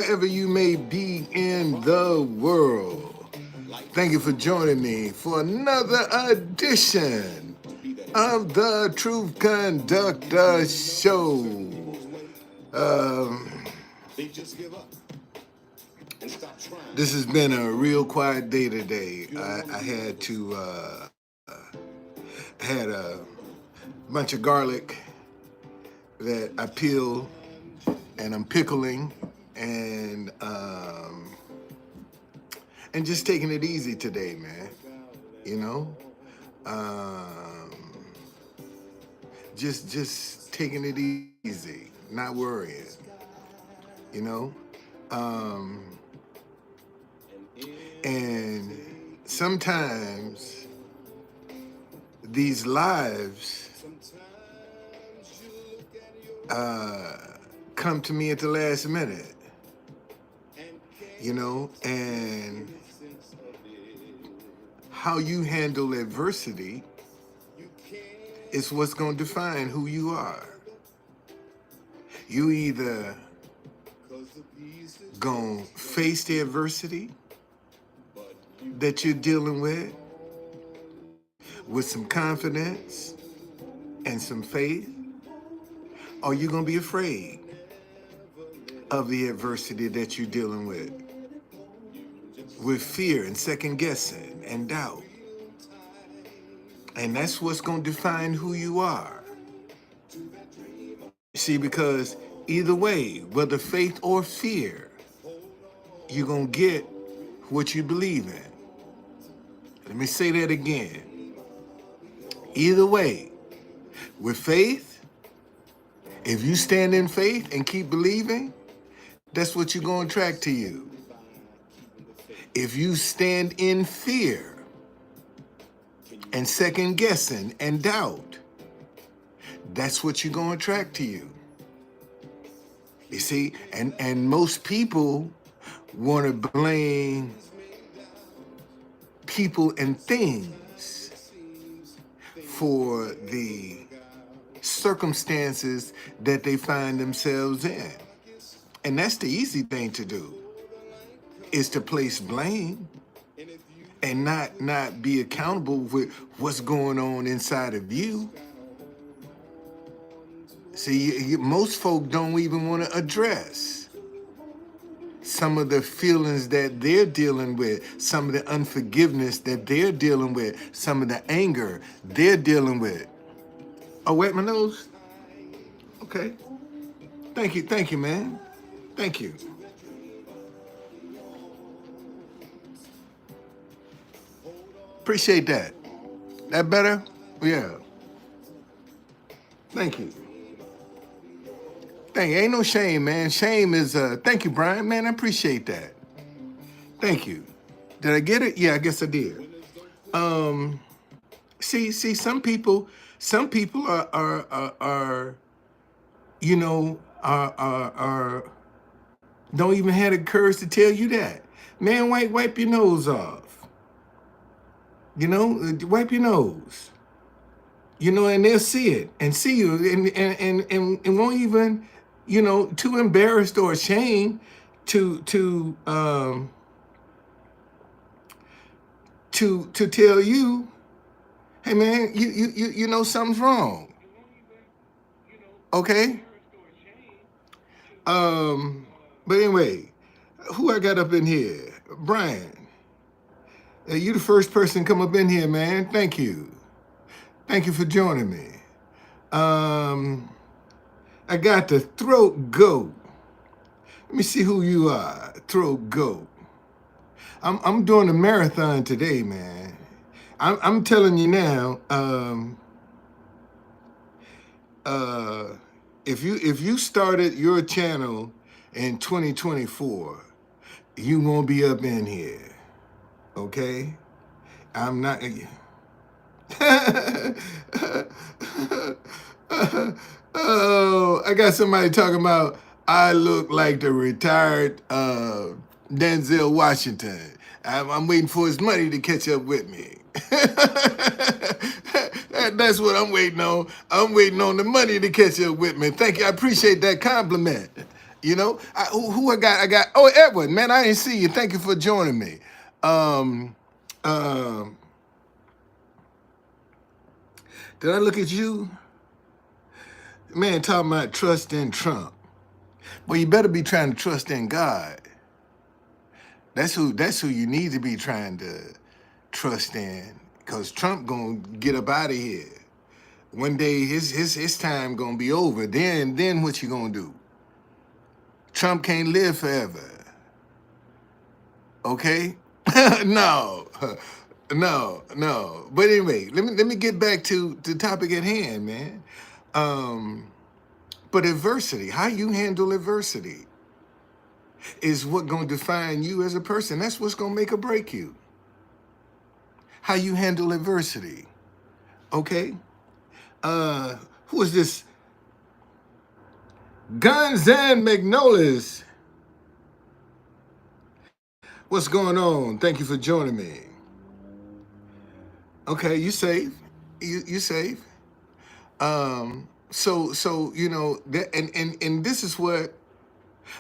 wherever you may be in the world. Thank you for joining me for another edition of the Truth Conductor Show. This has been a real quiet day today. I had a bunch of garlic that I peeled and I'm pickling and just taking it easy today, man. You know, just taking it easy, not worrying. You know, and sometimes these lives come to me at the last minute, you know, and how you handle adversity is what's going to define who you are. You either going to face the adversity that you're dealing with some confidence and some faith, or you're going to be afraid of the adversity that you're dealing with fear and second guessing and doubt. And that's what's going to define who you are. See, because either way, whether faith or fear, you're going to get what you believe in. Let me say that again. Either way, with faith, if you stand in faith and keep believing, that's what you're going to attract to you. If you stand in fear and second guessing and doubt, that's what you're going to attract to you. You see, and most people want to blame people and things for the circumstances that they find themselves in. And that's the easy thing to do, is to place blame and not be accountable with what's going on inside of you. See, most folk don't even want to address some of the feelings that they're dealing with, some of the unforgiveness that they're dealing with, some of the anger they're dealing with. Oh, wet my nose? Okay. Thank you, man. Thank you. Appreciate that. That better? Yeah. Thank you. Ain't no shame, man. Shame is, thank you, Brian. Man, I appreciate that. Thank you. Did I get it? Yeah, I guess I did. See, some people are you know, are don't even have the courage to tell you that. Man, wipe your nose off. You know, wipe your nose. You know, and they'll see it and see you and won't even, you know, too embarrassed or ashamed to tell you, hey man, you know something's wrong. Okay? But anyway, who I got up in here? Brian. You the first person come up in here, man. Thank you. Thank you for joining me. I got the throat goat. Let me see who you are, throat goat. I'm doing a marathon today, man. I'm telling you now. If you started your channel in 2024, you won't be up in here. Okay? I'm not. Oh, I got somebody talking about I look like the retired Denzel Washington. I'm waiting for his money to catch up with me. That's what I'm waiting on. I'm waiting on the money to catch up with me. Thank you. I appreciate that compliment. You know, who I got? I got. Oh, Edward, man, I didn't see you. Thank you for joining me. Um, um, did I look at you, man? Talking about trust in Trump. Well, you better be trying to trust in God. That's who. That's who you need to be trying to trust in, because Trump gonna get up out of here. One day his time gonna be over. Then what you gonna do? Trump can't live forever. Okay? No. No. But anyway, let me get back to the topic at hand, man. Um, but adversity, how you handle adversity is what gonna define you as a person. That's what's gonna make or break you. How you handle adversity. Okay? Who is this? Guns and Magnolias. What's going on? Thank you for joining me. Okay, you safe. You safe. So you know that, and this is what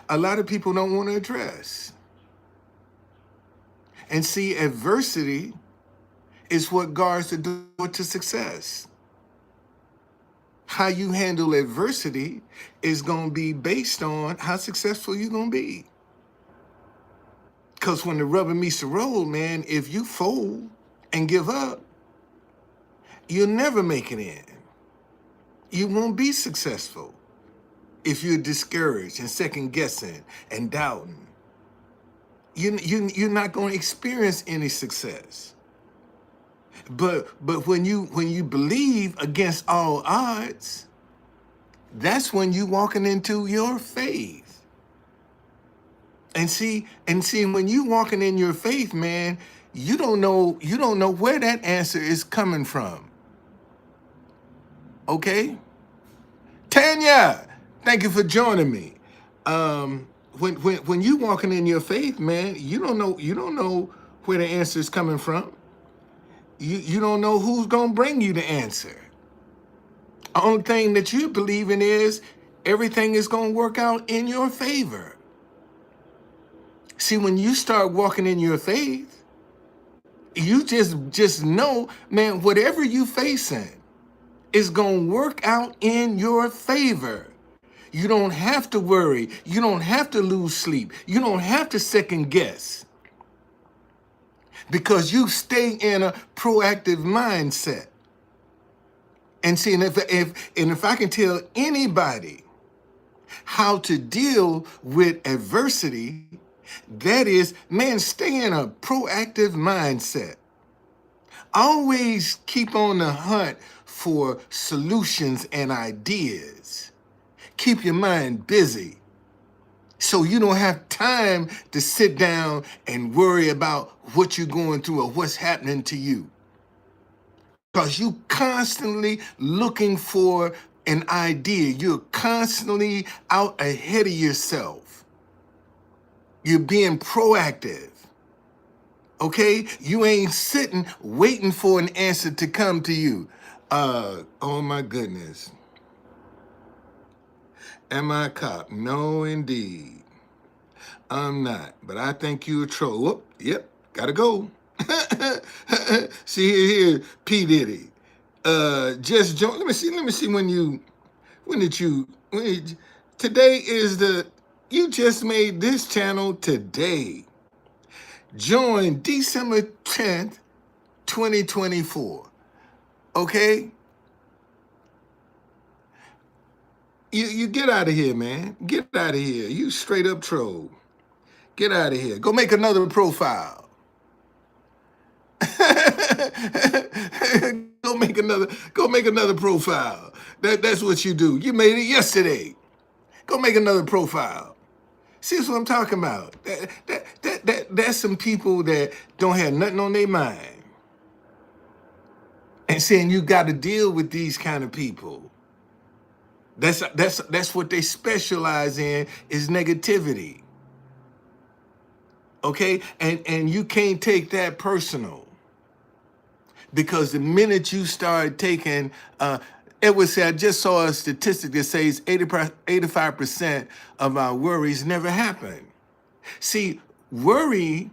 a lot of people don't want to address. And see, adversity is what guards the door to success. How you handle adversity is going to be based on how successful you're going to be. Because when the rubber meets the road, man, if you fold and give up, you'll never make it in. You won't be successful if you're discouraged and second guessing and doubting. You're not going to experience any success. But when you believe against all odds, that's when you walking into your faith. And see, when you walking in your faith, man, you don't know where that answer is coming from. Okay? Tanya, thank you for joining me. When you walking in your faith, man, you don't know where the answer is coming from. You don't know who's gonna bring you the answer. The only thing that you believe in is everything is gonna work out in your favor. See, when you start walking in your faith, you just know, man, whatever you facing is gonna work out in your favor. You don't have to worry. You don't have to lose sleep. You don't have to second guess, because you stay in a proactive mindset. And see, and if I can tell anybody how to deal with adversity, that is, man, stay in a proactive mindset. Always keep on the hunt for solutions and ideas. Keep your mind busy so you don't have time to sit down and worry about what you're going through or what's happening to you. Because you constantly looking for an idea. You're constantly out ahead of yourself. You're being proactive. Okay? You ain't sitting waiting for an answer to come to you. Oh my goodness. Am I a cop? No, indeed. I'm not. But I think you a troll. Whoop, yep, gotta go. See here, P. Diddy. Just join. Let me see today is you just made this channel today. Join December 10th, 2024. Okay? You get out of here, man. Get out of here. You straight up troll. Get out of here. Go make another profile. Go make another profile. That's what you do. You made it yesterday. Go make another profile. See, that's what I'm talking about. That's some people that don't have nothing on their mind. And saying you got to deal with these kind of people. That's what they specialize in, is negativity. Okay? And you can't take that personal. Because the minute you start taking It would say, I just saw a statistic that says 85% of our worries never happen. See, worrying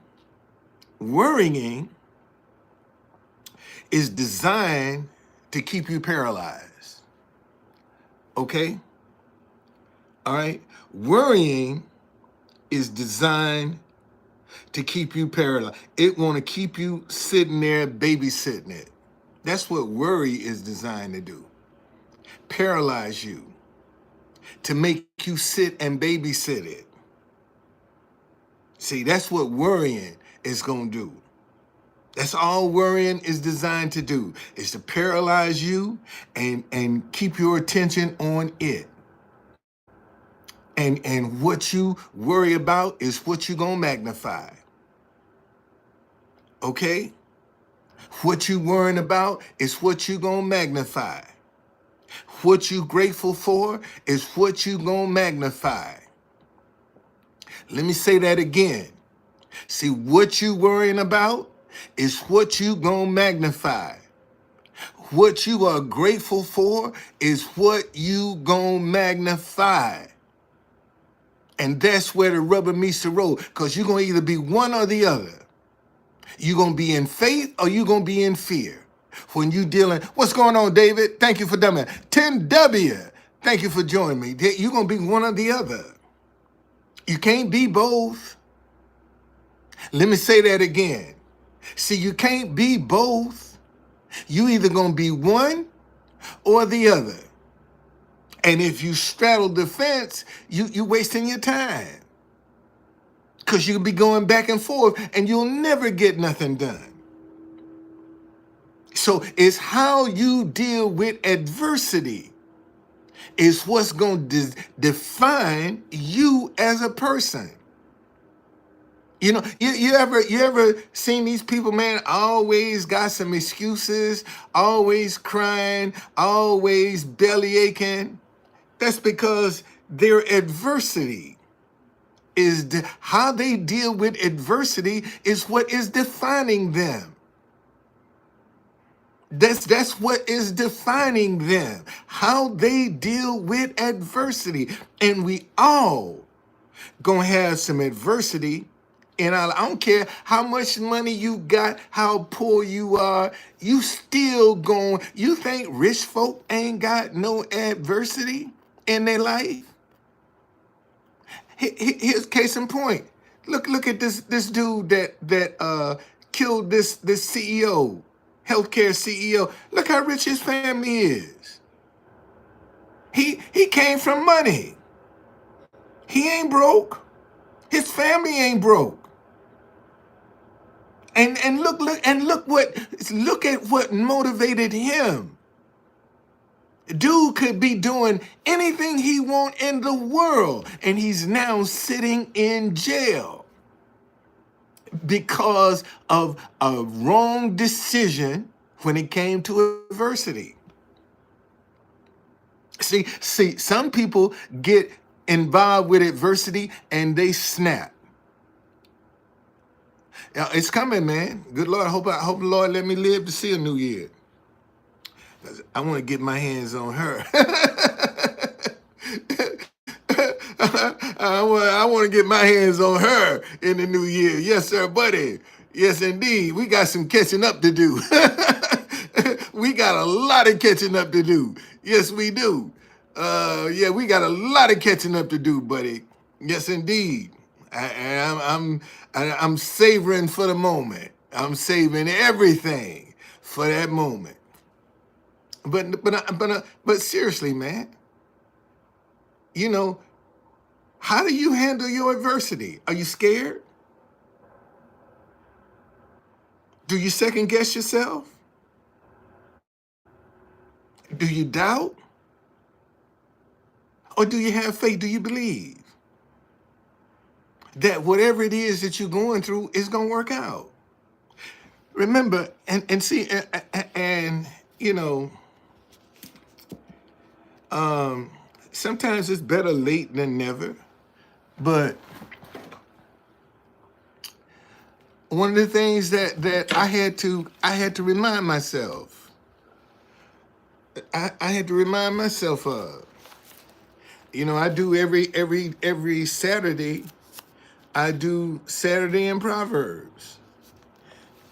is designed to keep you paralyzed. Okay? All right? Worrying is designed to keep you paralyzed. It want to keep you sitting there babysitting it. That's what worry is designed to do. Paralyze you, to make you sit and babysit it. See, that's what worrying is going to do. That's all worrying is designed to do, is to paralyze you and keep your attention on it. And what you worry about is what you're going to magnify. Okay? What you worrying about is what you're going to magnify. What you grateful for is what you going to magnify. Let me say that again. See, what you worrying about is what you going to magnify. What you are grateful for is what you going to magnify. And that's where the rubber meets the road, because you're going to either be one or the other. You're going to be in faith or you're going to be in fear. When you dealing, what's going on, David? Thank you for coming. 10W, thank you for joining me. You're going to be one or the other. You can't be both. Let me say that again. See, you can't be both. You either going to be one or the other. And if you straddle the fence, you're wasting your time. Because you'll be going back and forth and you'll never get nothing done. So it's how you deal with adversity is what's going to define you as a person. You know, you ever seen these people, man, always got some excuses, always crying, always belly aching? That's because their adversity is how they deal with adversity is what is defining them. That's what is defining them, how they deal with adversity. And we all gonna have some adversity. And I don't care how much money you got, how poor you are, you still going, you think rich folk ain't got no adversity in their life? Here's case in point. Look at this dude that killed this CEO, healthcare CEO. Look how rich his family is. He came from money. He ain't broke. His family ain't broke. And look at what motivated him. Dude could be doing anything he want in the world, and he's now sitting in jail because of a wrong decision when it came to adversity. See, some people get involved with adversity and they snap. It's coming, man. Good Lord, hope the Lord let me live to see a new year. I want to get my hands on her. I want to get my hands on her in the new year. Yes, sir, buddy. Yes, indeed. We got some catching up to do. We got a lot of catching up to do. Yes, we do. Yeah, we got a lot of catching up to do, buddy. Yes, indeed. I'm savoring for the moment. I'm saving everything for that moment. But seriously, man, you know, how do you handle your adversity? Are you scared? Do you second guess yourself? Do you doubt? Or do you have faith? Do you believe that whatever it is that you're going through is going to work out? Remember, and see, and you know, sometimes it's better late than never. But one of the things that I had to remind myself, I had to remind myself of. You know, I do every Saturday. I do Saturday in Proverbs,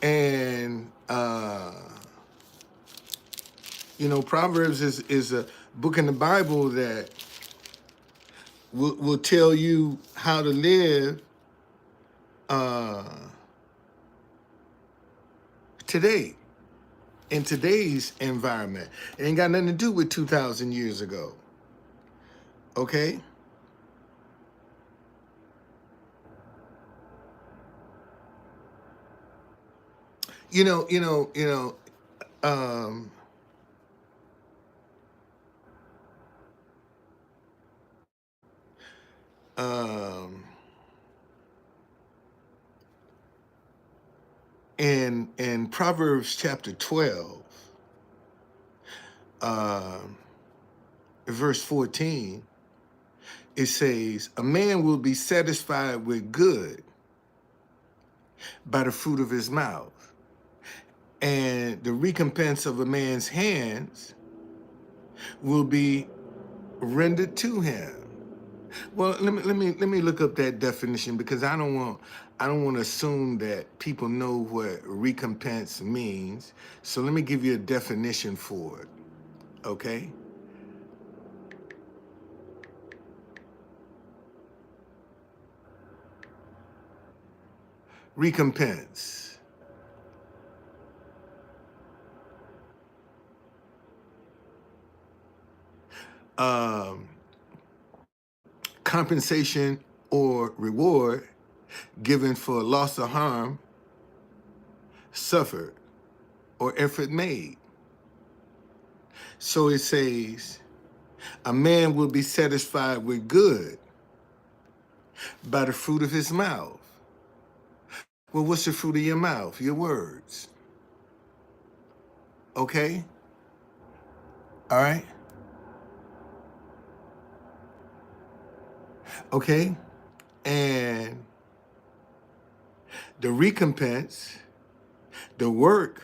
and you know, Proverbs is a book in the Bible that will tell you how to live uh, today in today's environment. It ain't got nothing to do with 2,000 years ago. Okay. Um, um, in Proverbs chapter 12, um, verse 14, it says, "A man will be satisfied with good by the fruit of his mouth, and the recompense of a man's hands will be rendered to him." Well, let me look up that definition, because I don't want to assume that people know what recompense means. So let me give you a definition for it. Okay? Recompense. Um, Compensation or reward given for loss or harm suffered or effort made. So it says, a man will be satisfied with good by the fruit of his mouth. Well, what's the fruit of your mouth? Your words. Okay? All right? Okay? And the recompense, the work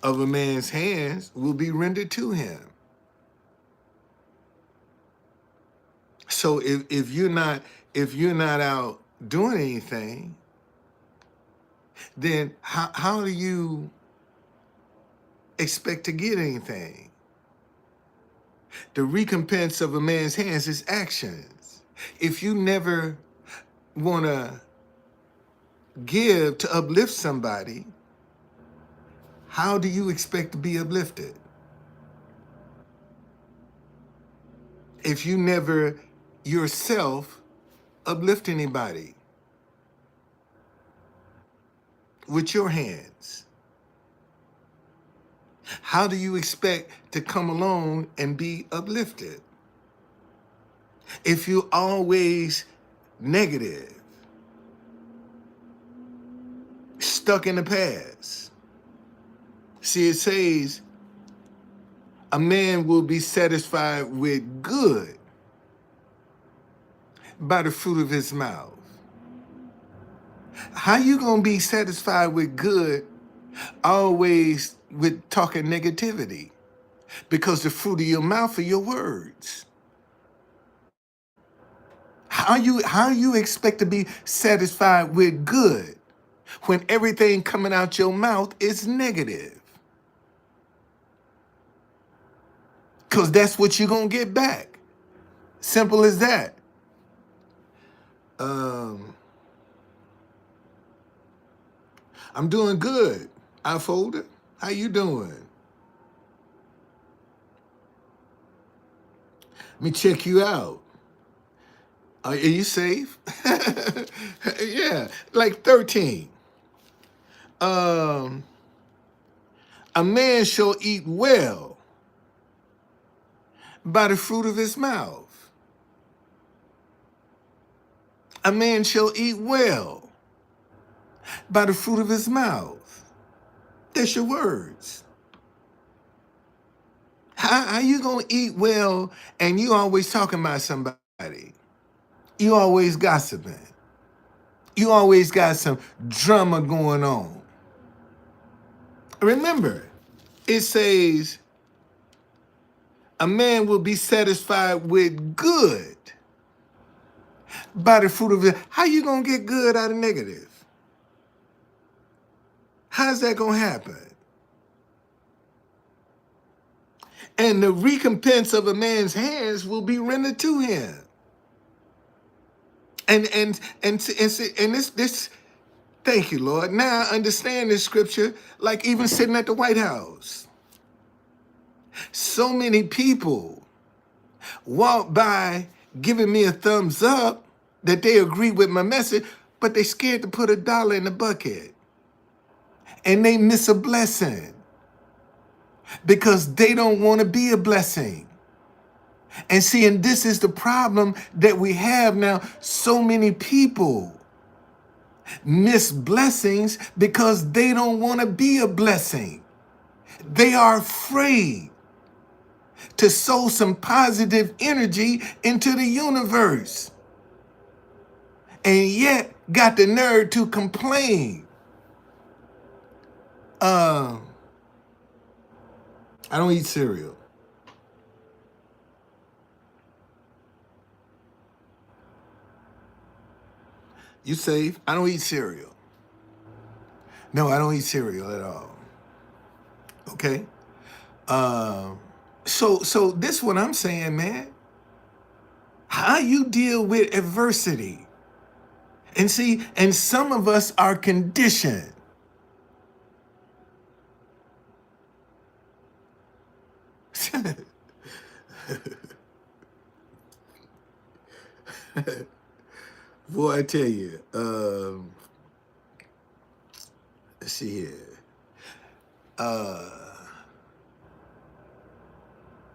of a man's hands will be rendered to him. So if you're not out doing anything, then how do you expect to get anything? The recompense of a man's hands is actions. If you never want to give to uplift somebody, how do you expect to be uplifted? If you never yourself uplift anybody with your hands, how do you expect to come along and be uplifted? If you're always negative, stuck in the past. See, it says, a man will be satisfied with good by the fruit of his mouth. How you gonna be satisfied with good always with talking negativity? Because the fruit of your mouth are your words. How you expect to be satisfied with good when everything coming out your mouth is negative? Because that's what you're gonna get back. Simple as that. Um, I'm doing good. I folded. How you doing? Let me check you out. Are you safe? Yeah, like 13. Um, a man shall eat well by the fruit of his mouth. A man shall eat well by the fruit of his mouth. That's your words. How you gonna eat well and you always talking about somebody? You always gossiping. You always got some drama going on. Remember, it says A man will be satisfied with good by the fruit of it. How you gonna get good out of negative? How's that gonna happen? And the recompense of a man's hands will be rendered to him. And this. Thank you, Lord. Now I understand this scripture, like even sitting at the White House. So many people walk by giving me a thumbs up that they agree with my message, but they scared to put $1 in the bucket. And they miss a blessing because they don't want to be a blessing. And see, and this is the problem that we have now. So many people miss blessings because they don't want to be a blessing. They are afraid to sow some positive energy into the universe, and yet got the nerve to complain. I don't eat cereal. You safe? I don't eat cereal. No, I don't eat cereal at all. Okay? So this is what I'm saying, man. How you deal with adversity. And see, and some of us are conditioned. Boy, I tell you, let's see here.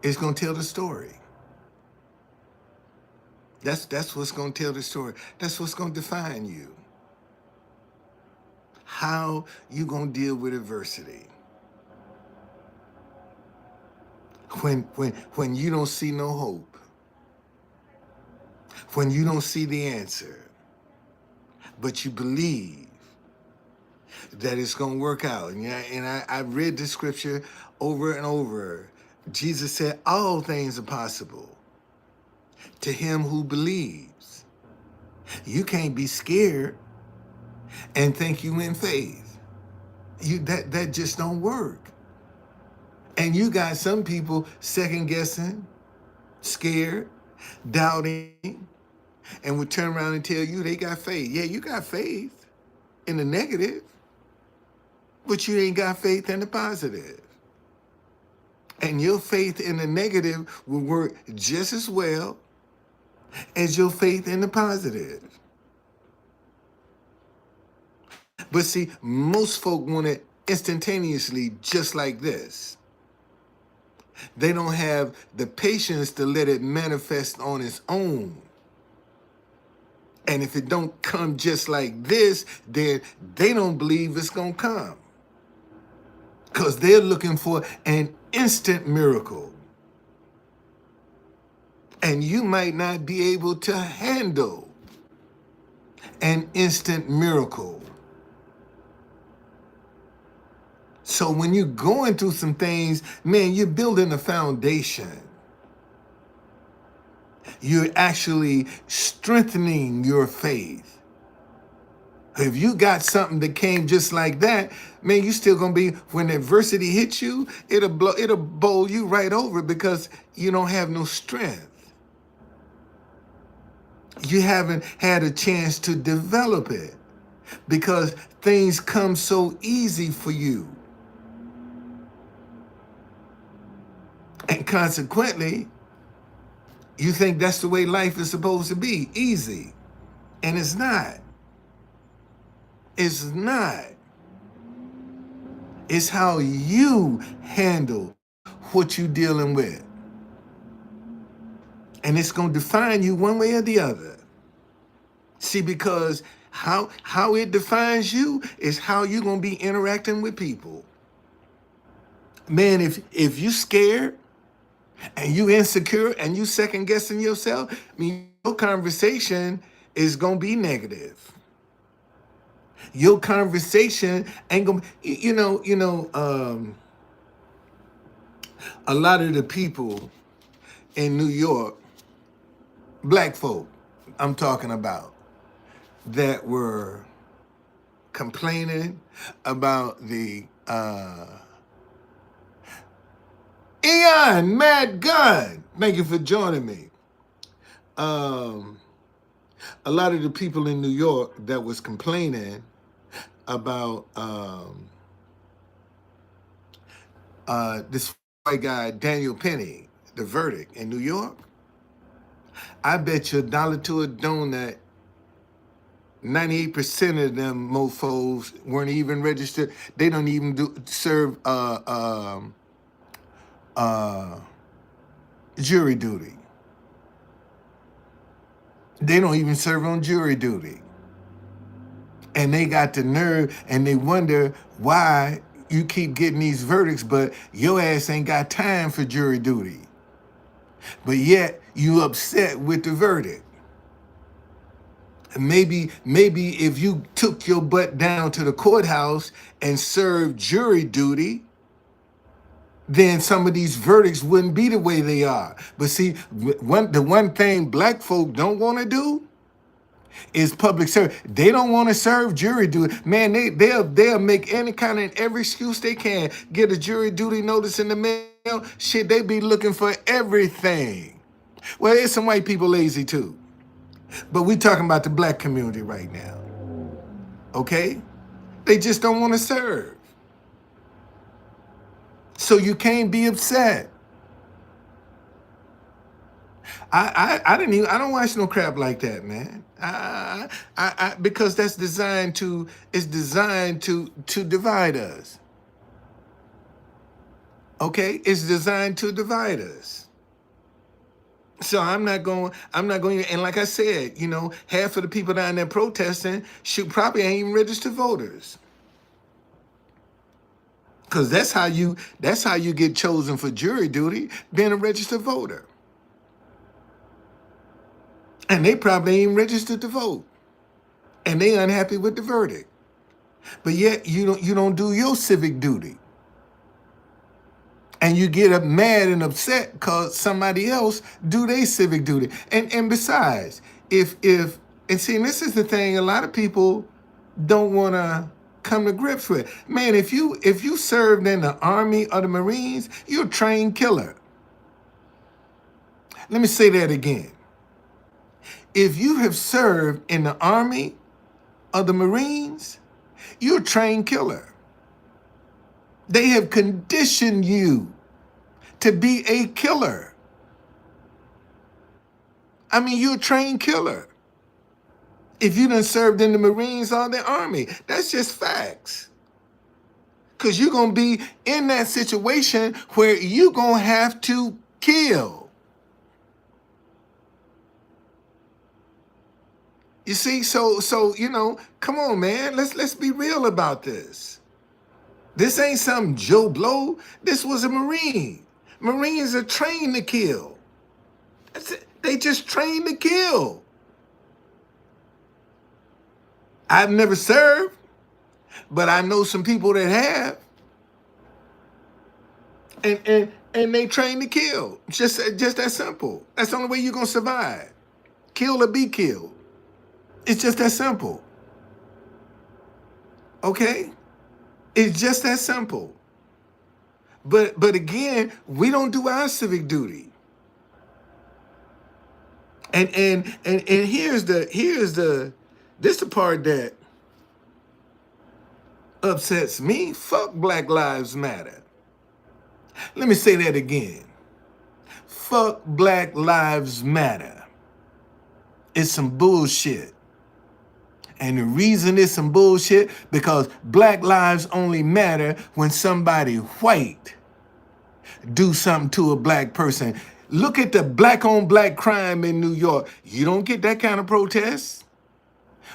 It's gonna tell the story. That's what's gonna tell the story. That's what's gonna define you. How you gonna deal with adversity. When you don't see no hope. When you don't see the answer. But you believe that it's going to work out. And I read the scripture over and over. Jesus said, all things are possible to him who believes. You can't be scared and think you in faith. That just don't work. And you got some people second guessing, scared, doubting, and would turn around and tell you they got faith. Yeah, you got faith in the negative, but you ain't got faith in the positive. And your faith in the negative will work just as well as your faith in the positive. But see, most folk want it instantaneously, just like this. They don't have the patience to let it manifest on its own. And if it don't come just like this, then they don't believe it's going to come. Because they're looking for an instant miracle. And you might not be able to handle an instant miracle. So when you're going through some things, man, you're building a foundation. You're actually strengthening your faith. If you got something that came just like that, man, you still gonna be, when adversity hits you, it'll bowl you right over because you don't have no strength. You haven't had a chance to develop it because things come so easy for you. And consequently, you think that's the way life is supposed to be, easy. And it's not. It's not. It's how you handle what you're dealing with. And it's going to define you one way or the other. See, because how it defines you is how you're going to be interacting with people. Man, if you're scared and you insecure and you second guessing yourself, I mean, your conversation is going to be negative. Your conversation ain't going to, a lot of the people in New York, black folk, I'm talking about, that were complaining about the Eon Mad Gun. Thank you for joining me. A lot of the people in New York that was complaining about this white guy, Daniel Penny, the verdict in New York. I bet you $1 to a donut, 98% of them mofos weren't even registered. They don't even serve jury duty. They don't even serve on jury duty. And they got the nerve, and they wonder why you keep getting these verdicts, but your ass ain't got time for jury duty. But yet you upset with the verdict. Maybe if you took your butt down to the courthouse and served jury duty, then some of these verdicts wouldn't be the way they are. But see, the one thing black folk don't want to do is public service. They don't want to serve jury duty. Man, they'll make any kind of every excuse they can. Get a jury duty notice in the mail. Shit, they be looking for everything. Well, there's some white people lazy too. But we talking about the black community right now. Okay? They just don't want to serve. So you can't be upset. I don't watch no crap like that, man. Because that's designed to divide us. Okay? It's designed to divide us. So I'm not going, and like I said, half of the people down there protesting probably ain't even registered voters. Because that's how you get chosen for jury duty, being a registered voter. And they probably ain't even registered to vote. And they unhappy with the verdict. But yet you don't do your civic duty. And you get mad and upset because somebody else do their civic duty. And besides, and this is the thing, a lot of people don't want to come to grips with. Man, if you served in the Army or the Marines, you're a trained killer. Let me say that again. If you have served in the Army or the Marines, you're a trained killer. They have conditioned you to be a killer. I mean, you're a trained killer. If you done served in the Marines or the Army, that's just facts. Because you're going to be in that situation where you're going to have to kill. You see, so come on, man. Let's be real about this. This ain't some Joe Blow. This was a Marine. Marines are trained to kill. That's it. They just trained to kill. I've never served, but I know some people that have. And they trained to kill. Just that simple. That's the only way you're gonna survive. Kill or be killed. It's just that simple. Okay? It's just that simple. But again, we don't do our civic duty. And here's the part that upsets me. Fuck Black Lives Matter. Let me say that again. Fuck Black Lives Matter. It's some bullshit. And the reason it's some bullshit, because black lives only matter when somebody white do something to a black person. Look at the black on black crime in New York. You don't get that kind of protest.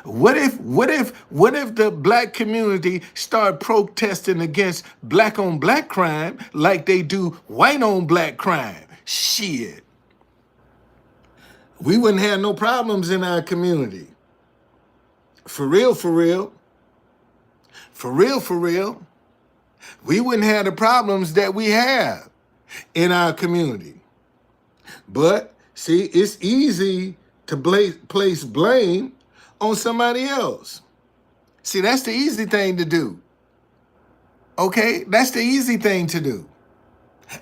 What if the black community start protesting against black on black crime like they do white on black crime? Shit. We wouldn't have no problems in our community. For real. We wouldn't have the problems that we have in our community. But see, it's easy to place blame on somebody else. See, that's the easy thing to do. Okay, that's the easy thing to do.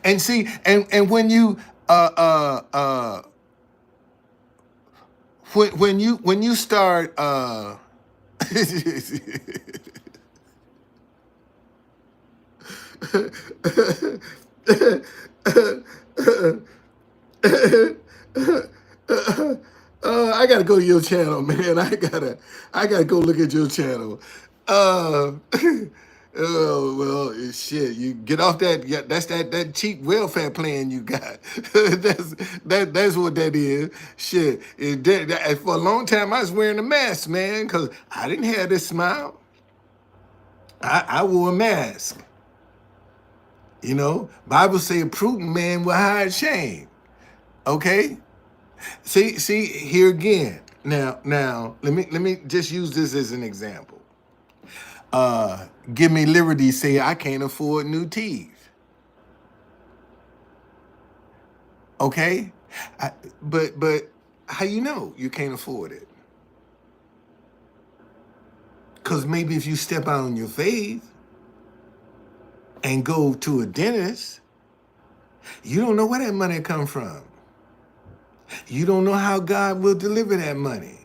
And see, and when you when you start I gotta go to your channel, man. I gotta go look at your channel. Uh, oh well, shit. You get off that. Yeah, that's that cheap welfare plan you got. That's what that is. Shit. For a long time, I was wearing a mask, man, because I didn't have this smile. I wore a mask. You know, Bible say a prudent man will hide shame. Okay. See, here again. Now, let me just use this as an example. Give me liberty, say I can't afford new teeth. Okay, but how you know you can't afford it? Because maybe if you step out on your faith and go to a dentist, you don't know where that money come from. You don't know how God will deliver that money.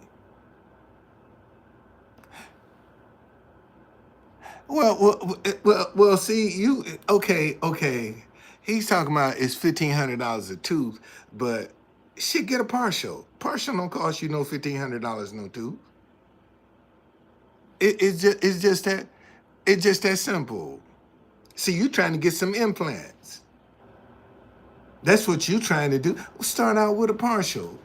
Well. See, you okay. He's talking about it's $1,500 a tooth, but shit, get a partial. Partial don't cost you no $1,500 no tooth. It's just that simple. See, you trying to get some implants. That's what you trying to do. Well, start out with a partial.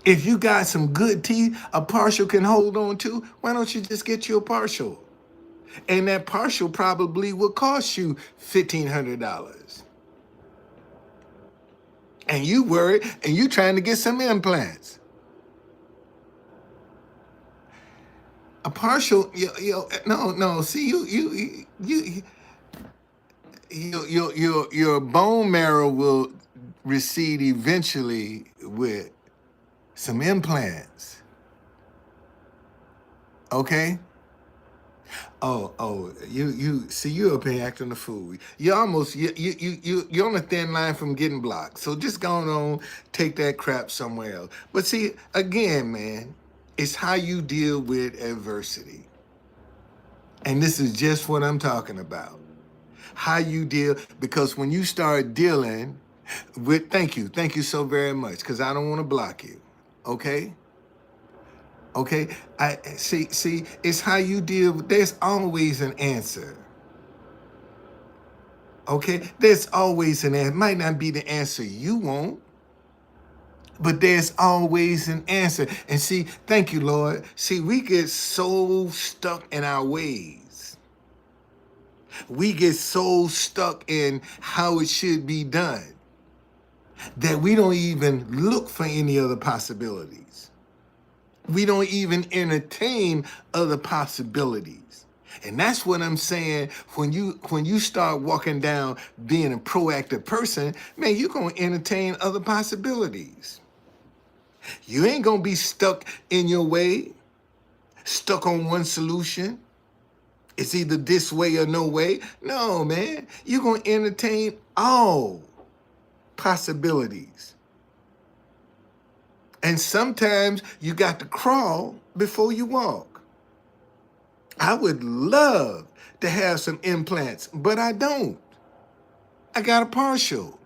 If you got some good teeth, a partial can hold on to. Why don't you just get you a partial? And that partial probably will cost you $1,500. And you worried, and you trying to get some implants. A partial, no. See, your bone marrow will recede eventually with some implants. Okay. You see, you up here acting a fool. You're on a thin line from getting blocked. So just go on, take that crap somewhere else. But see, again, man, it's how you deal with adversity. And this is just what I'm talking about. How you deal, because when you start dealing with, thank you so very much, because I don't want to block you. Okay? Okay, I see. It's how you deal. There's always an answer. Okay, there's always an answer. Might not be the answer you want, but there's always an answer. And see, thank you, Lord. See, we get so stuck in our ways. We get so stuck in how it should be done that we don't even look for any other possibilities. We don't even entertain other possibilities. And that's what I'm saying. When you start walking down being a proactive person, man, you're going to entertain other possibilities. You ain't going to be stuck in your way, stuck on one solution. It's either this way or no way. No, man, you're going to entertain all possibilities. And sometimes you got to crawl before you walk. I would love to have some implants, but I don't. I got a partial.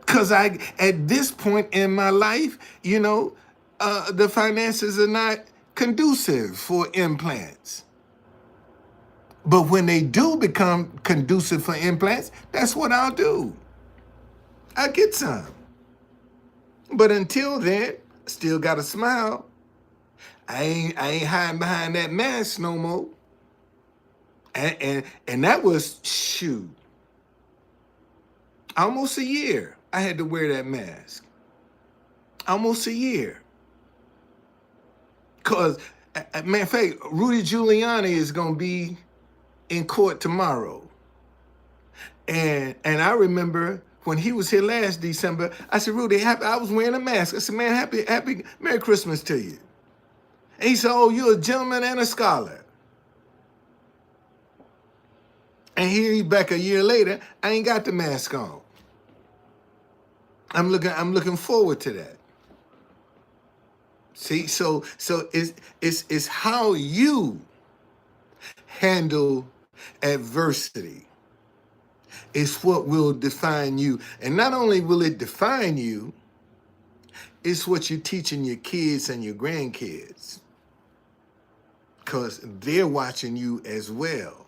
Because at this point in my life, the finances are not conducive for implants. But when they do become conducive for implants, that's what I'll do. I'll get some. But until then, still got a smile. I ain't hiding behind that mask no more. And that was, shoot, almost a year I had to wear that mask. Almost a year. Because, matter of fact, Rudy Giuliani is going to be in court tomorrow. And I remember when he was here last December, I said, Rudy, I was wearing a mask. I said, man, happy Merry Christmas to you. And he said, oh, you're a gentleman and a scholar. And here he's back a year later, I ain't got the mask on. I'm looking forward to that. See, so it's how you handle adversity. It's what will define you. And not only will it define you, it's what you're teaching your kids and your grandkids. Because they're watching you as well.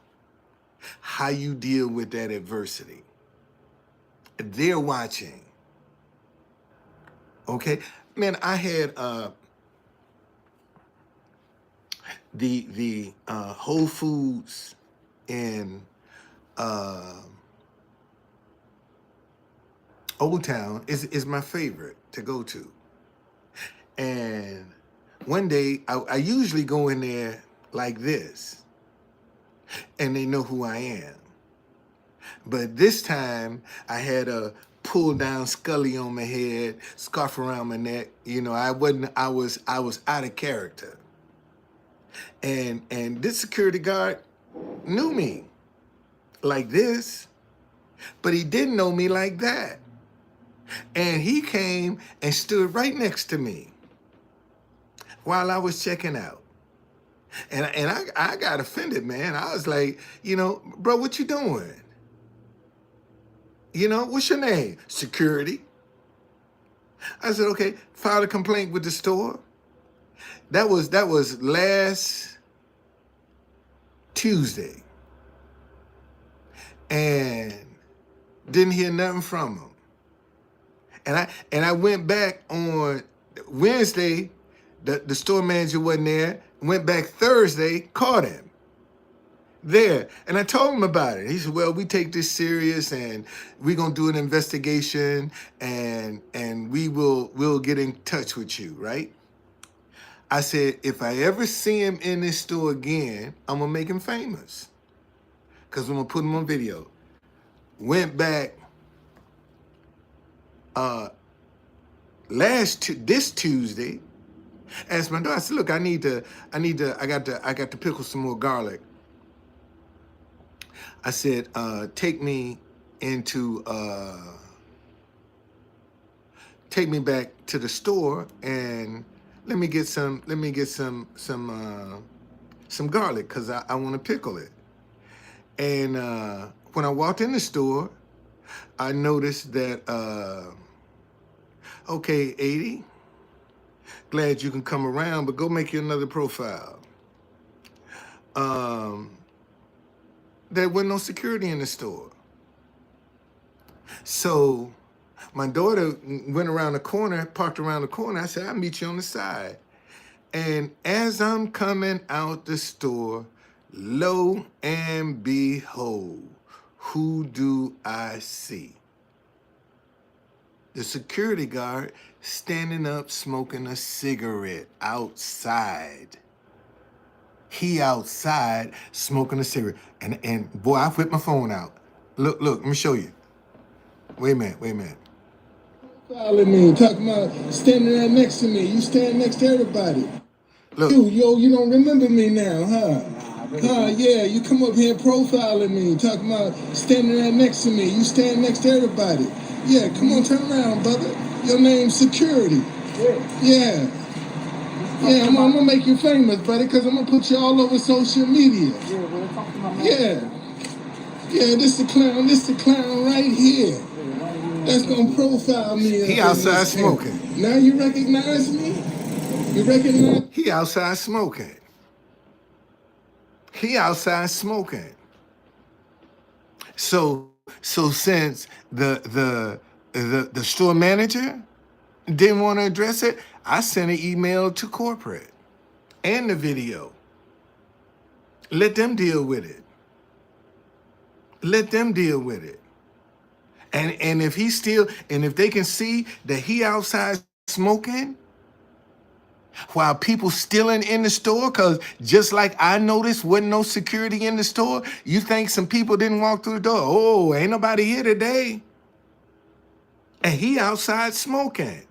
How you deal with that adversity. They're watching. Okay? Man, I had the Whole Foods in Old Town is my favorite to go to. And one day, I usually go in there like this, and they know who I am. But this time, I had a pull down scully on my head, scarf around my neck. You know, I was out of character. And this security guard knew me like this, but he didn't know me like that. And he came and stood right next to me while I was checking out. And I got offended, man. I was like, you know, bro, what you doing? You know, what's your name? Security. I said, okay, file a complaint with the store. That was last Tuesday. And didn't hear nothing from him. And I went back on Wednesday, the store manager wasn't there. Went back Thursday, caught him there. And I told him about it. He said, well, we take this serious and we're gonna do an investigation and we'll get in touch with you, right? I said, if I ever see him in this store again, I'm gonna make him famous. Because I'm gonna put him on video. Went back this Tuesday, asked my daughter, I said, look, I got to pickle some more garlic. I said, take me back to the store and let me get some garlic because I want to pickle it. And when I walked in the store, I noticed that, okay, 80, glad you can come around, but go make you another profile. There wasn't no security in the store. So my daughter went around the corner, parked around the corner. I said, I'll meet you on the side. And as I'm coming out the store, lo and behold, who do I see? The security guard standing up smoking a cigarette outside. He outside smoking a cigarette. And boy, I whipped my phone out. Look, let me show you. Wait a minute. Following me, talking about standing there next to me. You stand next to everybody. Look. You don't remember me now, huh? Yeah, you come up here profiling me, talking about standing there next to me. You stand next to everybody. Yeah, come on, turn around, brother. Your name's Security. Yeah. Yeah, I'm gonna make you famous, buddy, because I'm gonna put you all over social media. Yeah. Yeah, this the clown right here. That's gonna profile me. He outside smoking. Now you recognize me? You recognize? He outside smoking. So since the store manager didn't want to address it, I sent an email to corporate and the video. Let them deal with it. And if they can see that he outside smoking while people stealing in the store, because just like I noticed wasn't no security in the store, you think some people didn't walk through the door? Oh, ain't nobody here today. And he outside smoking.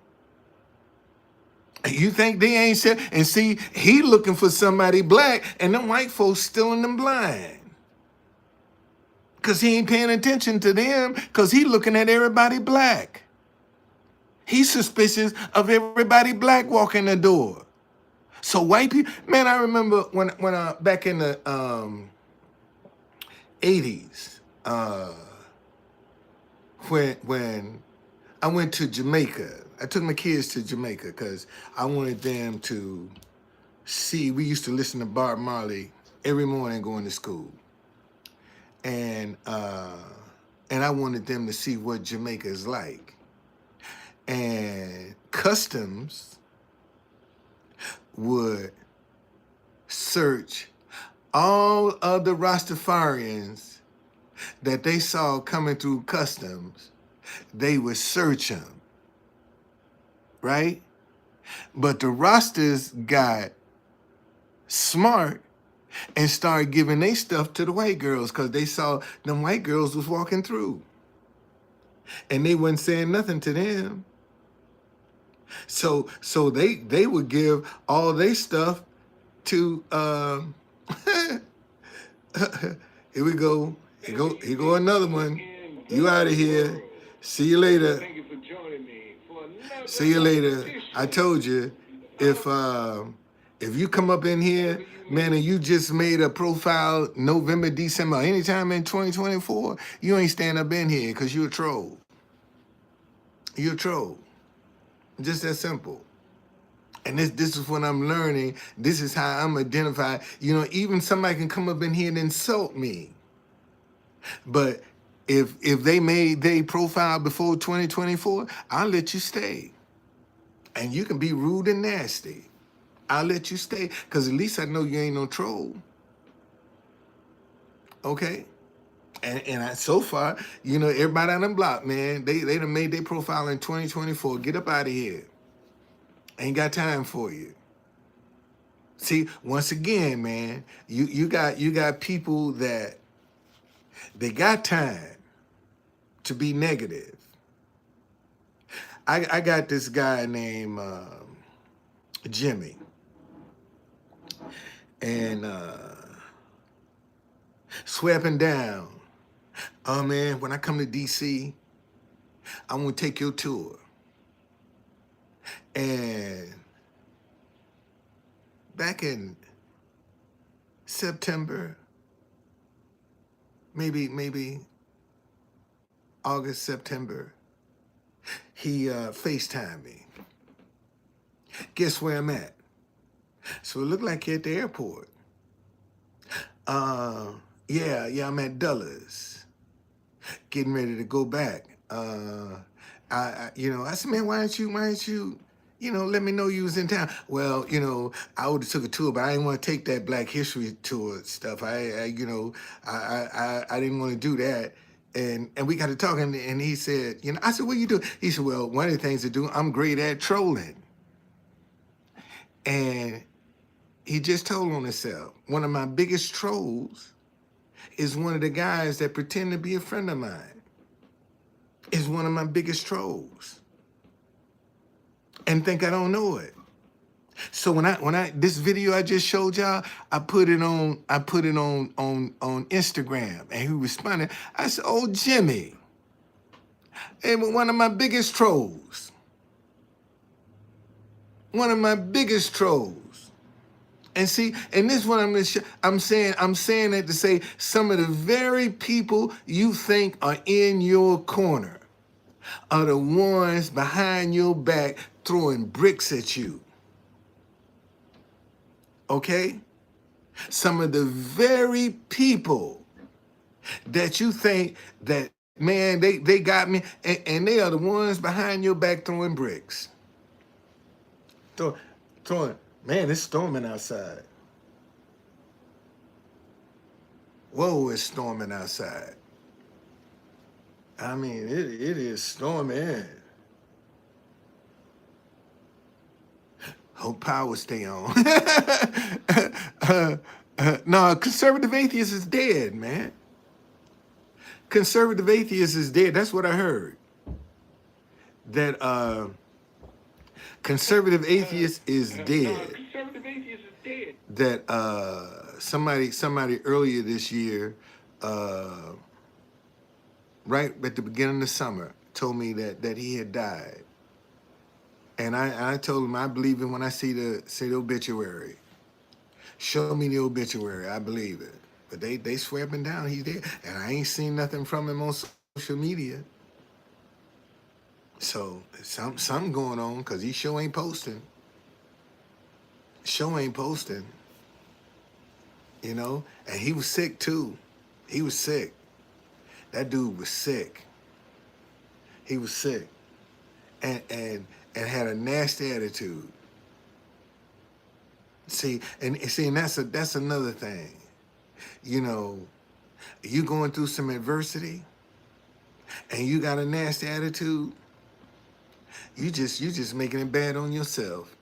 And you think they ain't said, and see, he looking for somebody black, and them white folks stealing them blind. Because he ain't paying attention to them, because he looking at everybody black. He's suspicious of everybody black walking the door. So white people, man, I remember when back in the 80s, when I went to Jamaica. I took my kids to Jamaica because I wanted them to see. We used to listen to Bob Marley every morning going to school, and I wanted them to see what Jamaica is like. And customs would search all of the Rastafarians that they saw coming through customs. They would search them, right? But the Rastas got smart and started giving their stuff to the white girls because they saw them white girls was walking through. And they wasn't saying nothing to them. So they would give all their stuff to here we go. Here go another one. You out of here. See you later. See you later. I told you, if you come up in here, man, and you just made a profile November, December, anytime in 2024, you ain't stand up in here because you're a troll. You're a troll. Just that simple. And this is what I'm learning. This is how I'm identified. You know, even somebody can come up in here and insult me. But if they made their profile before 2024, I'll let you stay. And you can be rude and nasty. I'll let you stay, because at least I know you ain't no troll. Okay? And so far, you know, everybody on the block, man, they done made their profile in 2024. Get up out of here. Ain't got time for you. See, once again, man, you got people that they got time to be negative. I got this guy named Jimmy. And sweeping down. Oh man, when I come to DC, I'm gonna take your tour. And back in September, maybe August, September, he FaceTimed me. Guess where I'm at? So it looked like you're at the airport. Yeah, I'm at Dulles, getting ready to go back. I said, man, why don't you, let me know you was in town. Well, I would have took a tour, but I didn't want to take that Black History tour stuff. I didn't want to do that. And we got to talking, and he said, I said, what you do? He said, well, one of the things to do, I'm great at trolling. And he just told on himself. One of my biggest trolls is one of the guys that pretend to be a friend of mine. Is one of my biggest trolls. And think I don't know it. So when I this video I just showed y'all, I put it on Instagram, and he responded. I said, "Oh, Jimmy, and one of my biggest trolls. One of my biggest trolls." And see, and this is what I'm saying that to say some of the very people you think are in your corner are the ones behind your back throwing bricks at you. Okay? Some of the very people that you think that, man, they got me, and they are the ones behind your back throwing bricks. Throwing, man, it's storming outside. Whoa, it's storming outside. I mean, it is storming. Hope power stay on. No, conservative atheist is dead, man. Conservative atheist is dead. That's what I heard. that conservative atheist is dead. Conservative atheist is dead. That somebody earlier this year, right at the beginning of the summer, told me that he had died. And I told him I believe it when I see the obituary. Show me the obituary, I believe it. But they swear up and down he's dead, and I ain't seen nothing from him on social media. So something going on, because he sure ain't posting. Sure ain't posting. You know, and he was sick too. He was sick. That dude was sick. He was sick, and had a nasty attitude. See, and that's another thing. You know, you going through some adversity, and you got a nasty attitude. You just making it bad on yourself.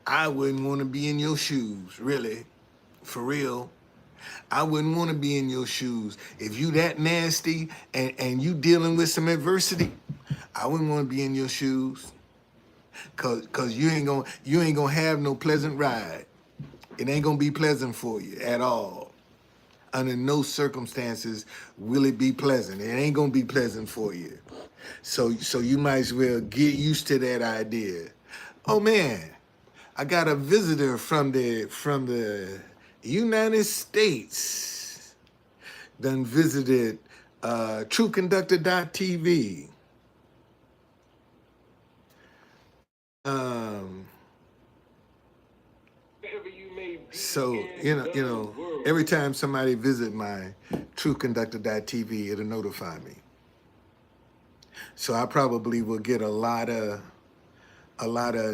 I wouldn't want to be in your shoes, really, for real. I wouldn't want to be in your shoes. If you that nasty and you dealing with some adversity, I wouldn't want to be in your shoes. Cause you ain't gonna have no pleasant ride. It ain't gonna be pleasant for you at all. Under no circumstances will it be pleasant. It ain't gonna be pleasant for you. So you might as well get used to that idea. Oh man, I got a visitor from the United States. Done visited truthconductor.tv. So you know, every time somebody visit my truthconductor.tv, it'll notify me. So I probably will get a lot of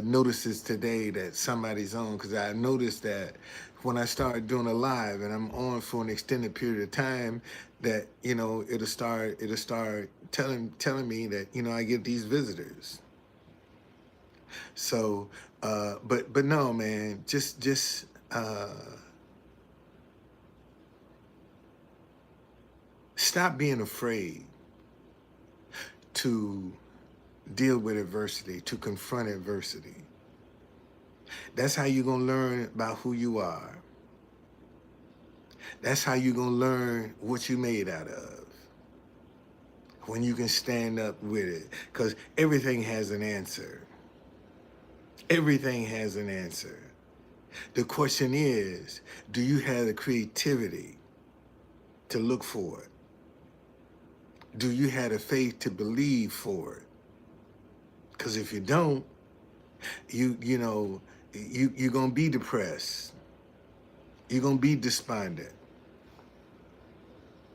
notices today that somebody's on, because I noticed that when I start doing a live and I'm on for an extended period of time, that it'll start telling me that I get these visitors. So but no, man, just stop being afraid to deal with adversity, to confront adversity. That's how you're going to learn about who you are. That's how you're going to learn what you're made out of. When you can stand up with it. Because everything has an answer. Everything has an answer. The question is, do you have the creativity to look for it? Do you have the faith to believe for it? Because if you don't, you're gonna be depressed. You're gonna be despondent.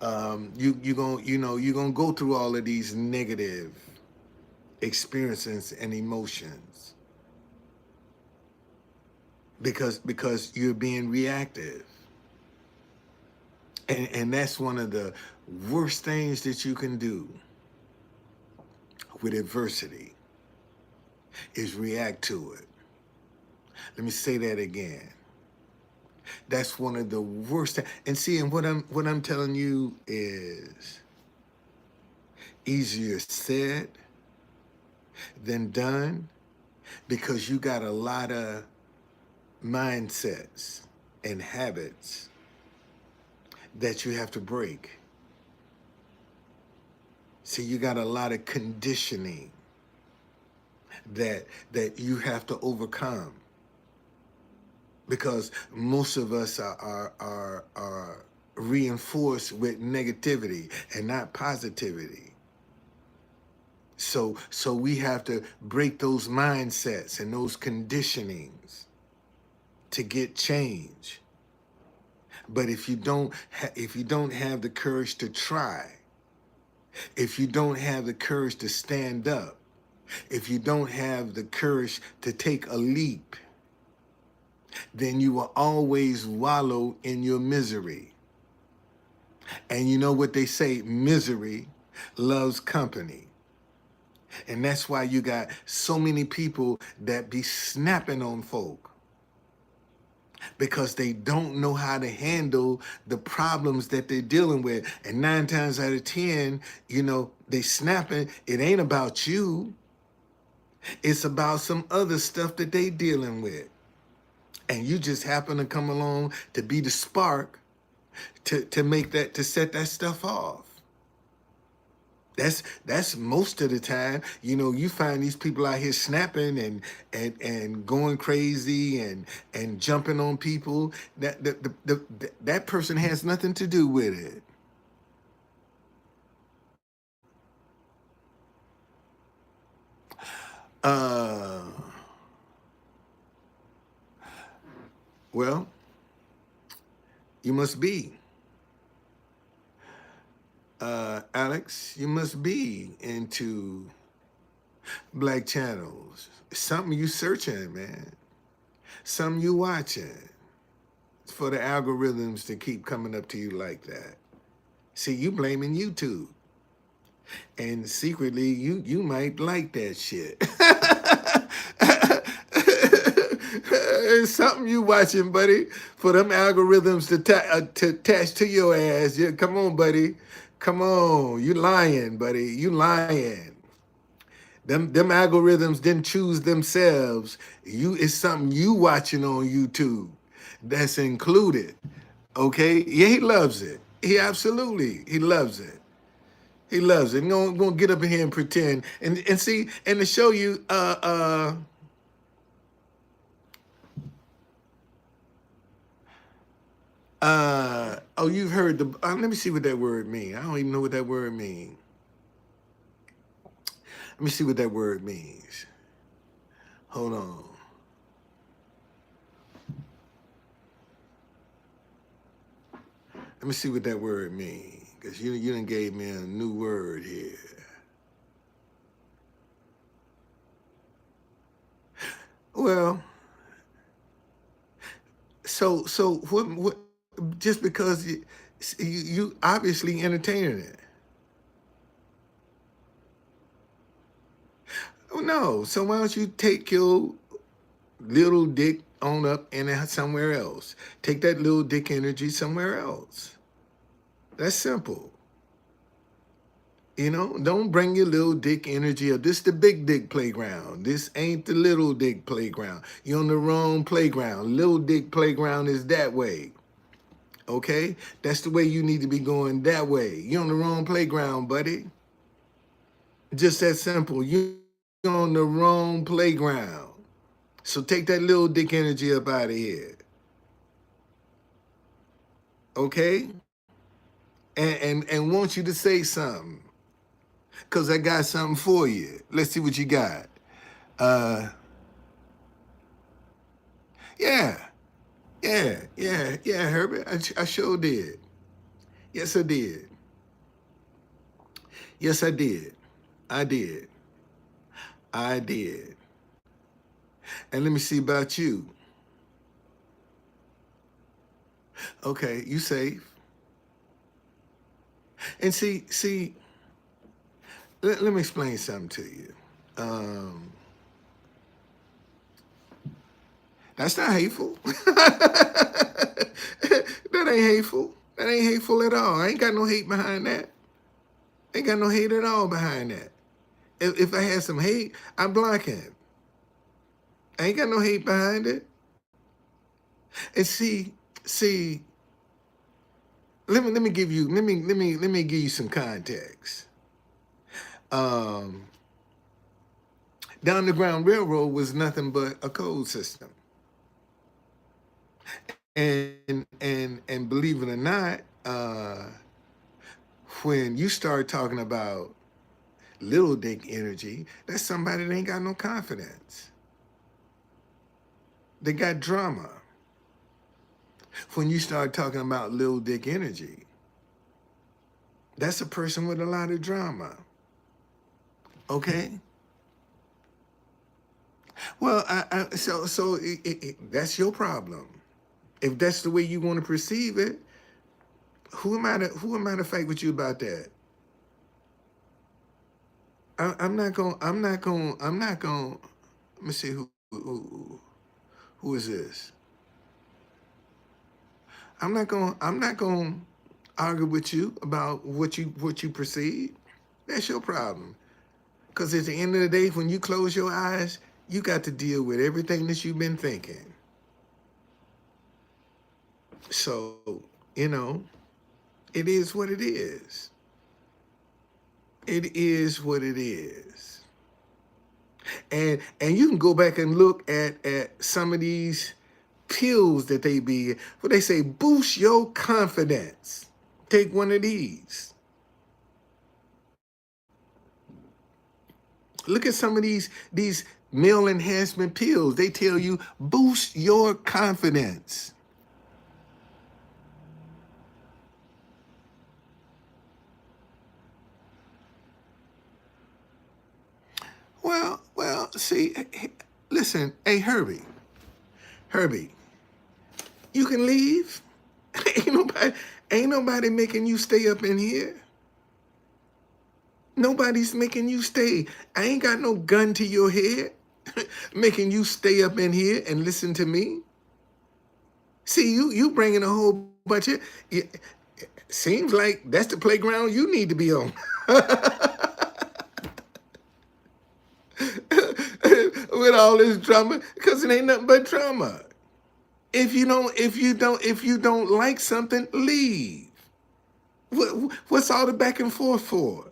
You're gonna go through all of these negative experiences and emotions because you're being reactive. And that's one of the worst things that you can do with adversity, is react to it. Let me say that again. That's one of the worst. And see, and what I'm telling you is easier said than done, because you got a lot of mindsets and habits that you have to break. See, you got a lot of conditioning that you have to overcome, because most of us are reinforced with negativity and not positivity. So we have to break those mindsets and those conditionings to get change. But if you don't have the courage to try, if you don't have the courage to stand up, if you don't have the courage to take a leap, then you will always wallow in your misery. And you know what they say, misery loves company. And that's why you got so many people that be snapping on folk, because they don't know how to handle the problems that they're dealing with. And 9 times out of 10, they snapping. It ain't about you. It's about some other stuff that they dealing with. And you just happen to come along to be the spark to make that, to set that stuff off. That's most of the time. You find these people out here snapping and going crazy and jumping on people. That person has nothing to do with it. Uh, well, you must be. Alex, you must be into black channels. Something you searching, man. Something you watching for the algorithms to keep coming up to you like that. See, you blaming YouTube. And secretly, you might like that shit. It's something you watching, buddy, for them algorithms to attach to your ass. Yeah, come on, buddy. Come on. You lying, buddy. You lying. Them algorithms didn't choose themselves. It's something you watching on YouTube that's included. Okay? Yeah, he loves it. He loves it. He loves it. Gonna get up in here and pretend and see and to show you oh, you've heard the let me see what that word means. I don't even know what that word means. Let me see what that word means. Hold on. Let me see what that word means. Because you done gave me a new word here. Well, so what just because you obviously entertaining it. Oh no. So why don't you take your little dick on up and somewhere else? Take that little dick energy somewhere else. That's simple. Don't bring your little dick energy up. This the big dick playground. This ain't the little dick playground. You're on the wrong playground. Little dick playground is that way. Okay? That's the way you need to be going, that way. You're on the wrong playground, buddy. Just that simple. You're on the wrong playground. So take that little dick energy up out of here. Okay? And want you to say something. Because I got something for you. Let's see what you got. Yeah. Yeah, Herbert. I sure did. Yes, I did. Yes, I did. I did. I did. And let me see about you. Okay, you safe. And see, let me explain something to you. That's not hateful. That ain't hateful. That ain't hateful at all. I ain't got no hate behind that. Ain't got no hate at all behind that. If I had some hate, I'd block him. I ain't got no hate behind it. And see, let me give you some context. Down the Ground Railroad was nothing but a code system. And believe it or not, when you start talking about little dick energy, that's somebody that ain't got no confidence. They got drama. When you start talking about little dick energy, that's a person with a lot of drama. Okay? Well, so that's your problem. If that's the way you want to perceive it, who am I to fight with you about that? I'm not going. Let me see who is this. I'm not going to argue with you about what you perceive. That's your problem. Because at the end of the day, when you close your eyes, you got to deal with everything that you've been thinking. So, you know, it is what it is. It is what it is. And you can go back and look at some of these pills that they be, what they say, boost your confidence. Take one of these. Look at some of these male enhancement pills. They tell you boost your confidence. Well, see, listen, hey, Herbie, you can leave. Ain't nobody making you stay up in here. Nobody's making you stay. I ain't got no gun to your head making you stay up in here and listen to me. See, you bringing a whole bunch of, it seems like that's the playground you need to be on. With all this drama, because it ain't nothing but drama. If you don't like something, leave. What's all the back and forth for?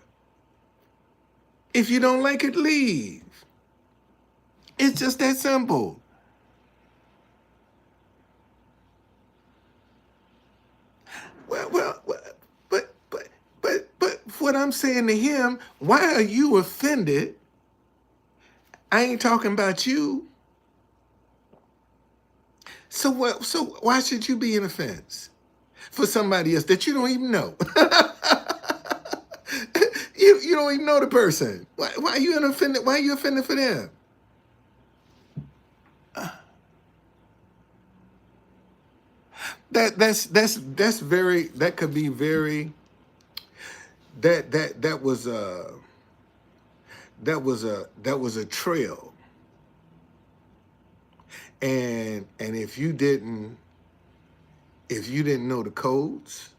If you don't like it, leave. It's just that simple. Well, but what I'm saying to him, why are you offended? I ain't talking about you. So what? So why should you be an offense for somebody else that you don't even know? you don't even know the person. Why are you offended? Why are you offended for them? That's very, that could be very, that was a trail. And if you didn't know the codes,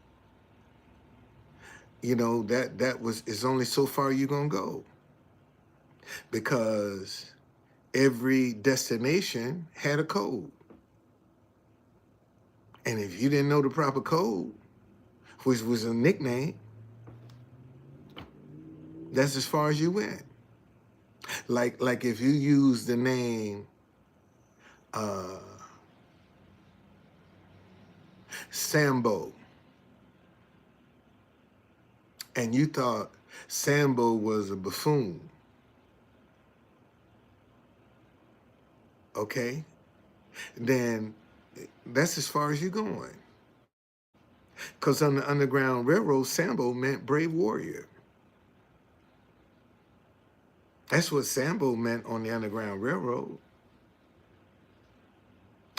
you know, it's only so far you're gonna go. Because every destination had a code. And if you didn't know the proper code, which was a nickname, that's as far as you went. Like if you use the name Sambo, and you thought Sambo was a buffoon, okay? Then that's as far as you're going. Because on the Underground Railroad, Sambo meant brave warrior. That's what Sambo meant on the Underground Railroad.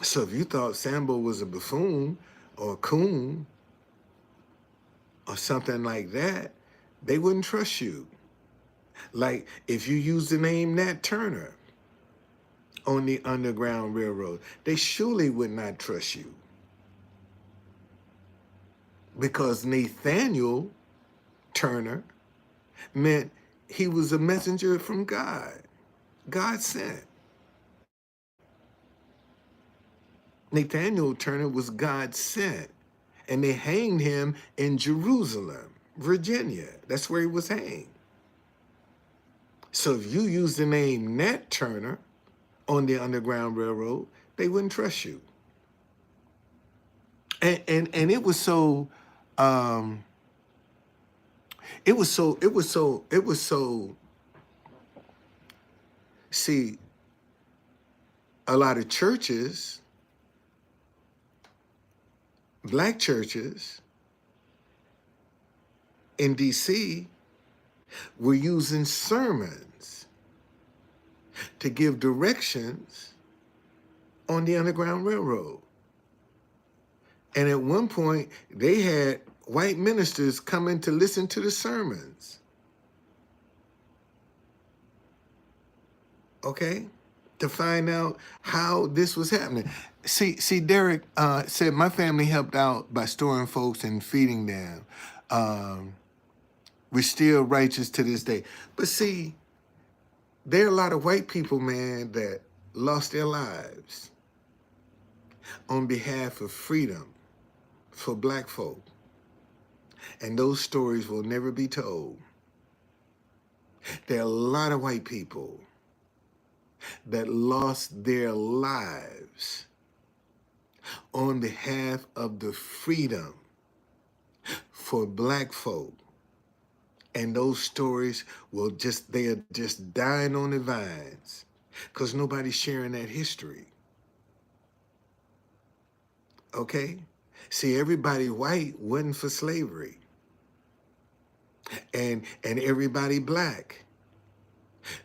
So if you thought Sambo was a buffoon or a coon or something like that, they wouldn't trust you. Like if you use the name Nat Turner on the Underground Railroad, they surely would not trust you. Because Nathaniel Turner meant he was a messenger from God. God sent. Nathaniel Turner was God sent. And they hanged him in Jerusalem, Virginia. That's where he was hanged. So if you use the name Nat Turner on the Underground Railroad, they wouldn't trust you. And it was so see, a lot of churches, black churches in DC were using sermons to give directions on the Underground Railroad. And at one point, they had white ministers coming to listen to the sermons. Okay? To find out how this was happening. See, Derek said my family helped out by storing folks and feeding them. We're still righteous to this day. But see, There are a lot of white people, man, that lost their lives on behalf of freedom for black folk. And those stories will never be told. There are a lot of white people that lost their lives on behalf of the freedom for black folk. And those stories they are just dying on the vines because nobody's sharing that history. Okay? See, everybody white wasn't for slavery. And everybody black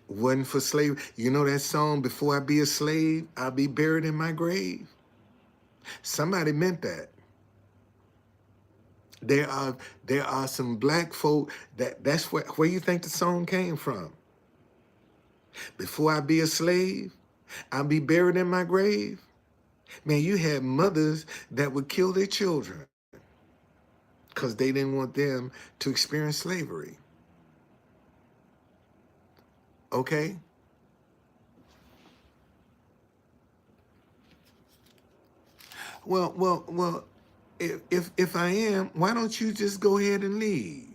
wasn't for slavery. You know that song, "Before I Be a Slave, I'll Be Buried in My Grave"? Somebody meant that. There are some black folk that's where you think the song came from. Before I be a slave, I'll be buried in my grave. Man, you had mothers that would kill their children because they didn't want them to experience slavery. Okay? Well, if I am, why don't you just go ahead and leave?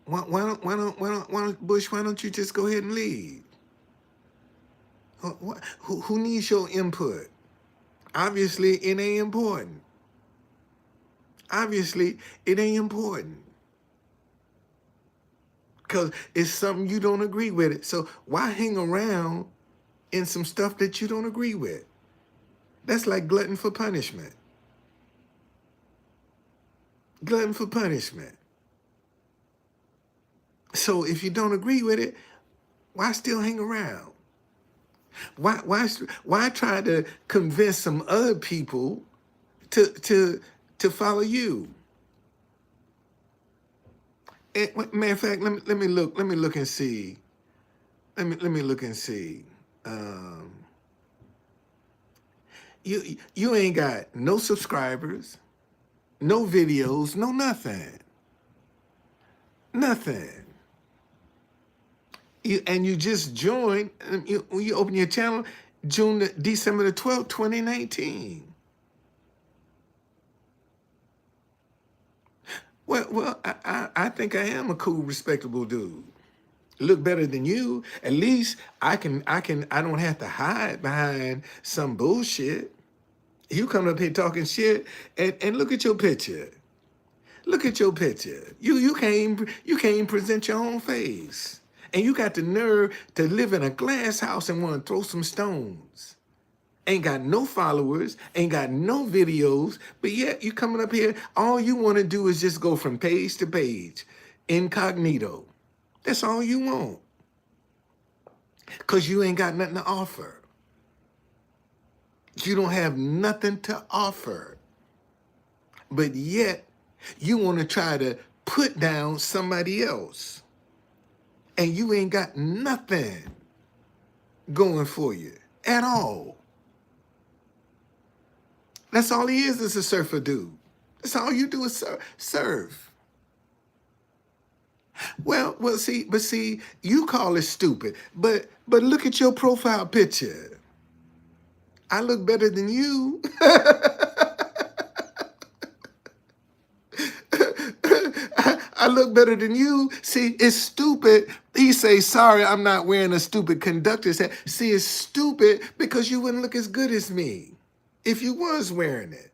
Bush, why don't you just go ahead and leave? Who needs your input? Obviously, it ain't important. Obviously, it ain't important. Because it's something you don't agree with it. So why hang around in some stuff that you don't agree with? That's like glutton for punishment. Glutton for punishment. So if you don't agree with it, why still hang around? Why try to convince some other people to follow you? And, matter of fact, let me look and see. Let me look and see. You ain't got no subscribers, no videos, no nothing. Nothing. You just joined, you open your channel December the 12th, 2019. Well, I think I am a cool, respectable dude. Look better than you. At least I don't have to hide behind some bullshit. You come up here talking shit and look at your picture. Look at your picture. You can't even present your own face. And you got the nerve to live in a glass house and want to throw some stones. Ain't got no followers, ain't got no videos, but yet you coming up here, all you want to do is just go from page to page, incognito. That's all you want. Because you ain't got nothing to offer. You don't have nothing to offer. But yet, you want to try to put down somebody else. And you ain't got nothing going for you at all. That's all he is a surfer dude. That's all you do is surf. Well, see, you call it stupid, but look at your profile picture. I look better than you. I look better than you. See, it's stupid. He say, sorry, I'm not wearing a stupid conductor's hat. See, it's stupid because you wouldn't look as good as me. If you was wearing it,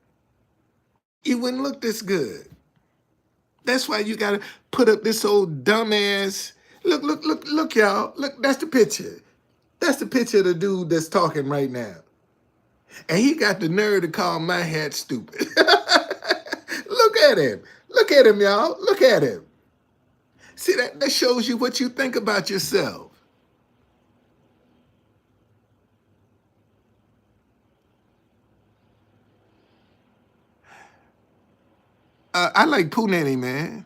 you wouldn't look this good. That's why you got to put up this old dumbass. Look, y'all. Look, that's the picture. That's the picture of the dude that's talking right now. And he got the nerve to call my hat stupid. Look at him. Look at him, y'all. Look at him. See, that shows you what you think about yourself. I like Pooh Nanny, man.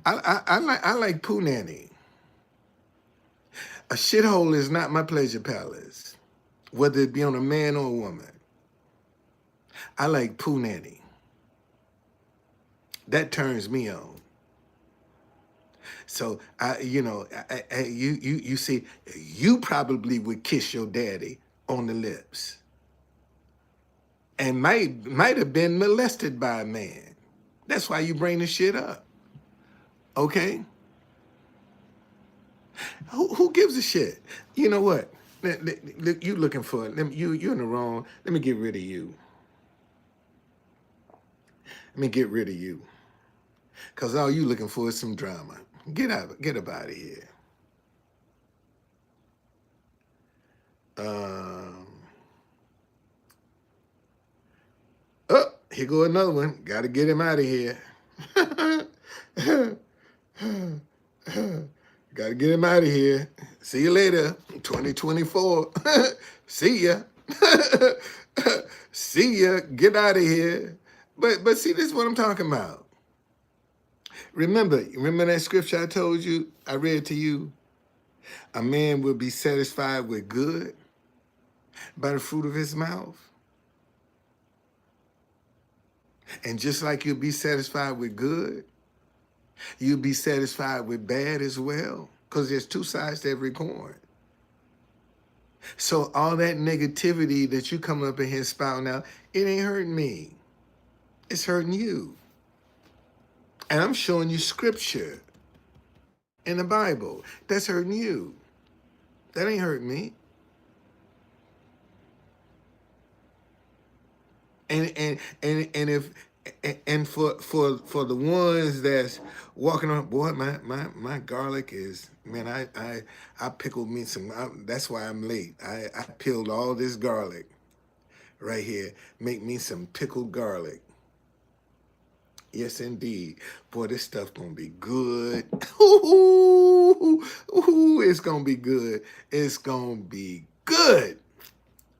I like Pooh Nanny. A shithole is not my pleasure palace, whether it be on a man or a woman. I like Pooh Nanny. That turns me on. So you see, you probably would kiss your daddy on the lips, and might have been molested by a man. That's why you bring the shit up. Okay? Who gives a shit? You know what? You looking for it. You in the wrong. Let me get rid of you. Let me get rid of you. Cause all you looking for is some drama. Get up out of here. Um, oh, here go another one. Gotta get him out of here. Gotta get him out of here. See you later, 2024. See ya. See ya. Get out of here. But see, this is what I'm talking about. Remember that scripture I told you, I read to you? A man will be satisfied with good by the fruit of his mouth. And just like you'll be satisfied with good, you'll be satisfied with bad as well. Because there's two sides to every coin. So all that negativity that you come up in here spouting out, it ain't hurting me. It's hurting you. And I'm showing you scripture in the Bible that's hurting you. That ain't hurting me. And if and for the ones that's walking on, boy, my garlic is, man, I pickled me some. That's why I'm late. I peeled all this garlic right here. Make me some pickled garlic. Yes, indeed. Boy, this stuff gonna be good. Ooh, it's gonna be good. It's gonna be good.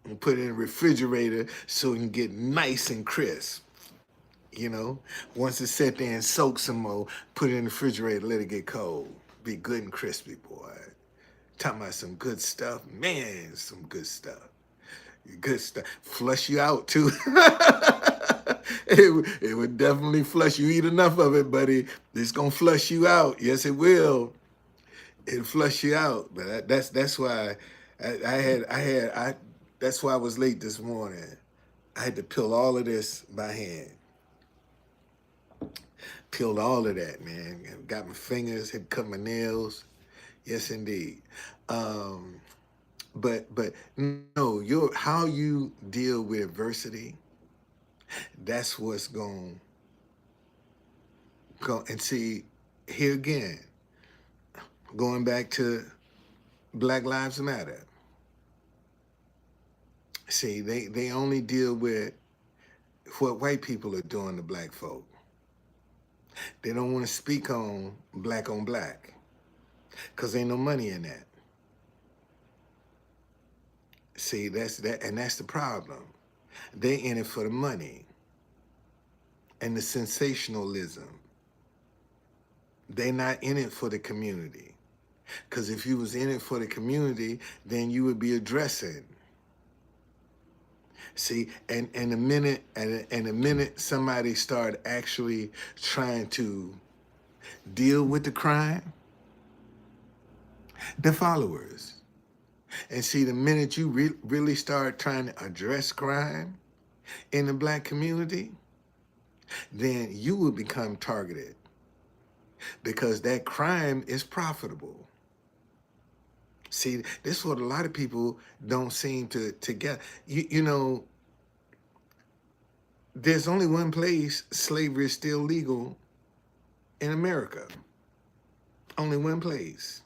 And put it in the refrigerator so it can get nice and crisp. You know, once it's set there and soak some more, put it in the refrigerator, let it get cold. Be good and crispy, boy. Talking about some good stuff. Man, some good stuff. Good stuff. Flush you out, too. It would definitely flush you. Eat enough of it, buddy. It's going to flush you out. Yes, it will. It'll flush you out. But that's why that's why I was late this morning. I had to peel all of this by hand. Peeled all of that, man. Got my fingers, had cut my nails. Yes, indeed. But no, how you deal with adversity, that's what's going to go. And see, here again, going back to Black Lives Matter. See, they only deal with what white people are doing to black folk. They don't want to speak on black, because ain't no money in that. See, that's the problem. They in it for the money and the sensationalism. They not in it for the community. Because if you was in it for the community, then you would be addressing. See, and the minute somebody start actually trying to deal with the crime, the followers. And see, the minute you really start trying to address crime in the black community, then you will become targeted because that crime is profitable. See, this is what a lot of people don't seem to get. You know, there's only one place slavery is still legal in America. Only one place.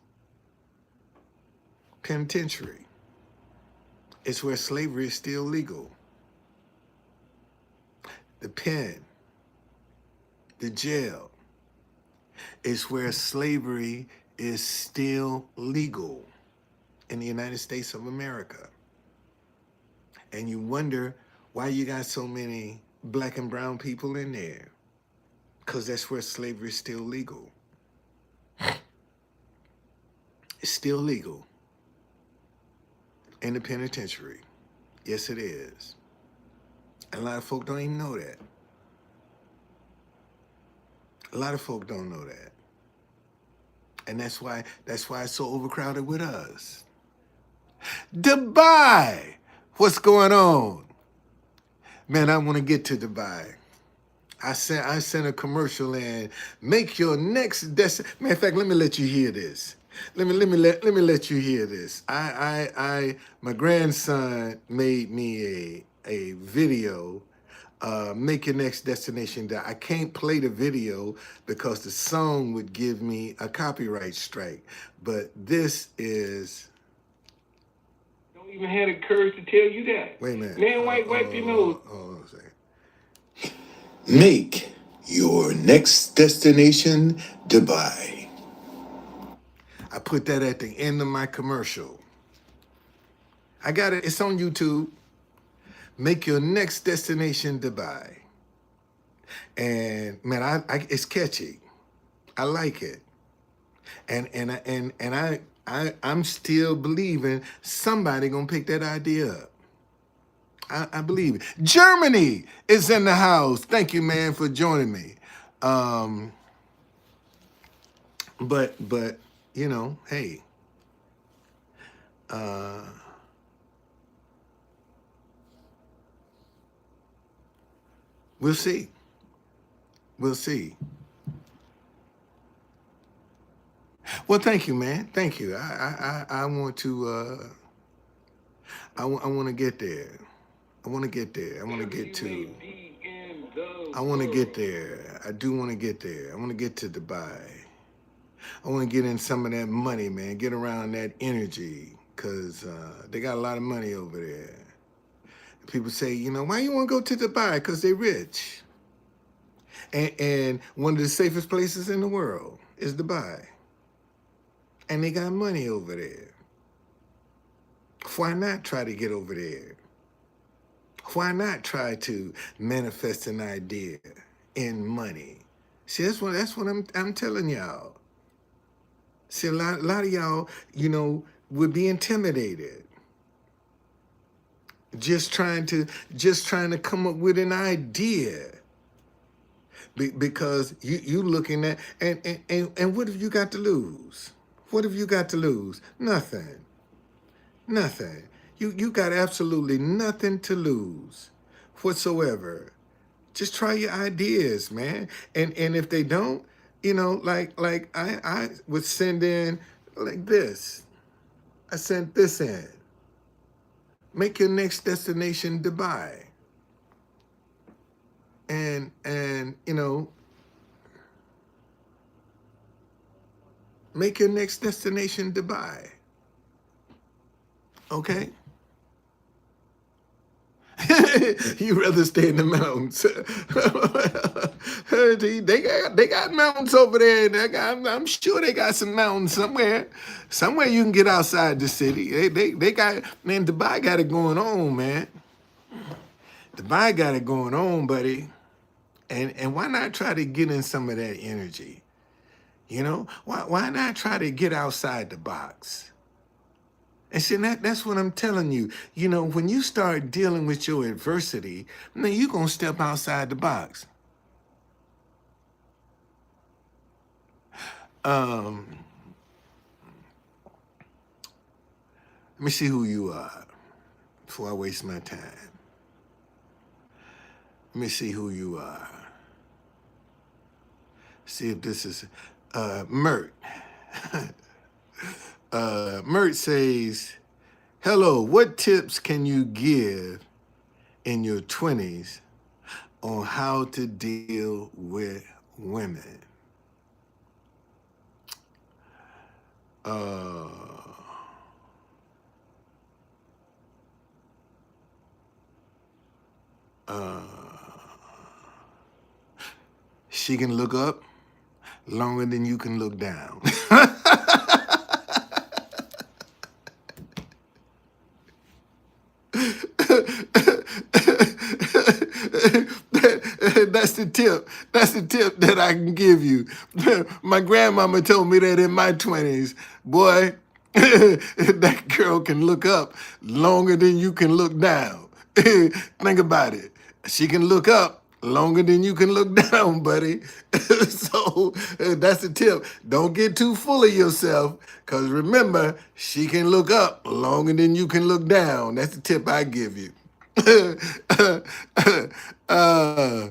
Penitentiary. It's where slavery is still legal. The pen, the jail, is where slavery is still legal in the United States of America. And you wonder why you got so many black and brown people in there. Because that's where slavery is still legal. It's still legal in the penitentiary. Yes, it is. And a lot of folk don't even know that. A lot of folk don't know that. And that's why it's so overcrowded with us. Dubai. What's going on? Man, I want to get to Dubai. I sent a commercial in. Make your next destination. Matter of fact, let me let you hear this. Let me let you hear this. My grandson made me a video. Make your next destination. That I can't play the video because the song would give me a copyright strike. But this is. Don't even have the courage to tell you that. Wait a minute. Man, wipe your nose. Hold on a second. Make your next destination Dubai. I put that at the end of my commercial. I got it. It's on YouTube. Make your next destination Dubai. And man, it's catchy. I like it. And I'm still believing somebody gonna pick that idea up. I believe it. Germany is in the house. Thank you, man, for joining me. But you know, hey, we'll see. We'll see. Well, thank you, man. Thank you. I want to. I want to get there. I want to get there. I want to get to. I want to get there. I do want to get there. I want to get to Dubai. I want to get in some of that money, man. Get around that energy, because they got a lot of money over there. People say, you know, why you want to go to Dubai? Because they're rich. And one of the safest places in the world is Dubai. And they got money over there. Why not try to get over there? Why not try to manifest an idea in money? See, that's what I'm telling y'all. See, a lot of y'all, you know, would be intimidated. Just trying to come up with an idea. Because you looking at and what have you got to lose? What have you got to lose? Nothing. Nothing. You got absolutely nothing to lose whatsoever. Just try your ideas, man. And if they don't, you know, like I would send in like this. I sent this in. Make your next destination Dubai. And you know, make your next destination Dubai. Okay? You rather stay in the mountains. They got mountains over there. I'm sure they got some mountains somewhere. Somewhere you can get outside the city. They got, man, Dubai got it going on, man. Dubai got it going on, buddy. And why not try to get in some of that energy? You know? Why not try to get outside the box? And see, that's what I'm telling you. You know, when you start dealing with your adversity, then you're going to step outside the box. Let me see who you are before I waste my time. Let me see who you are. See if this is Mert. Mert says, hello, what tips can you give in your 20s on how to deal with women? She can look up longer than you can look down. That's the tip. That's the tip that I can give you. My grandmama told me that in my 20s. Boy, that girl can look up longer than you can look down. Think about it. She can look up longer than you can look down, buddy. So that's the tip. Don't get too full of yourself, because remember, she can look up longer than you can look down. That's the tip I give you. uh,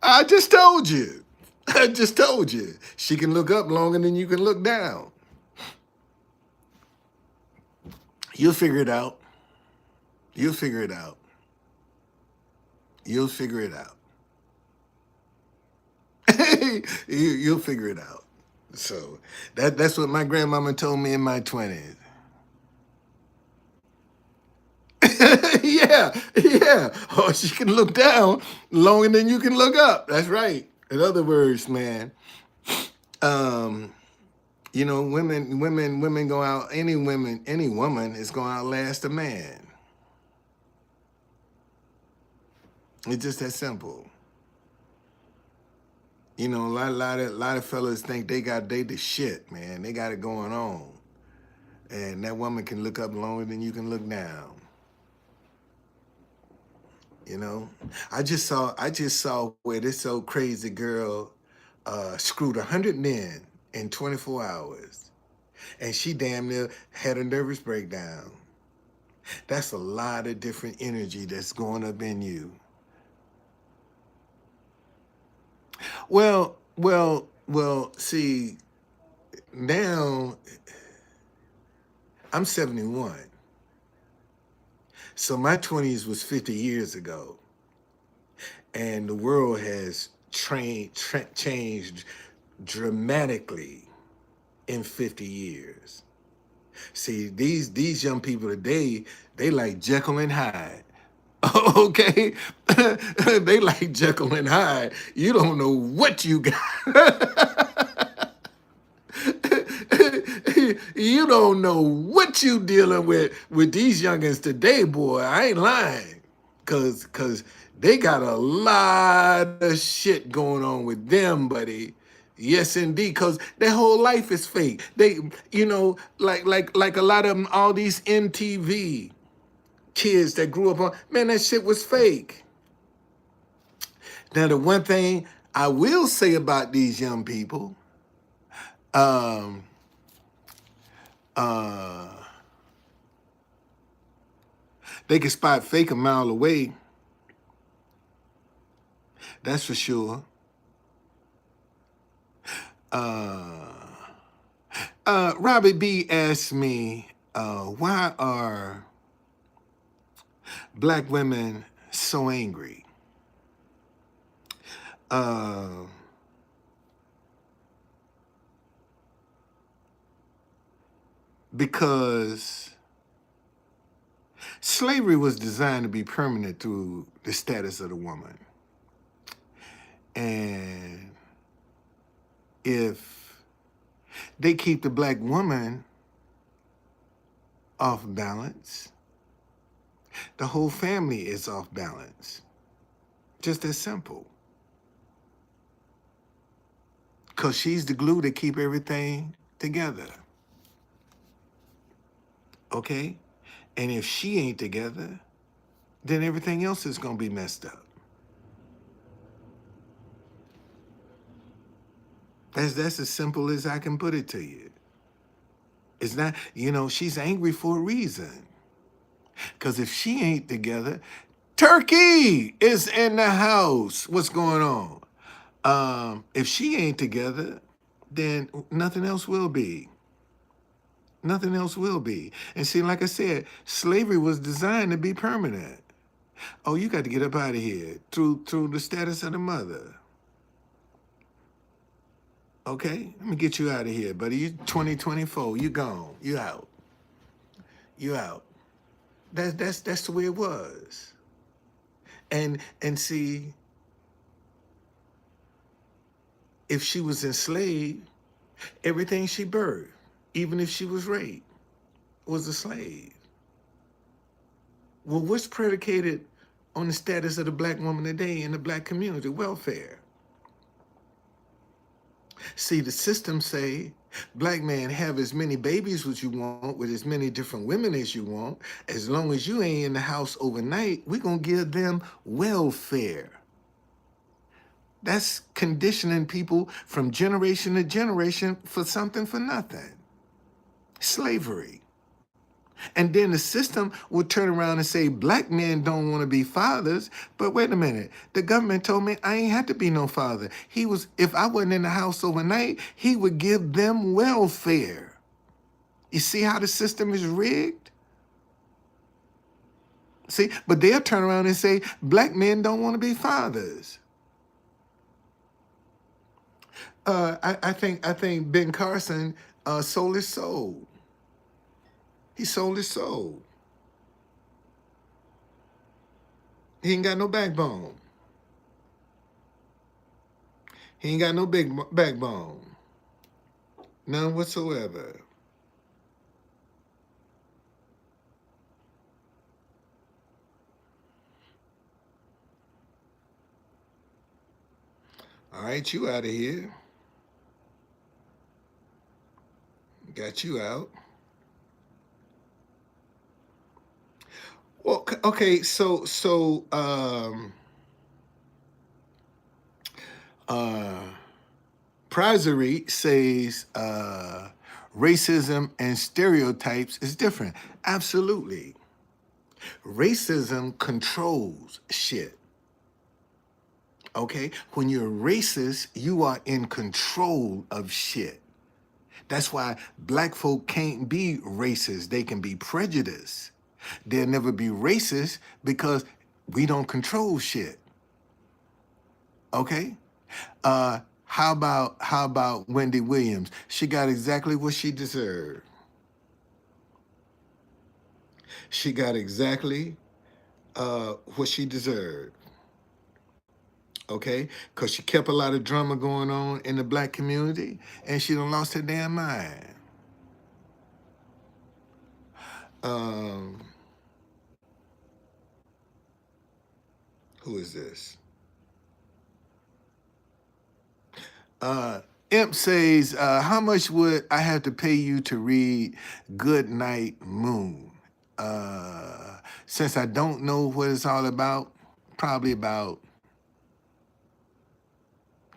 I just told you. I just told you. She can look up longer than you can look down. You'll figure it out. You'll figure it out. You'll figure it out. You'll figure it out. So that's what my grandmama told me in my 20s. Yeah. Oh, she can look down longer than you can look up. That's right. In other words, man, women go out. Any woman is going to outlast a man. It's just that simple. A lot of fellas think they the shit, man. They got it going on, and that woman can look up longer than you can look down. I just saw where this old crazy girl screwed 100 men in 24 hours, and she damn near had a nervous breakdown. That's a lot of different energy that's going up in you. Well, see, now I'm 71. So my 20s was 50 years ago. And the world has changed dramatically in 50 years. See, these young people today, they like Jekyll and Hyde. Okay? They like Jekyll and Hyde. You don't know what you got. You don't know what you dealing with these youngins today, boy. I ain't lying. Cause they got a lot of shit going on with them, buddy. Yes, indeed, because their whole life is fake. They, like a lot of them, all these MTV kids that grew up on, man, that shit was fake. Now, the one thing I will say about these young people, they can spot fake a mile away. That's for sure. Robbie B asked me, why are black women so angry? Because slavery was designed to be permanent through the status of the woman. And if they keep the black woman off balance, the whole family is off balance. Just as simple. Because she's the glue that keep everything together. Okay? And if she ain't together, then everything else is going to be messed up. That's as simple as I can put it to you. It's not, she's angry for a reason. Because if she ain't together, Turkey is in the house. What's going on? If she ain't together, then nothing else will be. Nothing else will be. And see, like I said, slavery was designed to be permanent. Oh, you got to get up out of here through the status of the mother. Okay, let me get you out of here, buddy. You 2024, you gone. You out. You out. That's the way it was. And see, if she was enslaved, everything she birthed, even if she was raped, was a slave. Well, what's predicated on the status of the black woman today in the black community? Welfare. See, the system say, black man, have as many babies as you want with as many different women as you want. As long as you ain't in the house overnight, we're going to give them welfare. That's conditioning people from generation to generation for something for nothing. Slavery. And then the system will turn around and say black men don't want to be fathers. But wait a minute, the government told me I ain't had to be no father. If I wasn't in the house overnight, he would give them welfare. You see how the system is rigged? See, but they'll turn around and say black men don't want to be fathers. I think Ben Carson sold his soul. He sold his soul. He ain't got no backbone. He ain't got no big backbone. None whatsoever. All right, you out of here. Got you out. Well, okay, so Prizery says racism and stereotypes is different. Absolutely. Racism controls shit. Okay? When you're racist, you are in control of shit. That's why black folk can't be racist. They can be prejudiced. They'll never be racist because we don't control shit. Okay? How about Wendy Williams? She got exactly what she deserved. She got exactly what she deserved. Okay? Because she kept a lot of drama going on in the black community, and she done lost her damn mind. Who is this? Imp says, how much would I have to pay you to read Good Night Moon? Since I don't know what it's all about, probably about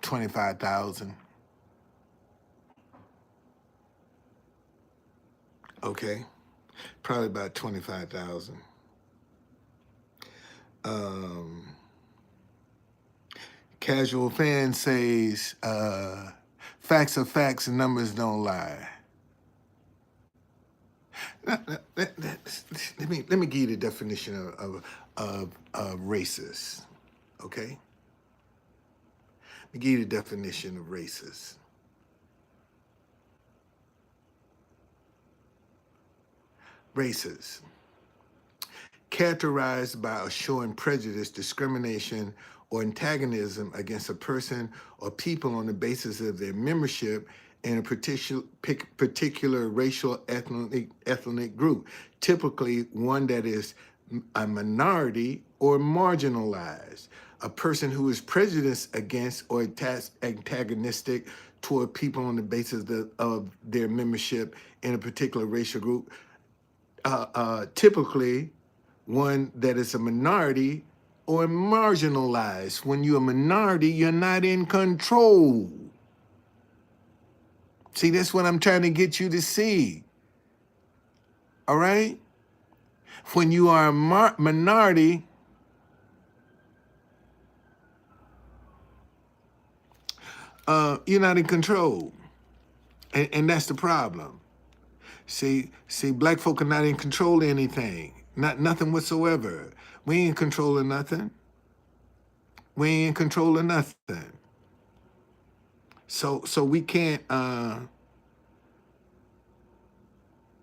25,000. Okay, probably about 25,000. Casual fan says, facts are facts and numbers don't lie. Let me give you the definition of racist. Okay, let me give you the definition of racist. Racist, characterized by showing prejudice, discrimination, or antagonism against a person or people on the basis of their membership in a particular racial ethnic group, typically one that is a minority or marginalized. A person who is prejudiced against or antagonistic toward people on the basis of their membership in a particular racial group, typically one that is a minority or marginalized. When you're a minority, you're not in control. See, that's what I'm trying to get you to see. All right? When you are a minority, you're not in control. And that's the problem. See, black folk are not in control of anything. Nothing whatsoever. We ain't in control of nothing. We ain't in control of nothing. So we can't, let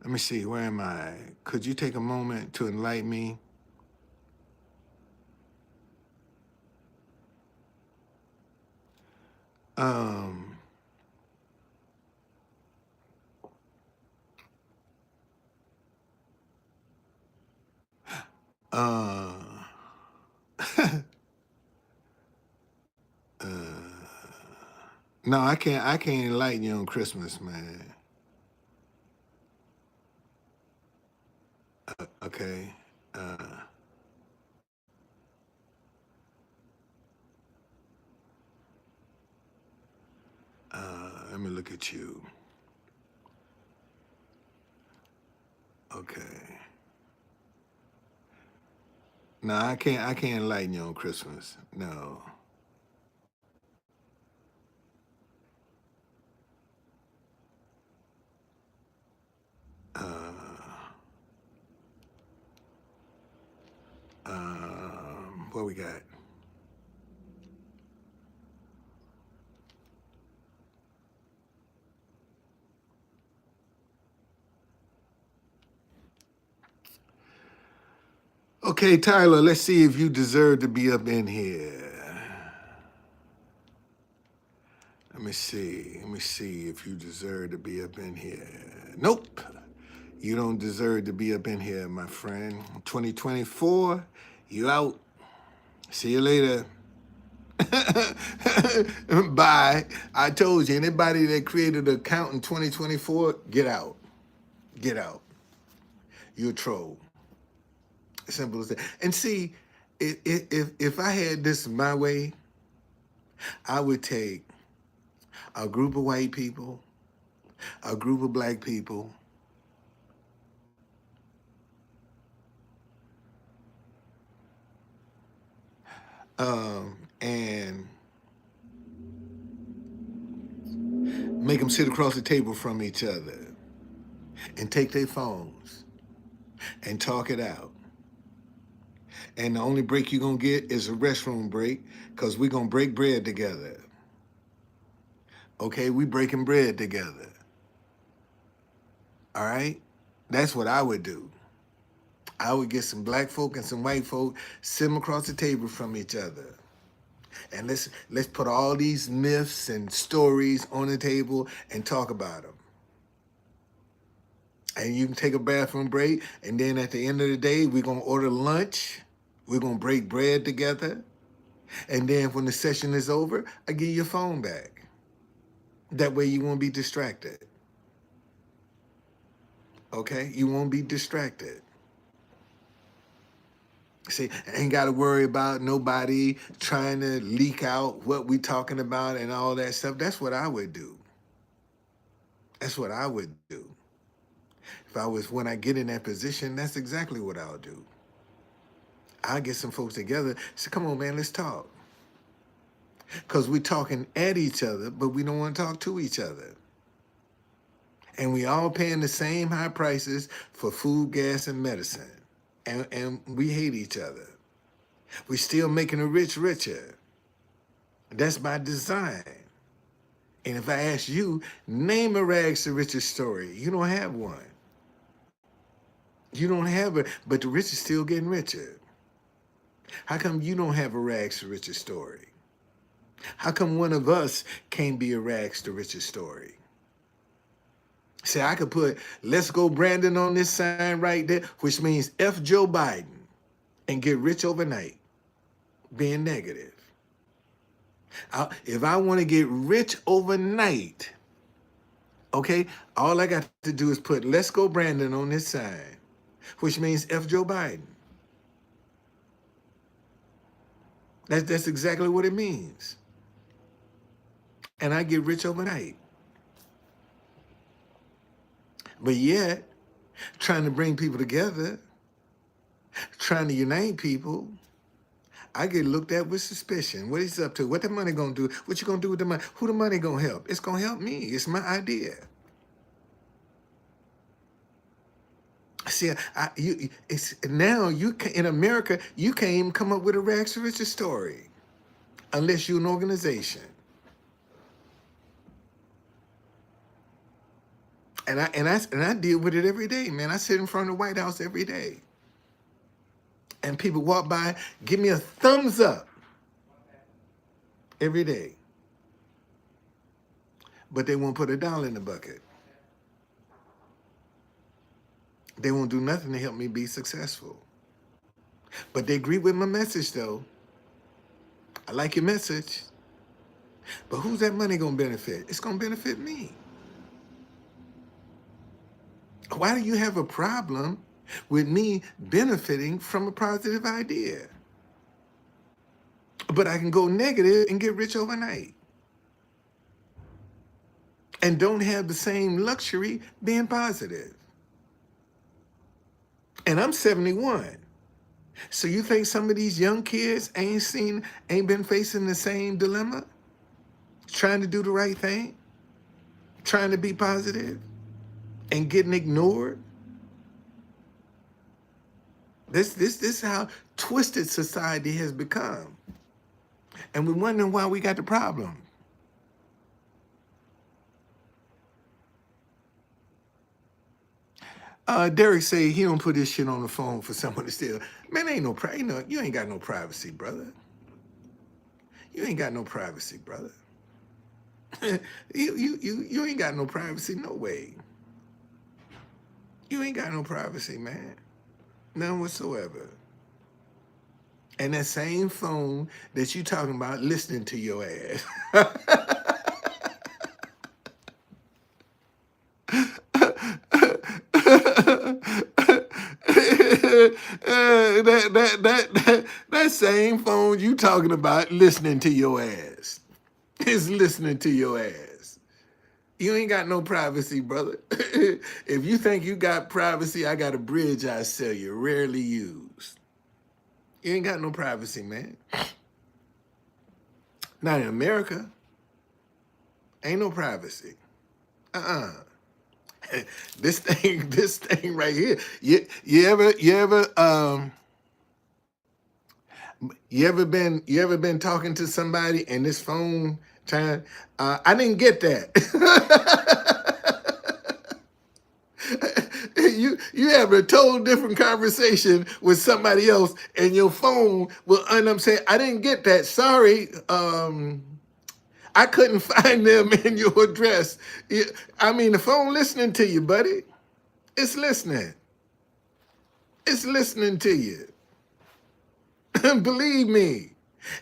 me see, where am I? Could you take a moment to enlighten me? Uh, no, I can't enlighten you on Christmas, man. Okay. Let me look at you. Okay. No, I can't enlighten you on Christmas. No. What we got? Okay, Tyler, let's see if you deserve to be up in here. Let me see. Let me see if you deserve to be up in here. Nope. You don't deserve to be up in here, my friend. 2024, you out. See you later. Bye. I told you, anybody that created an account in 2024, get out. Get out. You're a troll. Simple as that. And see, if I had this my way, I would take a group of white people, a group of black people, and make them sit across the table from each other and take their phones and talk it out. And the only break you're going to get is a restroom break because we're going to break bread together. Okay, we breaking bread together. All right? That's what I would do. I would get some black folk and some white folk, sit them across the table from each other. And let's put all these myths and stories on the table and talk about them. And you can take a bathroom break, and then at the end of the day, we're going to order lunch. We're going to break bread together. And then when the session is over, I give you your phone back. That way you won't be distracted. Okay? You won't be distracted. See, I ain't got to worry about nobody trying to leak out what we talking about and all that stuff. That's what I would do. That's what I would do. When I get in that position, that's exactly what I'll do. I'll get some folks together, say, come on, man, let's talk. Because we're talking at each other, but we don't want to talk to each other. And we all paying the same high prices for food, gas, and medicine. And we hate each other. We're still making the rich richer. That's by design. And if I ask you, name a rags to riches story, you don't have one. You don't have it, but the rich is still getting richer. How come you don't have a rags to riches story? How come one of us can't be a rags to riches story? See, I could put, let's go Brandon on this sign right there, which means F Joe Biden, and get rich overnight, being negative. If I want to get rich overnight, okay, all I got to do is put, let's go Brandon on this sign, which means F Joe Biden. That's exactly what it means. And I get rich overnight. But yet, trying to bring people together, trying to unite people, I get looked at with suspicion. What he's up to? What the money gonna do? What you gonna do with the money? Who the money gonna help? It's gonna help me. It's my idea. See, in America, you can't even come up with a rags to riches story unless you're an organization. And I deal with it every day, man. I sit in front of the White House every day. And people walk by, give me a thumbs up every day. But they won't put $1 in the bucket. They won't do nothing to help me be successful. But they agree with my message, though. I like your message. But who's that money going to benefit? It's going to benefit me. Why do you have a problem with me benefiting from a positive idea? But I can go negative and get rich overnight. and don't have the same luxury being positive. And I'm 71. So you think some of these young kids ain't been facing the same dilemma? Trying to do the right thing, trying to be positive, and getting ignored? This is how twisted society has become. And we're wondering why we got the problem. Derek say he don't put his shit on the phone for someone to steal. Man, you ain't got no privacy, brother. You ain't got no privacy, brother. you ain't got no privacy, no way. You ain't got no privacy, man. None whatsoever. And that same phone that you talking about listening to your ass. that same phone you talking about listening to your ass is listening to your ass. You ain't got no privacy, brother. If you think you got privacy, I got a bridge I sell you, rarely used. You ain't got no privacy, man. Not in America. Ain't no privacy. Uh-uh. This thing right here. You ever been talking to somebody and this phone time? I didn't get that. You have a total different conversation with somebody else, and your phone will end up saying, "I didn't get that. Sorry, I couldn't find them in your address." I mean, the phone listening to you, buddy. It's listening. It's listening to you. Believe me.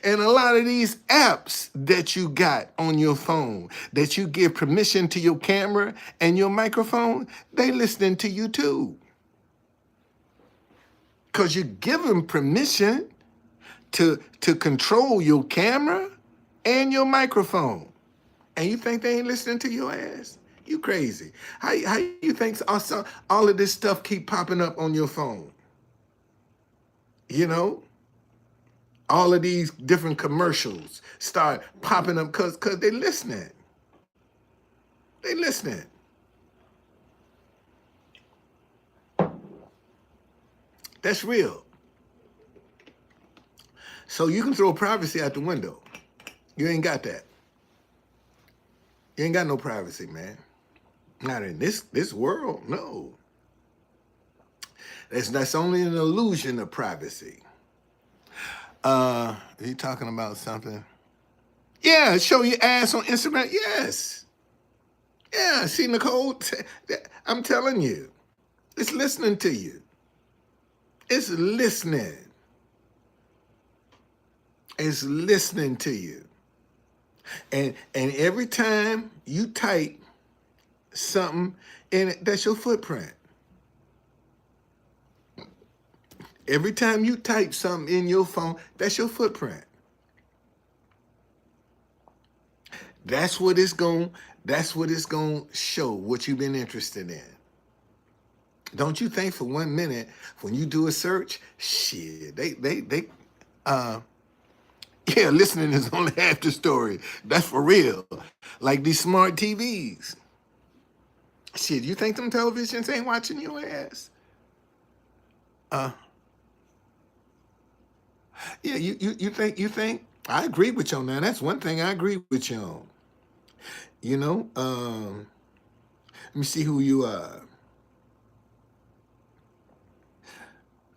And a lot of these apps that you got on your phone, that you give permission to your camera and your microphone, they listening to you too. Because you give them permission to control your camera and your microphone. And you think they ain't listening to your ass? You crazy. How you think all of this stuff keep popping up on your phone? You know? All of these different commercials start popping up because they're listening. They listening. That's real. So you can throw privacy out the window. You ain't got that. You ain't got no privacy, man. Not in this world, no. That's only an illusion of privacy. You talking about something? Yeah, show your ass on Instagram. Yes. Yeah, see, Nicole, I'm telling you, it's listening to you. It's listening. It's listening to you. And every time you type something in it, that's your footprint. Every time you type something in your phone, that's your footprint. That's what it's going to show what you've been interested in. Don't you think for 1 minute when you do a search, shit, yeah, listening is only half the story. That's for real. Like these smart TVs. Shit, you think them televisions ain't watching your ass? Yeah, you think I agree with you on that. That's one thing I agree with you on. You know, let me see who you are.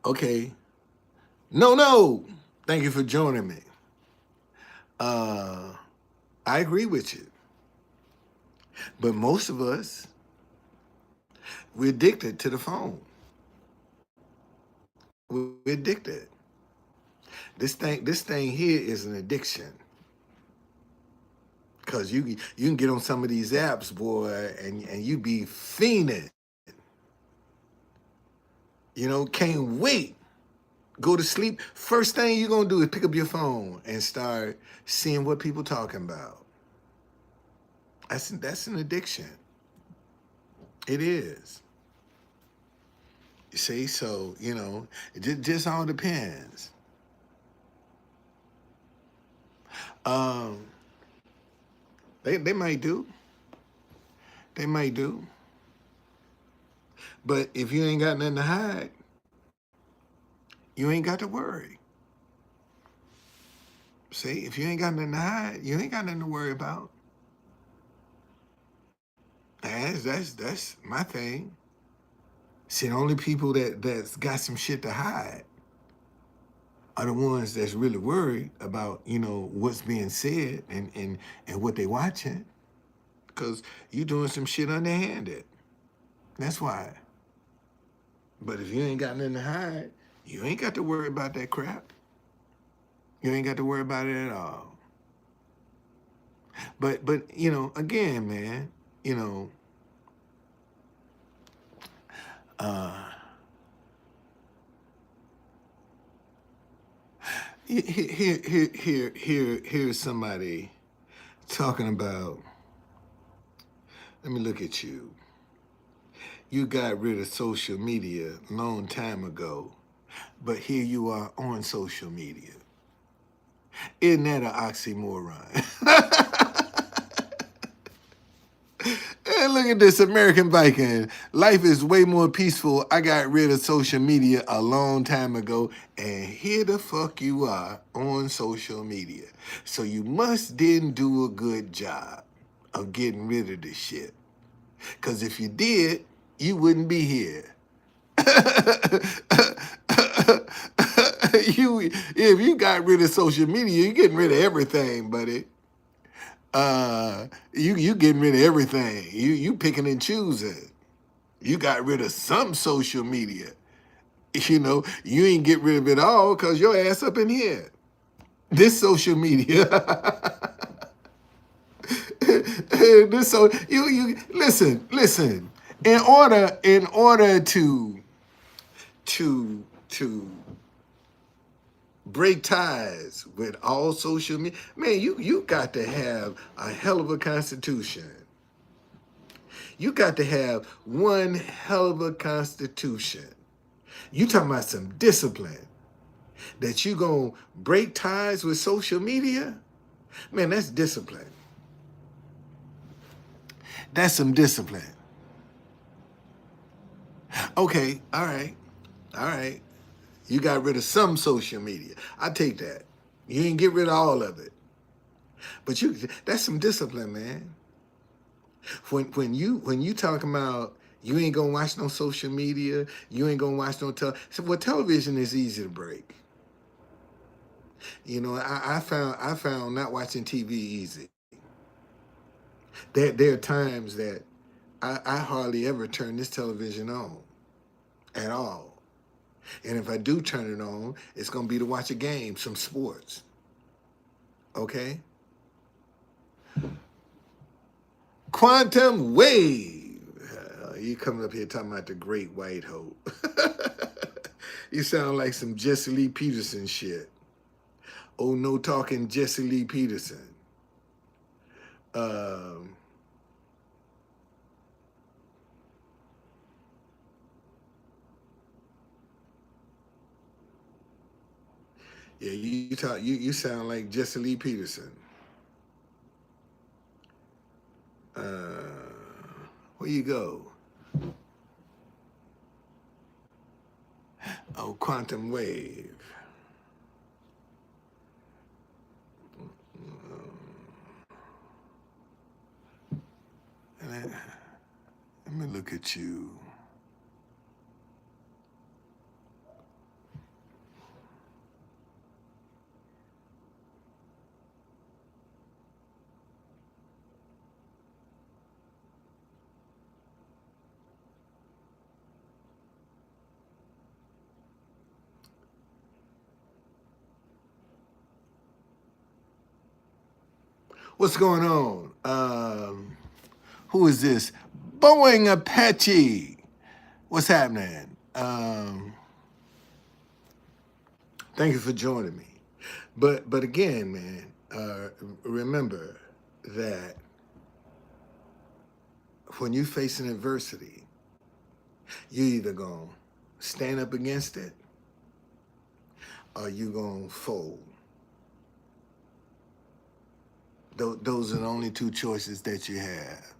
Okay. No. Thank you for joining me. I agree with you. But most of us, we're addicted to the phone. We're addicted. This thing here is an addiction. Because you can get on some of these apps, boy, and you be fiending. You know, can't wait. Go to sleep. First thing you're going to do is pick up your phone and start seeing what people talking about. That's an addiction. It is. You see, so it just all depends. Um, they might do. They might do. But if you ain't got nothing to hide, you ain't got to worry. See, if you ain't got nothing to hide, you ain't got nothing to worry about. That's my thing. See, the only people that's got some shit to hide are the ones that's really worried about, what's being said and what they watching. Because you doing some shit underhanded. That's why. But if you ain't got nothing to hide, you ain't got to worry about that crap. You ain't got to worry about it at all. But again, man, uh, here's somebody talking about. Let me look at you. You got rid of social media a long time ago, but here you are on social media. Isn't that an oxymoron? And look at this American Viking. Life is way more peaceful. I got rid of social media a long time ago, and here the fuck you are on social media. So you must didn't do a good job of getting rid of this shit. Because if you did, you wouldn't be here. If you got rid of social media, you're getting rid of everything, buddy. You getting rid of everything. You picking and choosing. You got rid of some social media. You ain't get rid of it all because your ass up in here. This social media. So you listen. In order to break ties with all social media, man, you got to have a hell of a constitution. You got to have one hell of a constitution. You talking about some discipline that you gonna break ties with social media? Man, that's discipline. That's some discipline. Okay, all right. You got rid of some social media. I take that. You didn't get rid of all of it. But that's some discipline, man. When you talking about you ain't gonna watch no social media, you ain't gonna watch no television is easy to break. I found not watching TV easy. There are times that I hardly ever turn this television on at all. And if I do turn it on, it's gonna be to watch a game, some sports. Okay? Quantum wave. You coming up here talking about the great white hope. You sound like some Jesse Lee Peterson shit. Oh, no talking Jesse Lee Peterson. Yeah, you sound like Jesse Lee Peterson. Where you go? Oh, quantum wave. Let me look at you. What's going on? Who is this? Boeing Apache. What's happening? Thank you for joining me. But again, man, remember that when you facing adversity, you either gonna stand up against it or you gonna fold. Those are the only two choices that you have.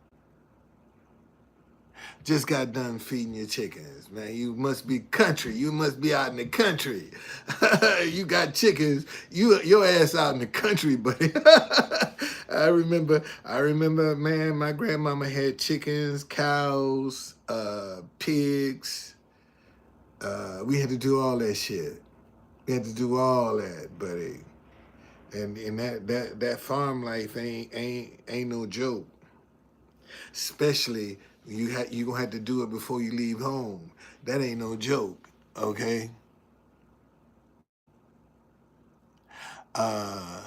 Just got done feeding your chickens, man. You must be country. You must be out in the country. You got chickens. Your ass out in the country, buddy. I remember, man, my grandmama had chickens, cows, pigs. We had to do all that shit. We had to do all that, buddy. And that farm life ain't no joke. Especially you gonna have to do it before you leave home. That ain't no joke, okay? Uh,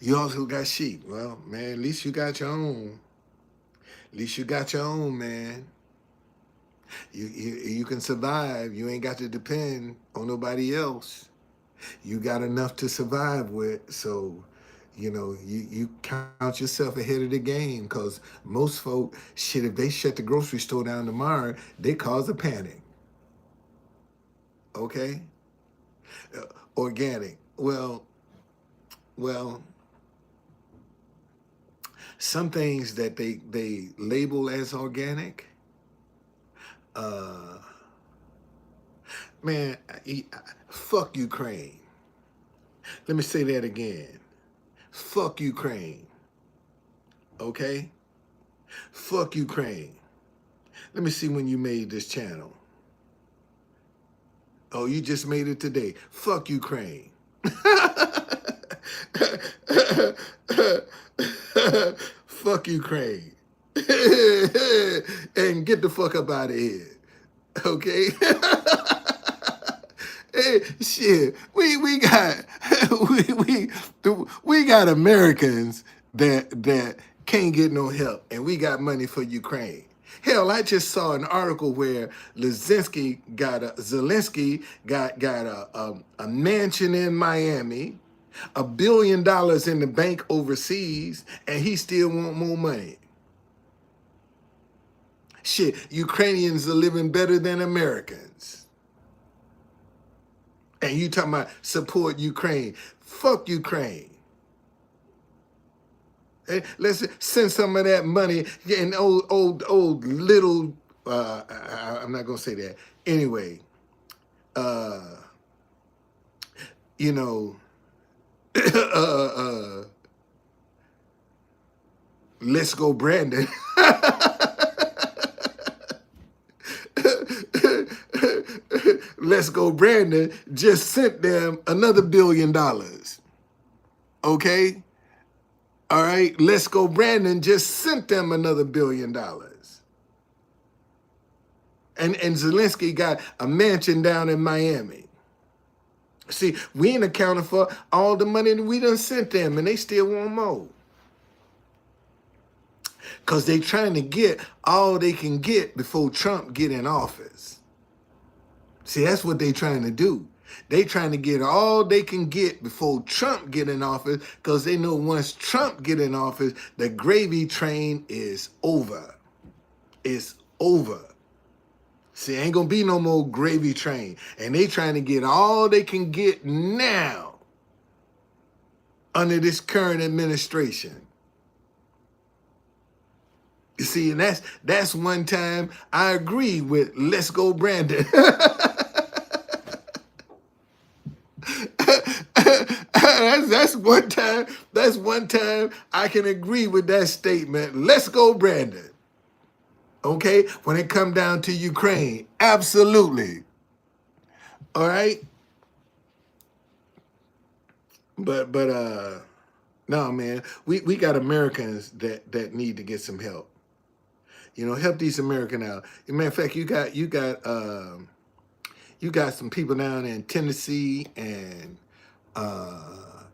you also got sheep. Well, man, at least you got your own. At least you got your own, man. You can survive. You ain't got to depend on nobody else. You got enough to survive with, so you count yourself ahead of the game, because most folk, shit, if they shut the grocery store down tomorrow, they cause a panic. Okay? Organic. Well, some things that they label as organic, man, fuck Ukraine. Let me say that again. Fuck Ukraine. Okay? Fuck Ukraine. Let me see when you made this channel. Oh, you just made it today. Fuck Ukraine. Fuck Ukraine. And get the fuck up out of here. Okay? Hey, shit, we got we got Americans that can't get no help, and we got money for Ukraine. Hell, I just saw an article where Zelensky got a mansion in Miami, $1 billion in the bank overseas, and he still want more money. Shit, Ukrainians are living better than Americans. And you talking about support Ukraine. Fuck Ukraine. Hey, let's send some of that money and old little, I'm not going to say that. Anyway, let's go Brandon. Let's go Brandon just sent them another $1 billion. Okay? All right? Let's go Brandon just sent them another $1 billion. And Zelensky got a mansion down in Miami. See, we ain't accounting for all the money that we done sent them, and they still want more. Because they trying to get all they can get before Trump get in office. See, that's what they trying to do. They trying to get all they can get before Trump get in office, because they know once Trump get in office, the gravy train is over. It's over. See, ain't gonna be no more gravy train. And they trying to get all they can get now under this current administration. You see, and that's one time I agree with Let's Go Brandon. That's one time I can agree with that statement. Let's go Brandon. Okay? When it come down to Ukraine, absolutely. All right? But no, man, we got Americans that need to get some help. Help these Americans out. As a matter of fact, you got some people down in Tennessee and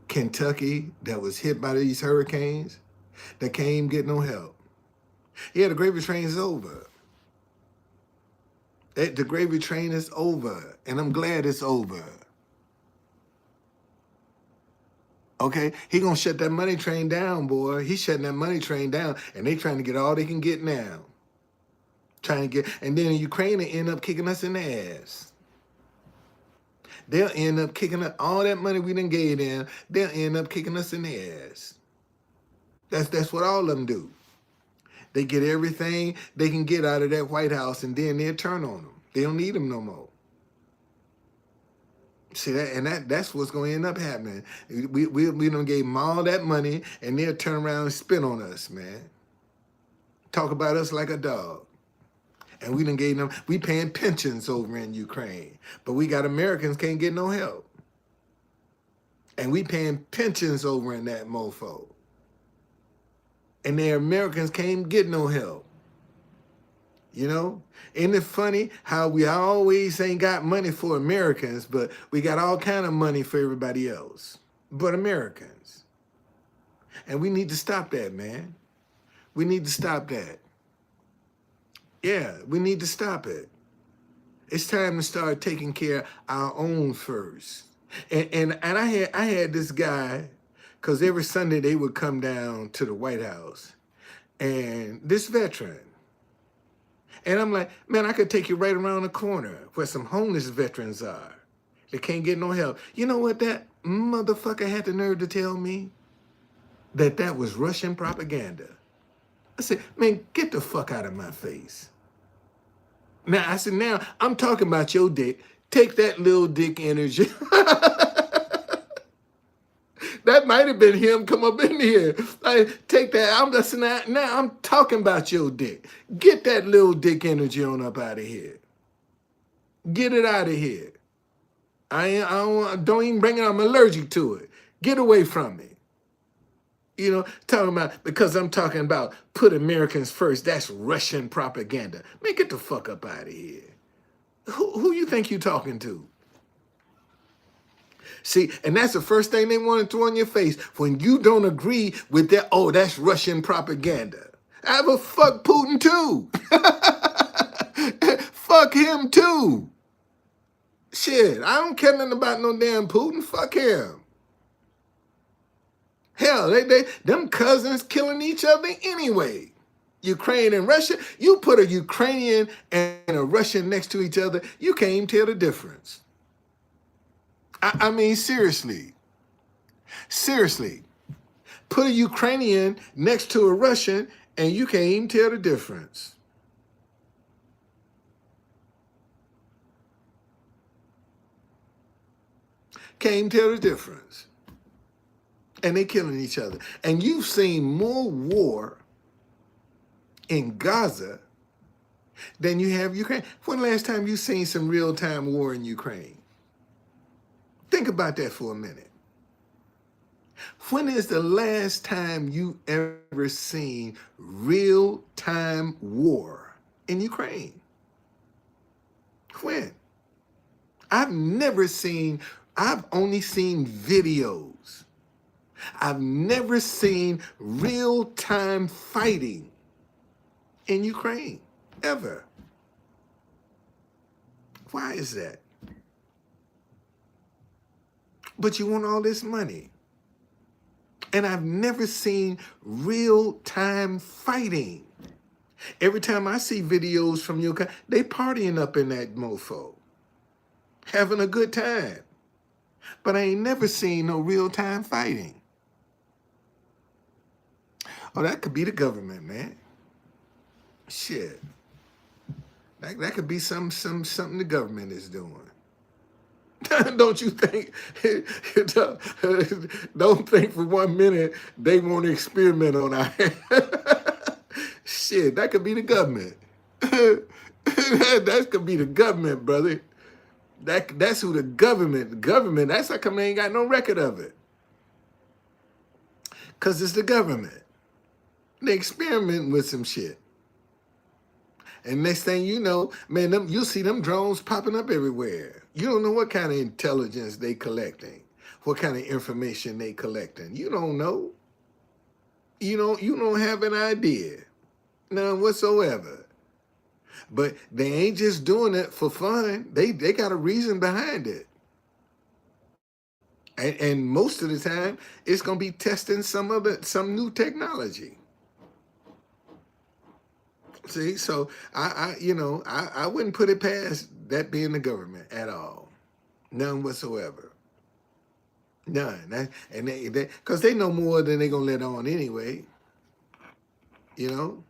Kentucky that was hit by these hurricanes that can't even get no help. Yeah, the gravy train is over. The gravy train is over, and I'm glad it's over. Okay, he gonna shut that money train down, boy. He's shutting that money train down, and they trying to get all they can get now. Trying to get, and then Ukraine will end up kicking us in the ass. They'll end up kicking up all that money we done gave them. They'll end up kicking us in the ass. That's what all of them do. They get everything they can get out of that White House, and then they'll turn on them. They don't need them no more. See that, and that's what's going to end up happening. We done gave them all that money, and they'll turn around and spit on us, man. Talk about us like a dog. And we done gave them, we paying pensions over in Ukraine, but we got Americans can't get no help. And we paying pensions over in that mofo. And their Americans can't get no help. You know? Isn't it funny how we always ain't got money for Americans, but we got all kind of money for everybody else but Americans? And we need to stop that, man. We need to stop that. Yeah, we need to stop it. It's time to start taking care of our own first. And I had this guy, because every Sunday they would come down to the White House, and this veteran. And I'm like, man, I could take you right around the corner where some homeless veterans are. They can't get no help. You know what that motherfucker had the nerve to tell me? That was Russian propaganda. I said, man, get the fuck out of my face. Now, I said, now, I'm talking about your dick. Take that little dick energy. That might have been him come up in here. Take that. I'm just now I'm talking about your dick. Get that little dick energy on up out of here. Get it out of here. Don't even bring it. I'm allergic to it. Get away from me. You know, talking about, because I'm talking about put Americans first. That's Russian propaganda. Man, get the fuck up out of here. Who you think you talking to? See, and that's the first thing they want to throw in your face when you don't agree with that. Oh, that's Russian propaganda. I will fuck Putin too. Fuck him too. Shit, I don't care nothing about no damn Putin. Fuck him. Hell, them cousins killing each other anyway. Ukraine and Russia, you put a Ukrainian and a Russian next to each other, you can't even tell the difference. I mean, seriously. Seriously. Put a Ukrainian next to a Russian and you can't even tell the difference. Can't even tell the difference. And they killing each other. And you've seen more war in Gaza than you have Ukraine. When last time you seen some real-time war in Ukraine? Think about that for a minute. When is the last time you ever seen real-time war in Ukraine? When? I've only seen videos. I've never seen real-time fighting in Ukraine, ever. Why is that? But you want all this money. And I've never seen real-time fighting. Every time I see videos from Ukraine, they partying up in that mofo, having a good time. But I ain't never seen no real-time fighting. Oh, that could be the government, man. Shit. That could be something the government is doing. Don't you think? Don't think for 1 minute they want to experiment on our shit. That could be the government. That could be the government, brother. That's who the government. That's how come they ain't got no record of it. Because it's the government. They experimenting with some shit. And next thing you know, man, you'll see them drones popping up everywhere. You don't know what kind of intelligence they collecting, what kind of information they collecting. You don't know. You don't have an idea, none whatsoever. But they ain't just doing it for fun. They got a reason behind it. And most of the time, it's gonna be testing some new technology. See, so I wouldn't put it past that being the government at all, none whatsoever, none. And they because they know more than they gonna let on anyway, you know.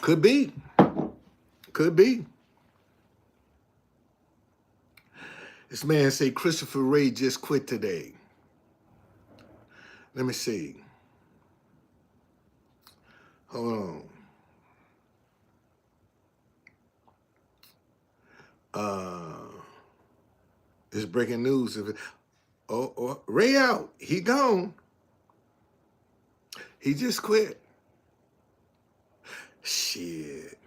Could be, could be. This man say Christopher Ray just quit today. Let me see. Hold on. It's breaking news. Oh, Ray out. He gone. He just quit. Shit.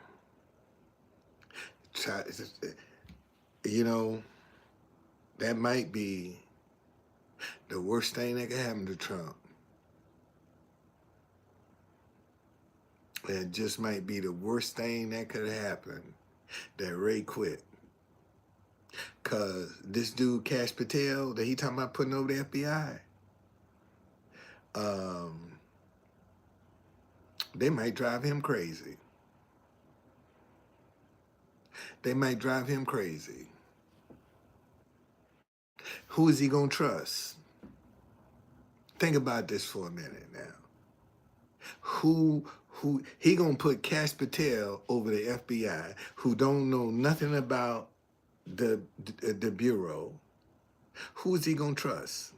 You know, that might be the worst thing that could happen to Trump. It just might be the worst thing that could happen, that Ray quit. Because this dude, Cash Patel, that he talking about putting over the FBI, they might drive him crazy. They might drive him crazy. Who is he going to trust? Think about this for a minute now. Who he going to put Cash Patel over the FBI, who don't know nothing about the Bureau? Who is he going to trust?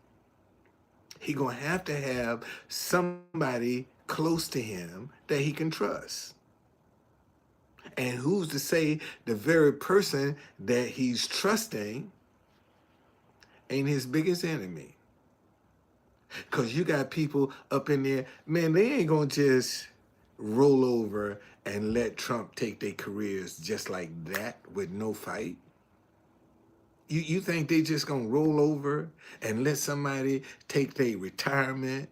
He going to have somebody close to him that he can trust. And who's to say the very person that he's trusting ain't his biggest enemy? Because you got people up in there, man, they ain't going to just roll over and let Trump take their careers just like that with no fight. You think they just going to roll over and let somebody take their retirement,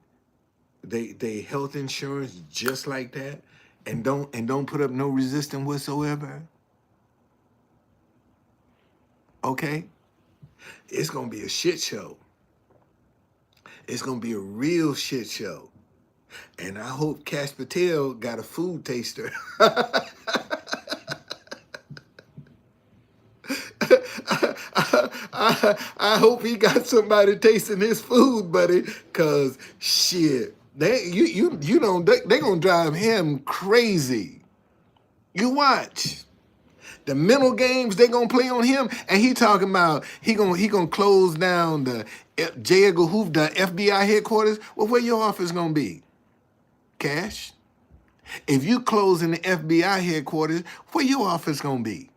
they health insurance just like that, and don't put up no resistance whatsoever? Okay? It's going to be a shit show. It's going to be a real shit show. And I hope Cash Patel got a food taster. I hope he got somebody tasting his food, buddy, because shit, they gonna drive him crazy. You watch. The mental games they gonna play on him, and he talking about he gonna close down the J. Edgar Hoover, the FBI headquarters. Well, where your office gonna be, Cash? If you closing the FBI headquarters, where your office gonna be?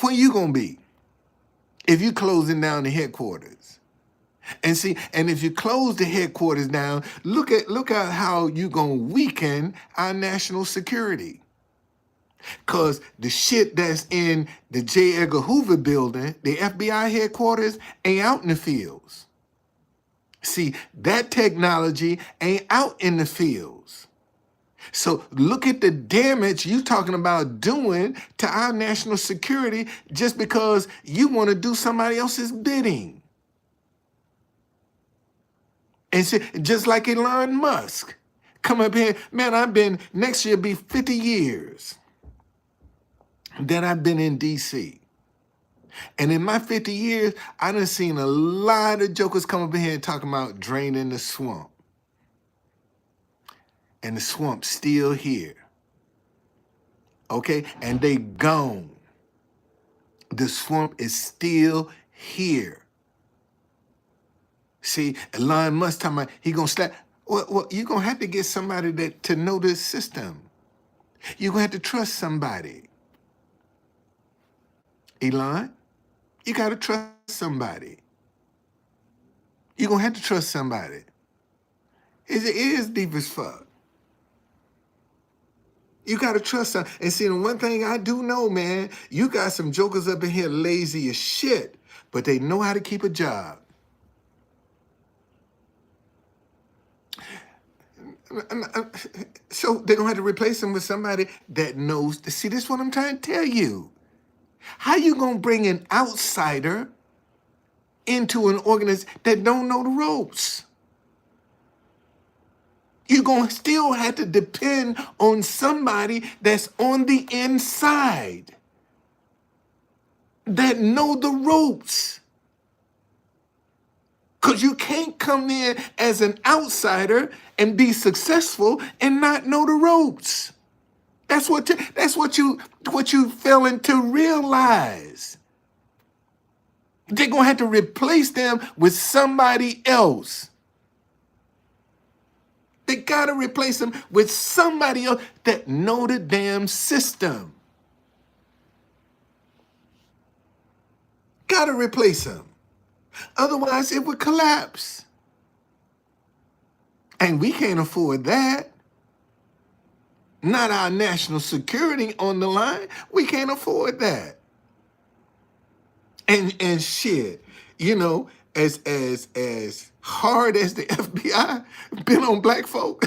Where you gonna be? If you closing down the headquarters, and see, and if you close the headquarters down, look at how you gonna weaken our national security. Because the shit that's in the J. Edgar Hoover building, the FBI headquarters, ain't out in the fields. See, that technology ain't out in the fields. So look at the damage you talking about doing to our national security just because you want to do somebody else's bidding. And see, just like Elon Musk, come up here, man, next year be 50 years that I've been in DC. And in my 50 years, I done seen a lot of jokers come up in here and talking about draining the swamp. And the swamp's still here. Okay? And they gone. The swamp is still here. See, Elon Musk talking about he gonna slap. Well, you're gonna have to get somebody to know this system. You're gonna have to trust somebody. Elon, you gotta trust somebody. You're gonna have to trust somebody. It is deep as fuck. You gotta trust them. And see, the one thing I do know, man, you got some jokers up in here lazy as shit, but they know how to keep a job. So they're gonna have to replace him with somebody that knows. See, this is what I'm trying to tell you. How you gonna bring an outsider into an organization that don't know the ropes? You're gonna still have to depend on somebody that's on the inside that know the ropes. Because you can't come in as an outsider and be successful and not know the ropes. That's what you failing to realize. They're gonna have to replace them with somebody else. They gotta replace them with somebody else that know the damn system. Gotta replace them. Otherwise, it would collapse. And we can't afford that. Not our national security on the line. We can't afford that. And shit, you know, as hard as the FBI been on black folk,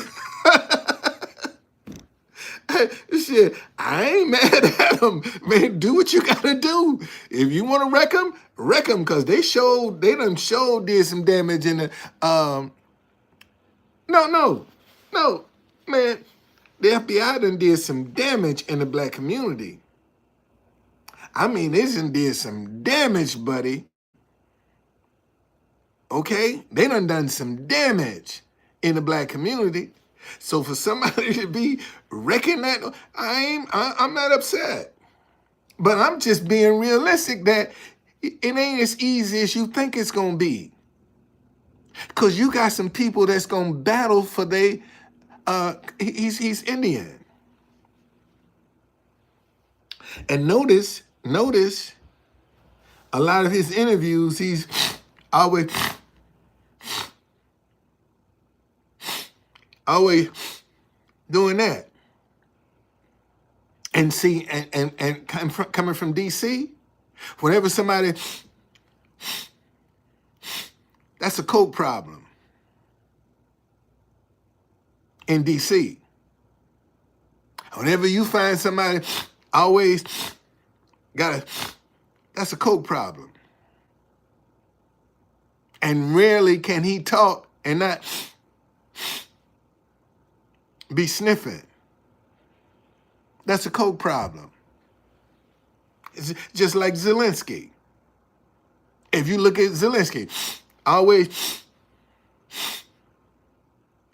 shit, I ain't mad at them. Man, do what you gotta do. If you want to wreck them, because they done did some damage in the no, man, the FBI done did some damage in the black community. I mean, they did some damage, buddy. Okay? They done some damage in the black community. So for somebody to be wrecking that, I'm not upset. But I'm just being realistic that it ain't as easy as you think it's gonna be. Because you got some people that's gonna battle for he's Indian. And notice, a lot of his interviews, he's always doing that. And see, and coming from DC, whenever somebody, that's a coke problem in DC. Whenever you find somebody always that's a coke problem. And rarely can he talk and not be sniffing. That's a coke problem. It's just like Zelensky. If you look at Zelensky, always,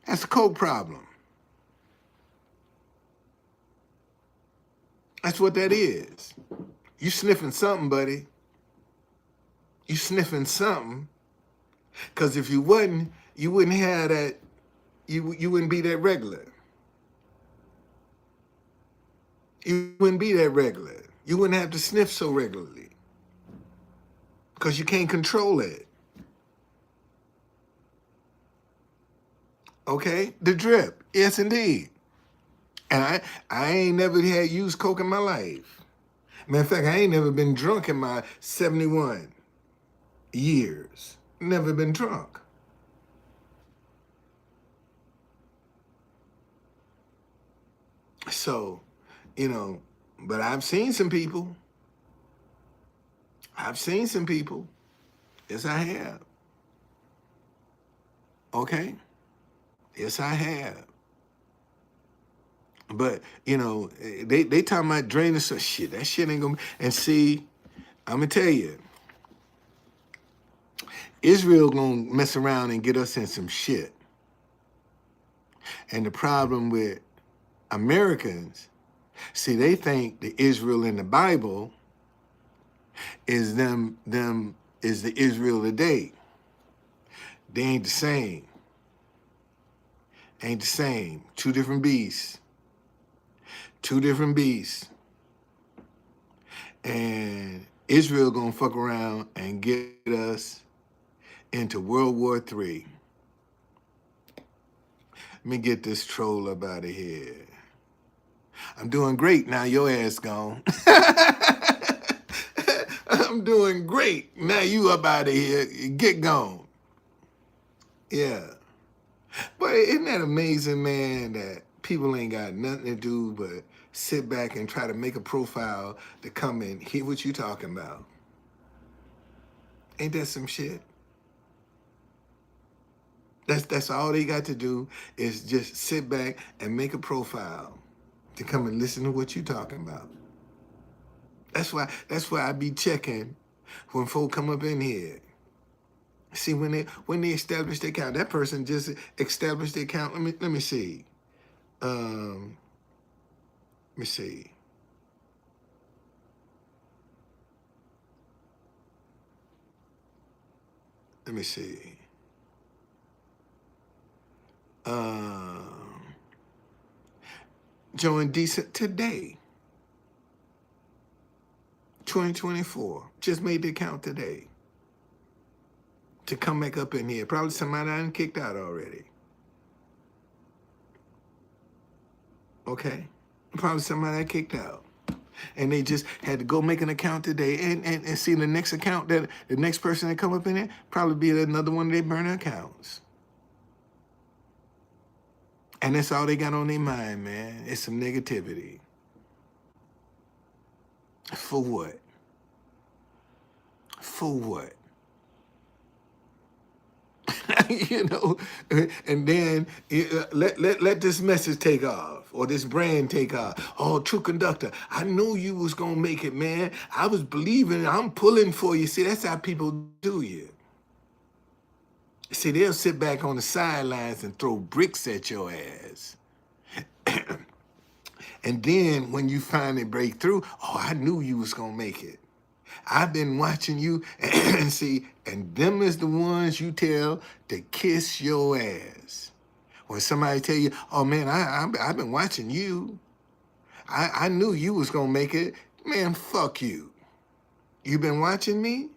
that's a coke problem. That's what that is. You sniffing something, buddy. You sniffing something. Because if you wouldn't, you wouldn't have that, you wouldn't be that regular. You wouldn't be that regular. You wouldn't have to sniff so regularly. Because you can't control it. Okay? The drip. Yes, indeed. And I ain't never had used coke in my life. Matter of fact, I ain't never been drunk in my 71 years. Never been drunk. So, you know, but I've seen some people. Yes, I have. Okay? Yes, I have. But, you know, they talking about draining some shit. That shit ain't gonna. And see, I'm gonna tell you, Israel gonna mess around and get us in some shit. And the problem with Americans, see, they think the Israel in the Bible is is the Israel today. They ain't the same. Ain't the same. Two different beasts. And Israel gonna fuck around and get us into World War III. Let me get this troll up out of here. I'm doing great now. Your ass gone. I'm doing great now. You up out of here. Get gone. Yeah. But isn't that amazing, man, that people ain't got nothing to do but sit back and try to make a profile to come and hear what you talking about? Ain't that some shit? That's all they got to do is just sit back and make a profile to come and listen to what you talking about. That's why I be checking when folk come up in here. See, when they establish the account, that person just established the account. Let me see. Um, let me see. Let me see. Um, Join Decent today, 2024. Just made the account today to come back up in here. Probably somebody I done kicked out already. Okay? Probably somebody I kicked out. And they just had to go make an account today and see the next account that the next person that come up in there probably be another one of their burner accounts. And that's all they got on their mind, man. It's some negativity. For what? For what? You know, and then let this message take off or this brand take off. Oh, True Conductor, I knew you was gonna make it, man. I was believing, I'm pulling for you. See, that's how people do you. See, they'll sit back on the sidelines and throw bricks at your ass. And then when you finally break through, oh, I knew you was gonna make it. I've been watching you and see, and them is the ones you tell to kiss your ass. When somebody tell you, oh man, I've been watching you. I knew you was gonna make it. Man, fuck you. You been watching me?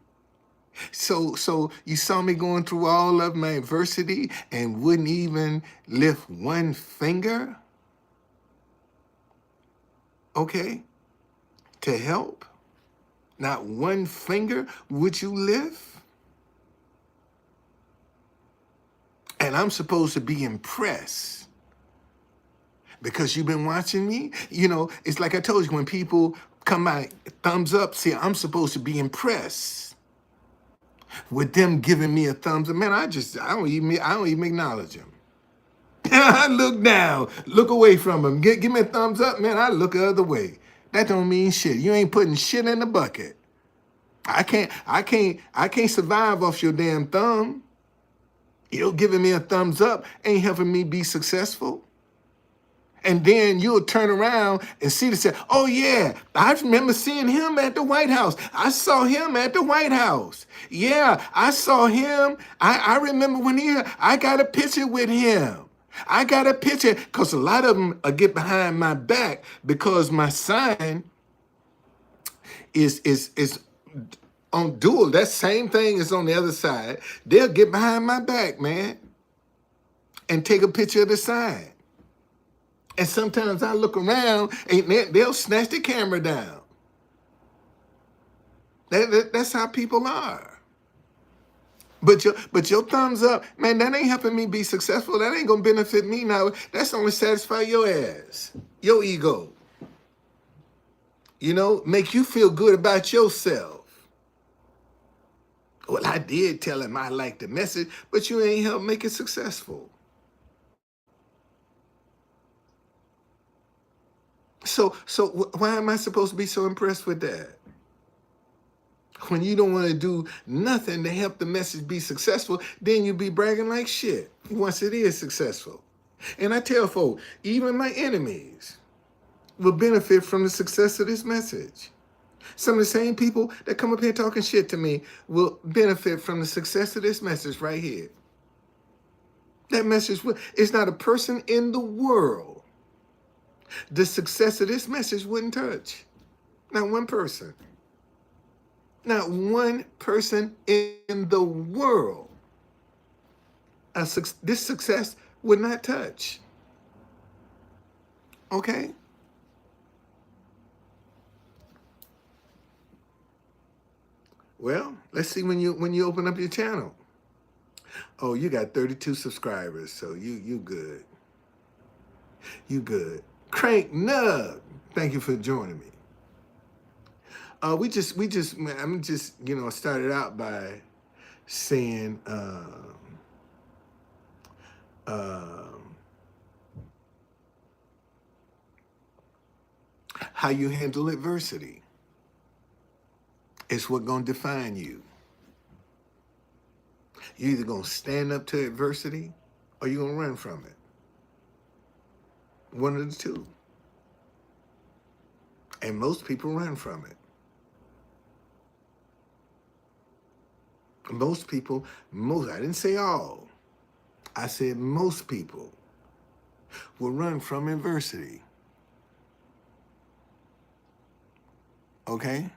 So you saw me going through all of my adversity and wouldn't even lift one finger? Okay? To help? Not one finger would you lift? And I'm supposed to be impressed because you've been watching me. You know, it's like I told you, when people come by, thumbs up, see, I'm supposed to be impressed with them giving me a thumbs up. Man, I don't even acknowledge them. I look down, look away from them. Give me a thumbs up, man, I look the other way. That don't mean shit. You ain't putting shit in the bucket. I can't survive off your damn thumb. You giving me a thumbs up ain't helping me be successful. And then you'll turn around and see the say, oh yeah, I remember seeing him at the White House. I saw him at the White House. Yeah, I saw him. I remember when I got a picture with him. I got a picture, because a lot of them get behind my back because my sign is on dual. That same thing is on the other side. They'll get behind my back, man, and take a picture of the sign. And sometimes I look around and they'll snatch the camera down. That's how people are. But your thumbs up, man, that ain't helping me be successful. That ain't gonna benefit me now. That's only satisfy your ass, your ego. You know, make you feel good about yourself. Well, I did tell him I liked the message, but you ain't helped make it successful. So why am I supposed to be so impressed with that? When you don't want to do nothing to help the message be successful, then you be bragging like shit once it is successful. And I tell folks, even my enemies will benefit from the success of this message. Some of the same people that come up here talking shit to me will benefit from the success of this message right here. That message, it's not a person in the world the success of this message wouldn't touch. Not one person. Not one person in the world this success would not touch. Okay? Well, let's see when you open up your channel. Oh, you got 32 subscribers, so you good. You good. Crank Nub, thank you for joining me. I'm just, started out by saying, how you handle adversity. It's what gonna define you. You're either gonna stand up to adversity or you're gonna run from it. One of the two. And most people run from it. Most people, I didn't say all. I said most people will run from adversity. Okay?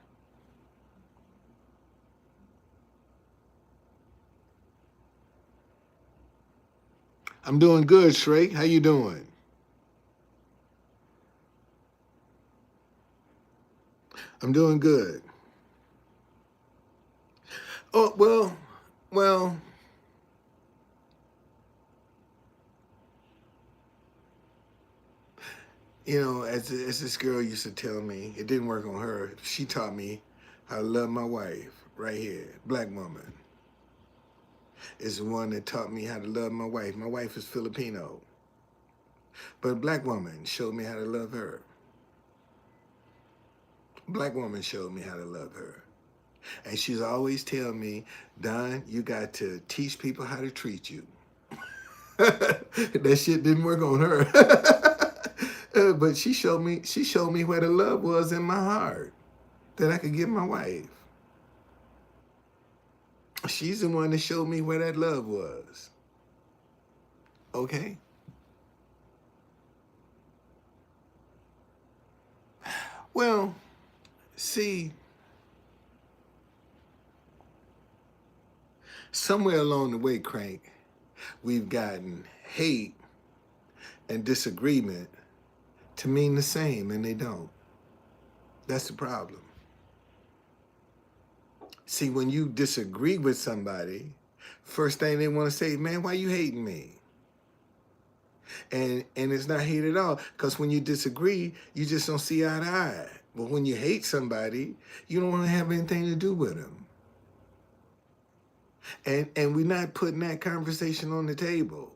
I'm doing good, Shrek. How you doing? I'm doing good. Oh, well, as this girl used to tell me, it didn't work on her. She taught me how to love my wife right here. Black woman is the one that taught me how to love my wife. My wife is Filipino, but a black woman showed me how to love her. Black woman showed me how to love her. And she's always tell me, Don, you got to teach people how to treat you. That shit didn't work on her. But she showed me where the love was in my heart that I could give my wife. She's the one that showed me where that love was. Okay? Well, see, somewhere along the way, Crank, we've gotten hate and disagreement to mean the same, and they don't. That's the problem. See, when you disagree with somebody, first thing they want to say, man, why you hating me? And it's not hate at all, because when you disagree, you just don't see eye to eye. But when you hate somebody, you don't want to have anything to do with them. And we're not putting that conversation on the table,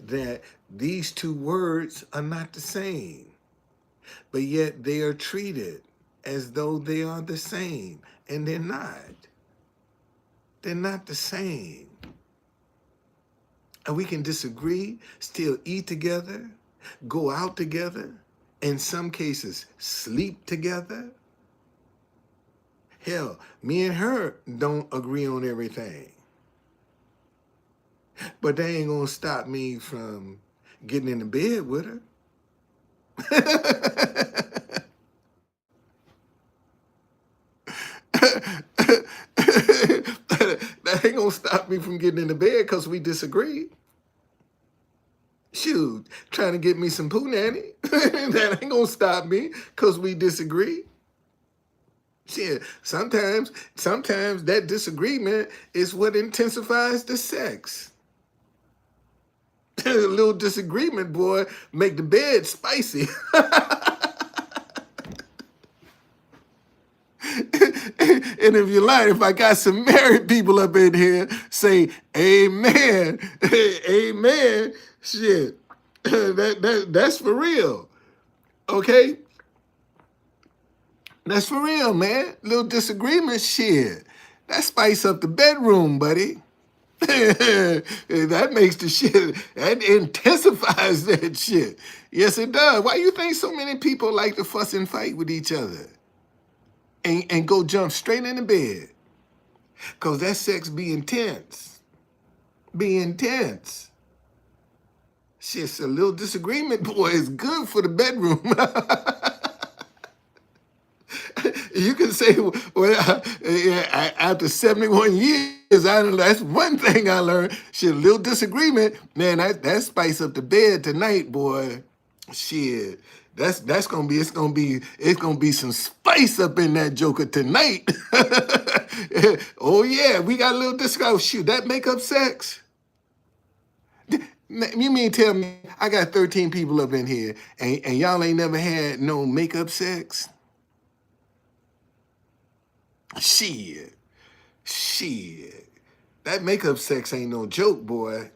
that these two words are not the same, but yet they are treated as though they are the same, and they're not. They're not the same. And we can disagree, still eat together, go out together, in some cases sleep together. Hell, me and her don't agree on everything. But that ain't gonna stop me from getting in the bed with her. That ain't gonna stop me from getting in the bed because we disagree. Shoot, trying to get me some poo nanny. That ain't gonna stop me because we disagree. Shit, sometimes that disagreement is what intensifies the sex. A little disagreement, boy, make the bed spicy. And if you like, if I got some married people up in here, say amen. Amen. Shit. That's for real. Okay? That's for real, man. Little disagreement, shit. That spice up the bedroom, buddy. That makes the shit, that intensifies that shit. Yes, it does. Why you think so many people like to fuss and fight with each other? And go jump straight into bed? Because that sex be intense. Be intense. Shit's a little disagreement, boy, is good for the bedroom. You can say, well, after 71 years, that's one thing I learned. Shit, a little disagreement, man, that spice up the bed tonight, boy. Shit, it's gonna be some spice up in that joker tonight. Oh yeah, we got a little disco. Shoot, that makeup sex. You mean tell me I got 13 people up in here and y'all ain't never had no makeup sex? Shit. Shit. That makeup sex ain't no joke, boy.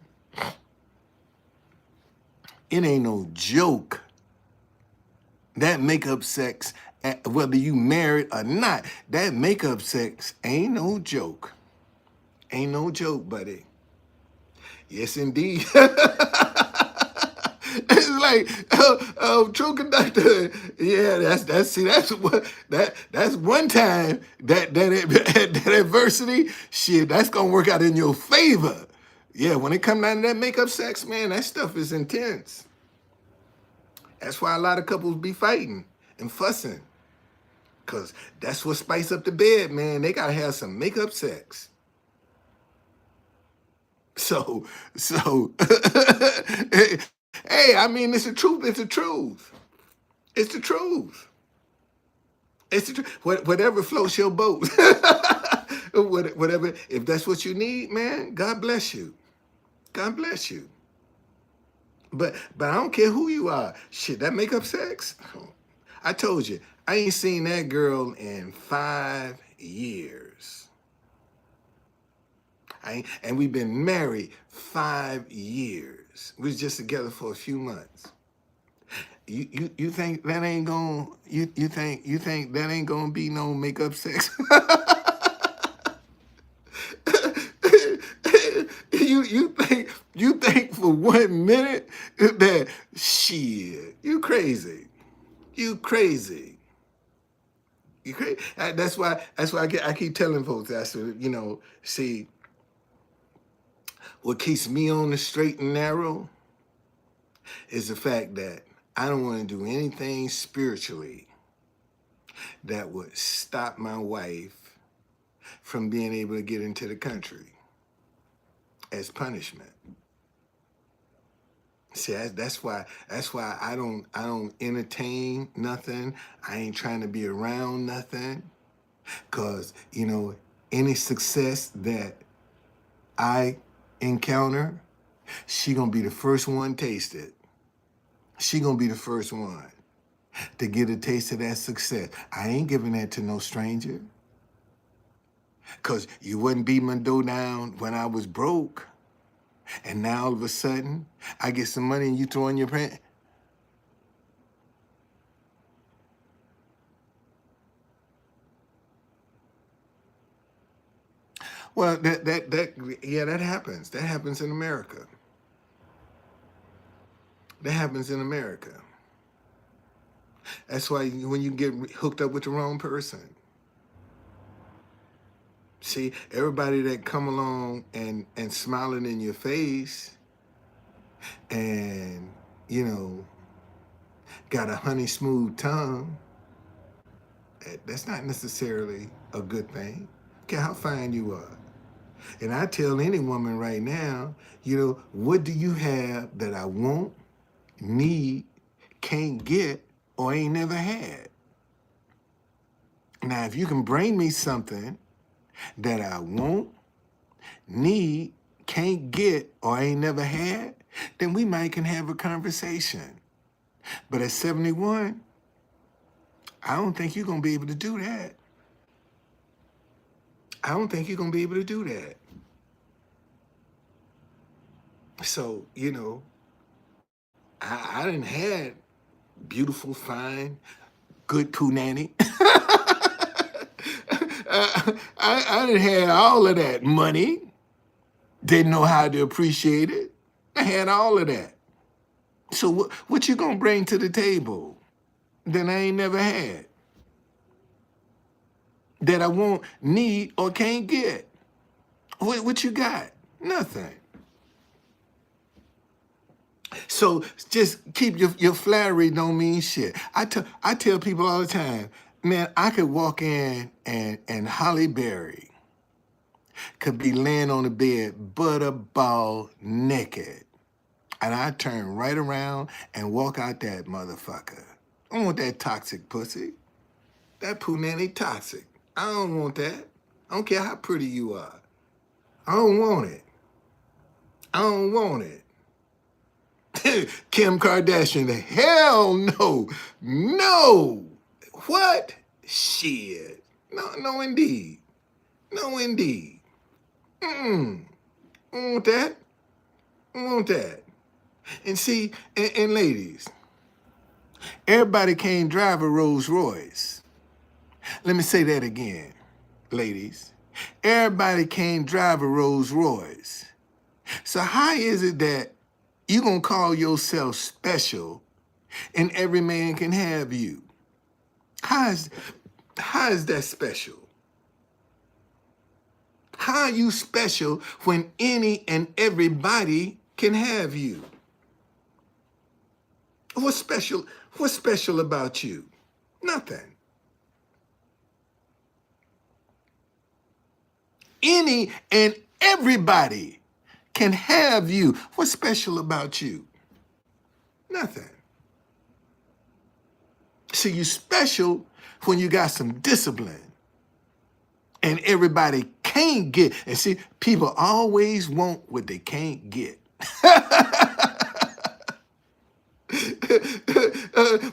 It ain't no joke. That makeup sex, whether you married or not, that makeup sex ain't no joke. Ain't no joke, buddy. Yes, indeed. It's like, true conductor. Yeah, that's one time that adversity, shit, that's gonna work out in your favor. Yeah, when it comes down to that makeup sex, man, that stuff is intense. That's why a lot of couples be fighting and fussing. Cause that's what spice up the bed, man. They gotta have some makeup sex. So, hey, I mean, it's the truth. It's the truth. It's the truth. It's the truth. Whatever floats your boat. Whatever. If that's what you need, man, God bless you. God bless you. But I don't care who you are. Shit, that makeup sex. I told you, I ain't seen that girl in 5 years. And we've been married 5 years. We was just together for a few months. You think that ain't gonna you think that ain't gonna be no makeup sex? you think for 1 minute that shit, you crazy. You crazy. You crazy. That's why I keep telling folks see what keeps me on the straight and narrow is the fact that I don't want to do anything spiritually that would stop my wife from being able to get into the country as punishment. See, that's why I don't entertain nothing. I ain't trying to be around nothing. Cause any success that I encounter, she gonna be the first one taste it. She gonna be the first one to get a taste of that success. I ain't giving that to no stranger. Cause you wouldn't beat my dough down when I was broke. And now all of a sudden, I get some money and you throw in your pants. Well, that happens. That happens in America. That happens in America. That's why when you get hooked up with the wrong person, see, everybody that come along and smiling in your face and, got a honey smooth tongue, that's not necessarily a good thing. Care how fine you are. And I tell any woman right now, what do you have that I want, need, can't get, or ain't never had? Now, if you can bring me something that I want, need, can't get, or ain't never had, then we might can have a conversation. But at 71, I don't think you're going to be able to do that. I don't think you're going to be able to do that. So, I didn't have beautiful, fine, good punani. I didn't have all of that money. Didn't know how to appreciate it. I had all of that. So what you gonna bring to the table that I ain't never had? That I won't need or can't get? What you got? Nothing. So just keep your flattery don't mean shit. I tell people all the time, man, I could walk in and Holly Berry could be laying on the bed butterball naked. And I turn right around and walk out that motherfucker. I want that toxic pussy. That punani toxic. I don't want that. I don't care how pretty you are. I don't want it. I don't want it. Kim Kardashian, hell no. No. What? Shit. No, indeed. No, indeed. Mm-mm. I want that. I want that. And see, and ladies, everybody can't drive a Rolls Royce. Let me say that again, ladies. Everybody can't drive a Rolls Royce. So how is it that you gonna call yourself special and every man can have you? How is that special? How are you special when any and everybody can have you? What's special? What's special about you? Nothing. Any and everybody can have you. What's special about you? Nothing. See, you special when you got some discipline and everybody can't get. And see, people always want what they can't get.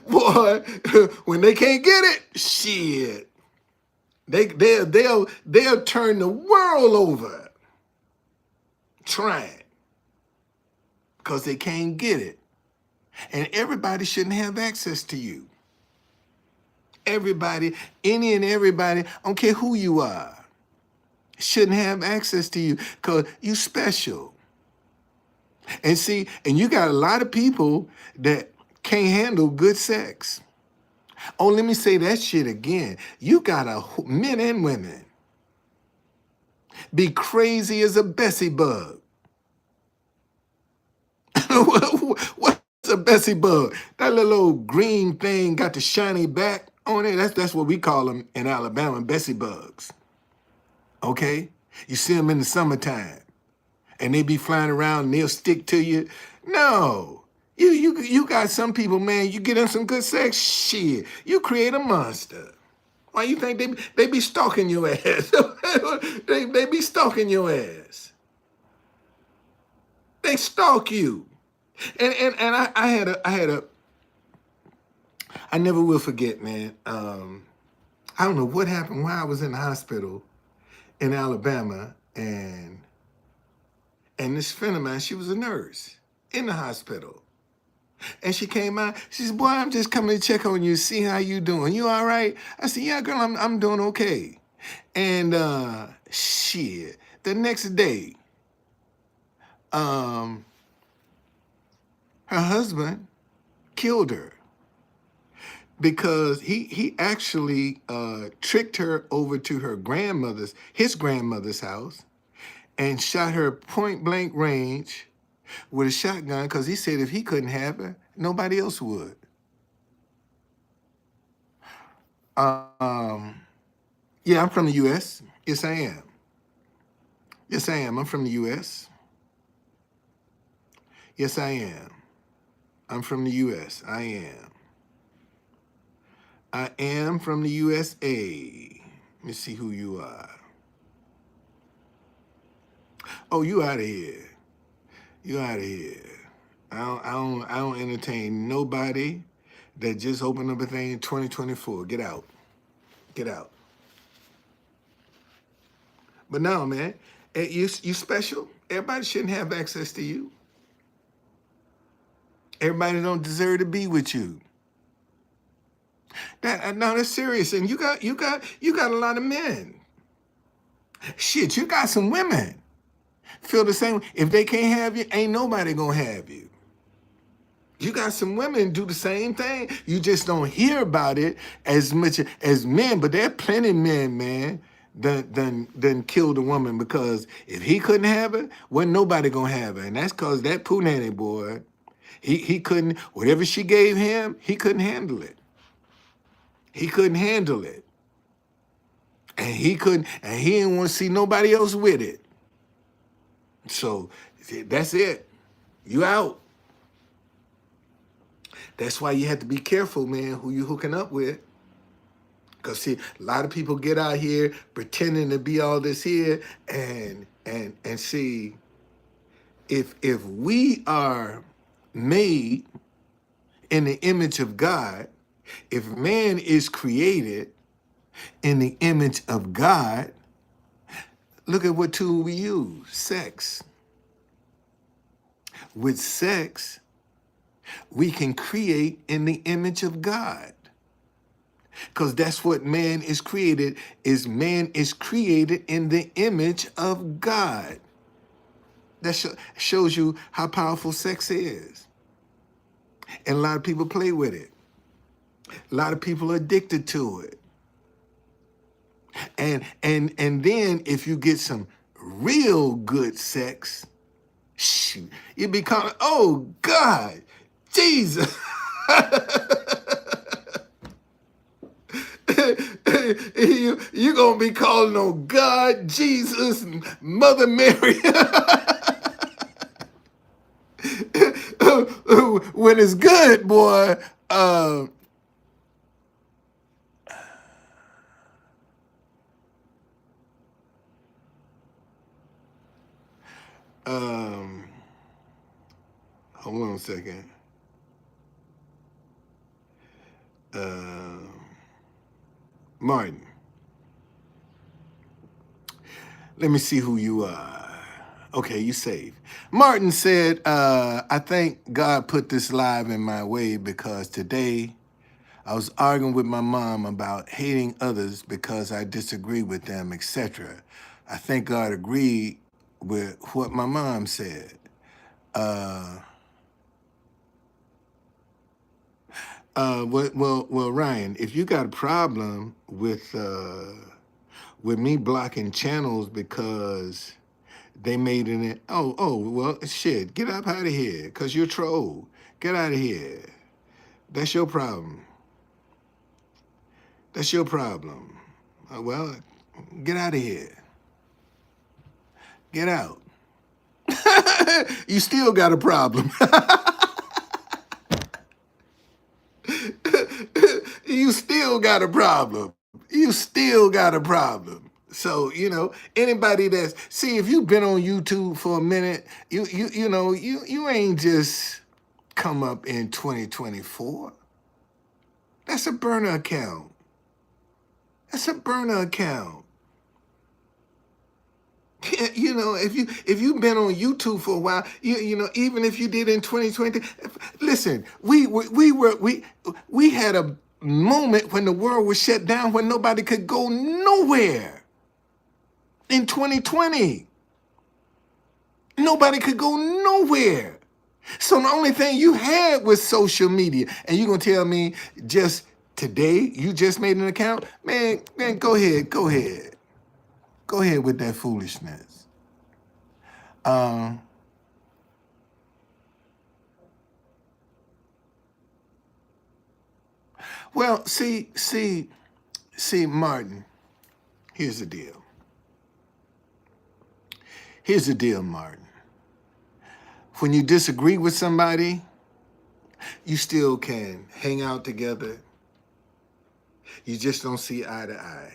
Boy, when they can't get it, shit, they'll turn the world over trying because they can't get it. And everybody shouldn't have access to you. Everybody, any and everybody, I don't care who you are, shouldn't have access to you because you special. And see, and you got a lot of people that can't handle good sex. Oh, let me say that shit again. You got men and women be crazy as a Bessie bug. What's a Bessie bug? That little old green thing got the shiny back on it. That's what we call them in Alabama, Bessie bugs. Okay? You see them in the summertime and they be flying around and they'll stick to you. No. You got some people, man, you get them some good sex, shit, you create a monster. Why you think they be stalking your ass? they be stalking your ass. They stalk you. And I never will forget, man. I don't know what happened while I was in the hospital in Alabama, and this friend of mine, she was a nurse in the hospital. And she came out, she said, boy, I'm just coming to check on you, see how you doing. You all right? I said, yeah, girl, I'm doing okay. And shit, the next day, her husband killed her because he actually tricked her over to his grandmother's house and shot her point blank range with a shotgun because he said if he couldn't have her, nobody else would. Yeah, I'm from the U.S. Yes, I am. Yes, I am. I'm from the U.S. Yes, I am. I'm from the U.S. I am. I am from the USA. Let me see who you are. Oh, you out of here. You out of here. I don't entertain nobody that just opened up a thing in 2024. Get out. Get out. But no, man, you special. Everybody shouldn't have access to you. Everybody don't deserve to be with you. No, that's serious. And you got a lot of men. Shit, you got some women. Feel the same. If they can't have you, ain't nobody gonna have you. You got some women do the same thing. You just don't hear about it as much as men, but there are plenty of men, man, done killed a woman because if he couldn't have her, wasn't nobody gonna have her. And that's because that poo nanny boy, he couldn't, whatever she gave him, he couldn't handle it. He couldn't handle it. And he didn't want to see nobody else with it. So that's it. You out. That's why you have to be careful, man, who you hooking up with. Because see, a lot of people get out here pretending to be all this here, and see, if we are made in the image of God, if man is created in the image of God, look at what tool we use: sex. With sex, we can create in the image of God. Because that's what man is created, is man is created in the image of God. That shows you how powerful sex is. And a lot of people play with it. A lot of people are addicted to it. And then if you get some real good sex, shoot, you be calling, oh God, Jesus. You're going to be calling on God, Jesus, Mother Mary. When it's good, boy, hold on a second. Martin, let me see who you are. Okay, you saved. Martin said, I think God put this live in my way because today I was arguing with my mom about hating others because I disagree with them, etc. I think God agreed with what my mom said. Well, Ryan, if you got a problem with me blocking channels because they made it, well, shit, get up out of here, because you're a troll. Get out of here. That's your problem. That's your problem. Well, get out of here. Get out. You still got a problem. You still got a problem. You still got a problem. So, anybody that's, see, if you've been on YouTube for a minute, you ain't just come up in 2024. That's a burner account. That's a burner account. If you've been on YouTube for a while, even if you did in 2020, listen, we had a moment when the world was shut down, when nobody could go nowhere. In 2020, nobody could go nowhere. So the only thing you had was social media, and you're gonna tell me just today you just made an account? Man, go ahead. Go ahead with that foolishness. Well, see, Martin, here's the deal. Here's the deal, Martin. When you disagree with somebody, you still can hang out together. You just don't see eye to eye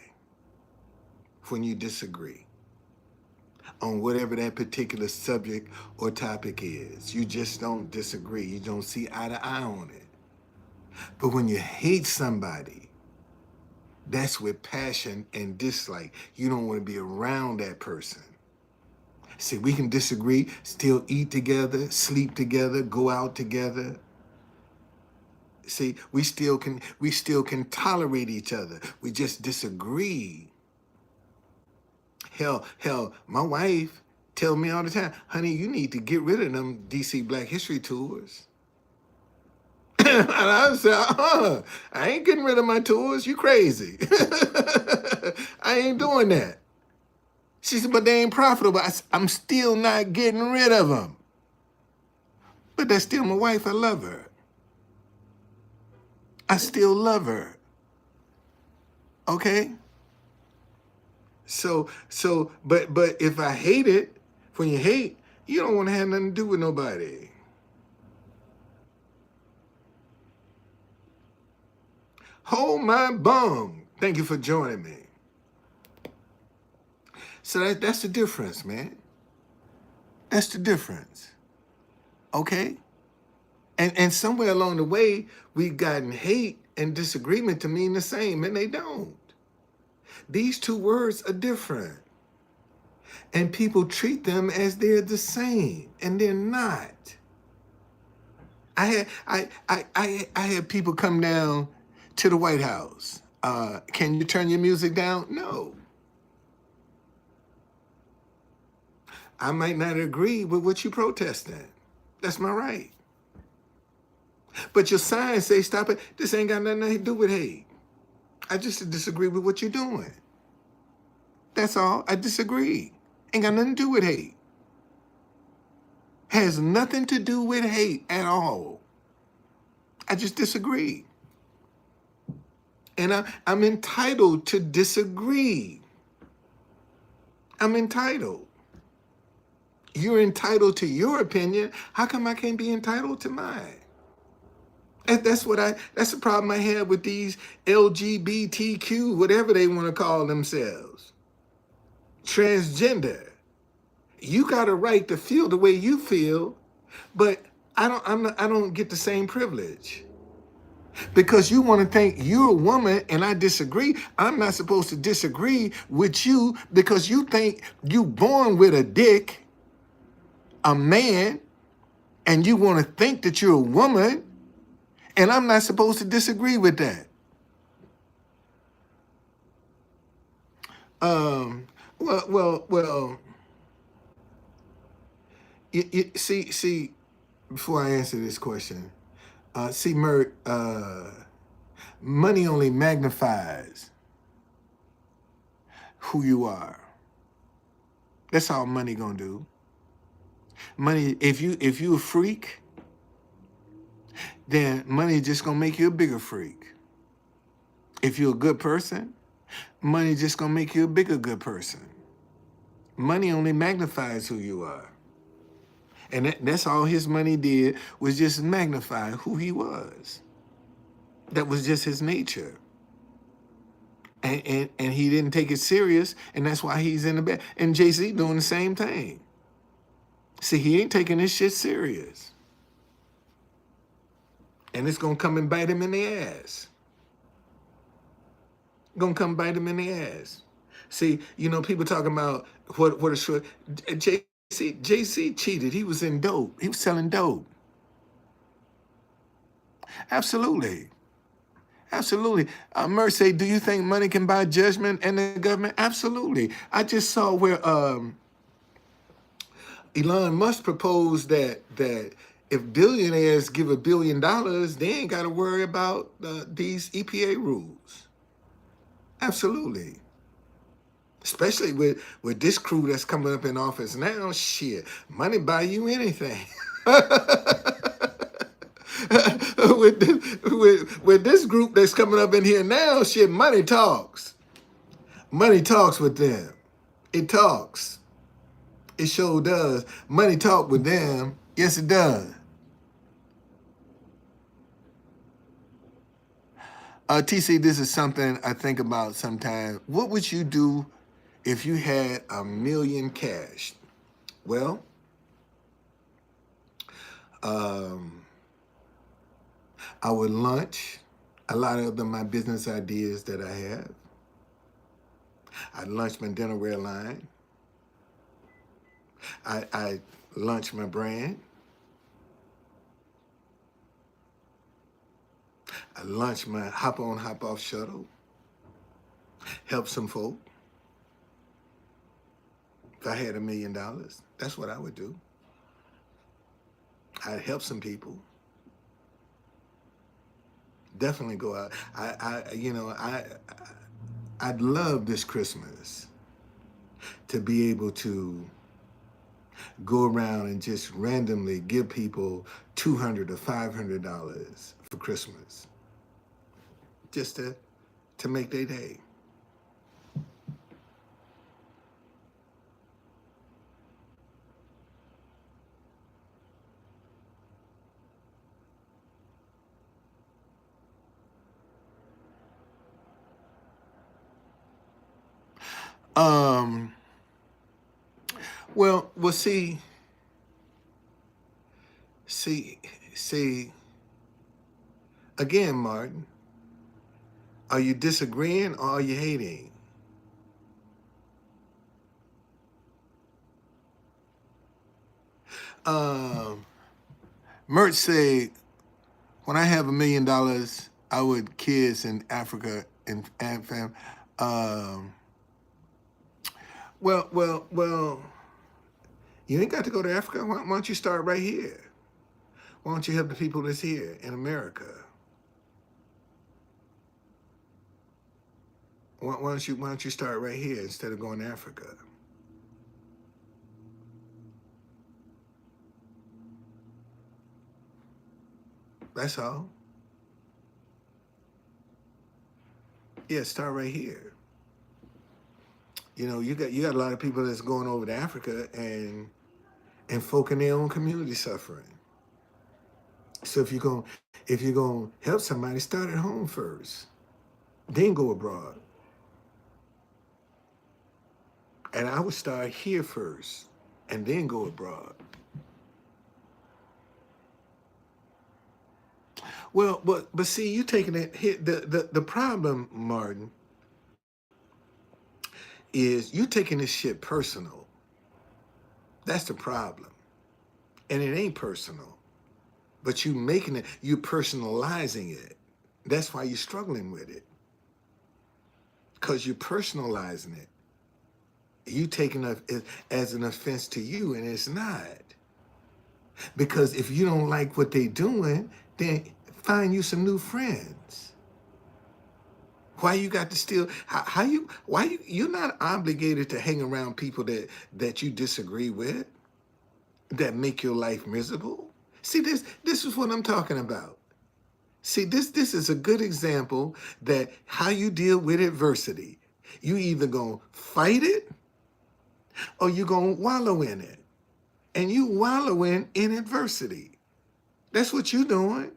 when you disagree on whatever that particular subject or topic is. You just don't disagree. You don't see eye to eye on it. But when you hate somebody, that's with passion and dislike. You don't want to be around that person. See, we can disagree, still eat together, sleep together, go out together. See, we still can tolerate each other. We just disagree. Hell, my wife tells me all the time, honey, you need to get rid of them DC Black History tours. And I said, I ain't getting rid of my tours. You crazy. I ain't doing that. She said, but they ain't profitable. I'm still not getting rid of them. But that's still my wife. I love her. I still love her. Okay? But if I hate it, when you hate, you don't want to have nothing to do with nobody. Hold my bum. Thank you for joining me. So that's the difference, man. That's the difference. Okay? And somewhere along the way, we've gotten hate and disagreement to mean the same, and they don't. These two words are different. And people treat them as they're the same, and they're not. I had people come down to the White House. Can you turn your music down? No. I might not agree with what you protesting. That's my right. But your signs say stop it. This ain't got nothing to do with hate. I just disagree with what you're doing. That's all. I disagree. Ain't got nothing to do with hate. Has nothing to do with hate at all. I just disagree. And I'm entitled to disagree. I'm entitled. You're entitled to your opinion. How come I can't be entitled to mine? That's the problem I have with these LGBTQ, whatever they want to call themselves. Transgender. You got a right to feel the way you feel, but I don't get the same privilege. Because you want to think you're a woman and I disagree. I'm not supposed to disagree with you because you think you born with a dick, a man, and you want to think that you're a woman, and I'm not supposed to disagree with that. Well. See. Before I answer this question, Mert, money only magnifies who you are. That's all money gonna do. Money, if you a freak, then money just gonna make you a bigger freak. If you're a good person, money just gonna make you a bigger good person. Money only magnifies who you are. And that's all his money did, was just magnify who he was. That was just his nature. And he didn't take it serious, and that's why he's in the bed. And Jay-Z doing the same thing. See, he ain't taking this shit serious. And it's gonna come and bite him in the ass. Gonna come bite him in the ass. See, people talking about what a short JC cheated. He was in dope. He was selling dope. Absolutely. Mercy, do you think money can buy judgment and the government? Absolutely. I just saw where Elon Musk proposed that if billionaires give $1 billion, they ain't got to worry about these EPA rules. Absolutely. Especially with this crew that's coming up in office now, shit, money buy you anything. with this group that's coming up in here now, shit, money talks. Money talks with them. It talks. It sure does. Money talk with them. Yes, it does. TC, this is something I think about sometimes. What would you do if you had $1 million cash? Well, I would launch a lot of my business ideas that I have. I'd launch my dinnerware line. I launch my brand. I launch my hop on, hop off shuttle. Help some folk. If I had $1 million, that's what I would do. I'd help some people. Definitely go out. I'd love this Christmas to be able to go around and just randomly give people $200 or $500 for Christmas, just to make their day. Well, see, see, see. Again, Martin, are you disagreeing or are you hating? Mert say, when I have $1 million, I would kids in Africa and fam. Um, well. You ain't got to go to Africa. Why don't you start right here? Why don't you help the people that's here in America? Why don't you start right here instead of going to Africa? That's all. Yeah, start right here. You know, you got a lot of people that's going over to Africa and folk in their own community suffering. So if you're gonna help somebody, start at home first, then go abroad. And I would start here first, and then go abroad. Well, but see, you taking it here. The problem, Martin, is you taking this shit personal. That's the problem, and it ain't personal. But you making it, you personalizing it. That's why you're struggling with it, because you're personalizing it. You taking it as an offense to you, and it's not. Because if you don't like what they doing, then find you some new friends. Why you got to still? You're not obligated to hang around people that you disagree with, that make your life miserable. See, this is what I'm talking about. See, this is a good example that how you deal with adversity. You either gonna fight it or you gonna wallow in it. And you wallowing in adversity. That's what you're doing.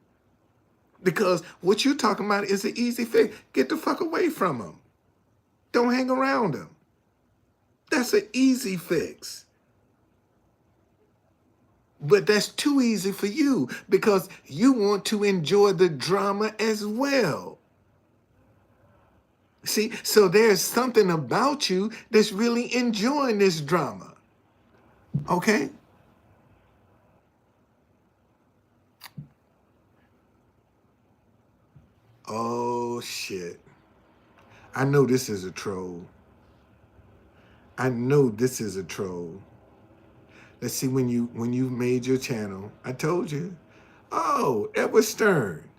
Because what you're talking about is an easy fix. Get the fuck away from them. Don't hang around them. That's an easy fix. But that's too easy for you because you want to enjoy the drama as well. See, so there's something about you that's really enjoying this drama. Okay? Oh, shit. I know this is a troll. I know this is a troll. Let's see, when you made your channel, I told you. Oh, Edward Stern.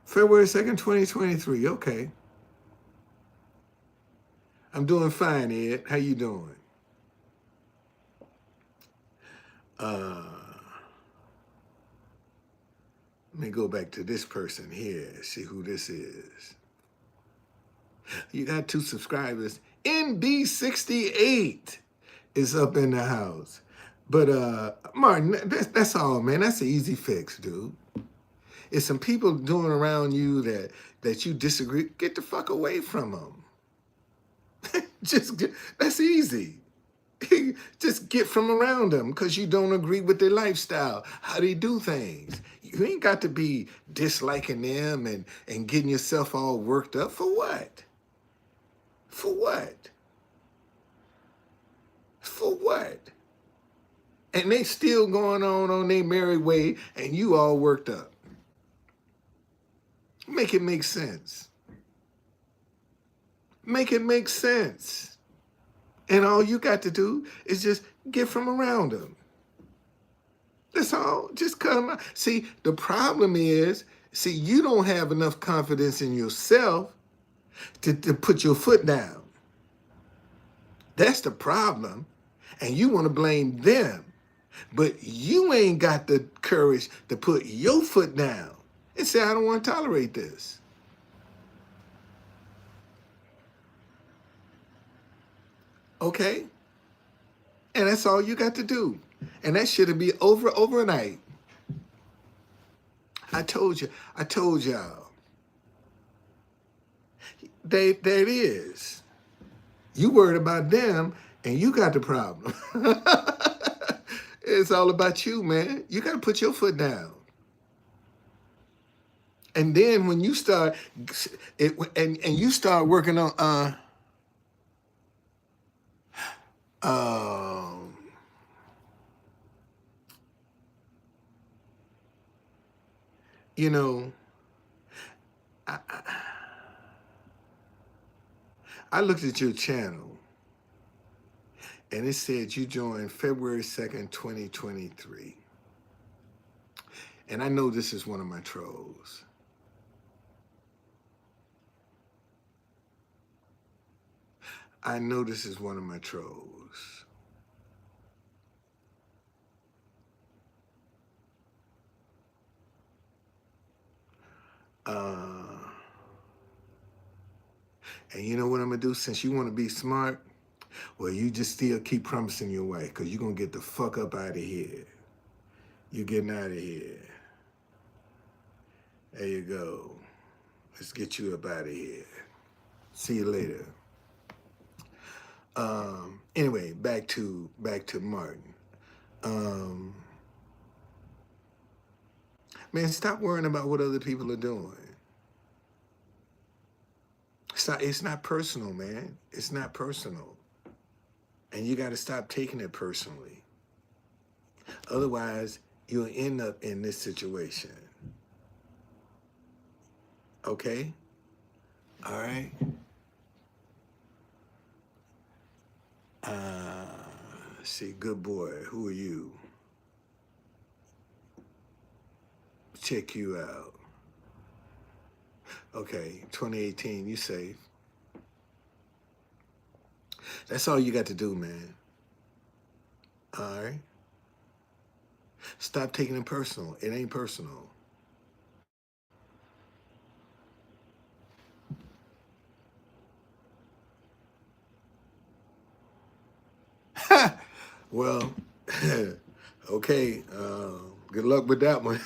February 2nd, 2023. Okay. I'm doing fine, Ed. How you doing? Let me go back to this person here, see who this is. You got 2 subscribers. NB68 is up in the house. But Martin, that's all, man. That's an easy fix, dude. It's some people doing around you that you disagree. Get the fuck away from them. That's easy. Just get from around them because you don't agree with their lifestyle, how they do things. You ain't got to be disliking them and getting yourself all worked up. For what? For what? For what? And they still going on their merry way and you all worked up. Make it make sense. Make it make sense. And all you got to do is just get from around them. That's all. Just cut them out. See, the problem is, you don't have enough confidence in yourself to put your foot down. That's the problem. And you want to blame them. But you ain't got the courage to put your foot down and say, I don't want to tolerate this. Okay? And that's all you got to do. And that should be over overnight. I told y'all. There it is. You worried about them, and you got the problem. It's all about you, man. You got to put your foot down. And then when you start, and you start working on, um, you know, I looked at your channel, and it said you joined February 2nd, 2023. And I know this is one of my trolls. I know this is one of my trolls. And you know what I'm gonna do? Since you want to be smart, well, you just still keep promising your wife, because you're gonna get the fuck up out of here. You're getting out of here. There you go. Let's get you up out of here. See you later. Anyway, back to Martin. Man, stop worrying about what other people are doing. It's not personal, man. It's not personal. And you got to stop taking it personally. Otherwise, you'll end up in this situation. Okay? All right? Let's see, good boy. Who are you? Check you out. Okay, 2018, you safe. That's all you got to do, man. All right? Stop taking it personal. It ain't personal. Well, okay. Good luck with that one.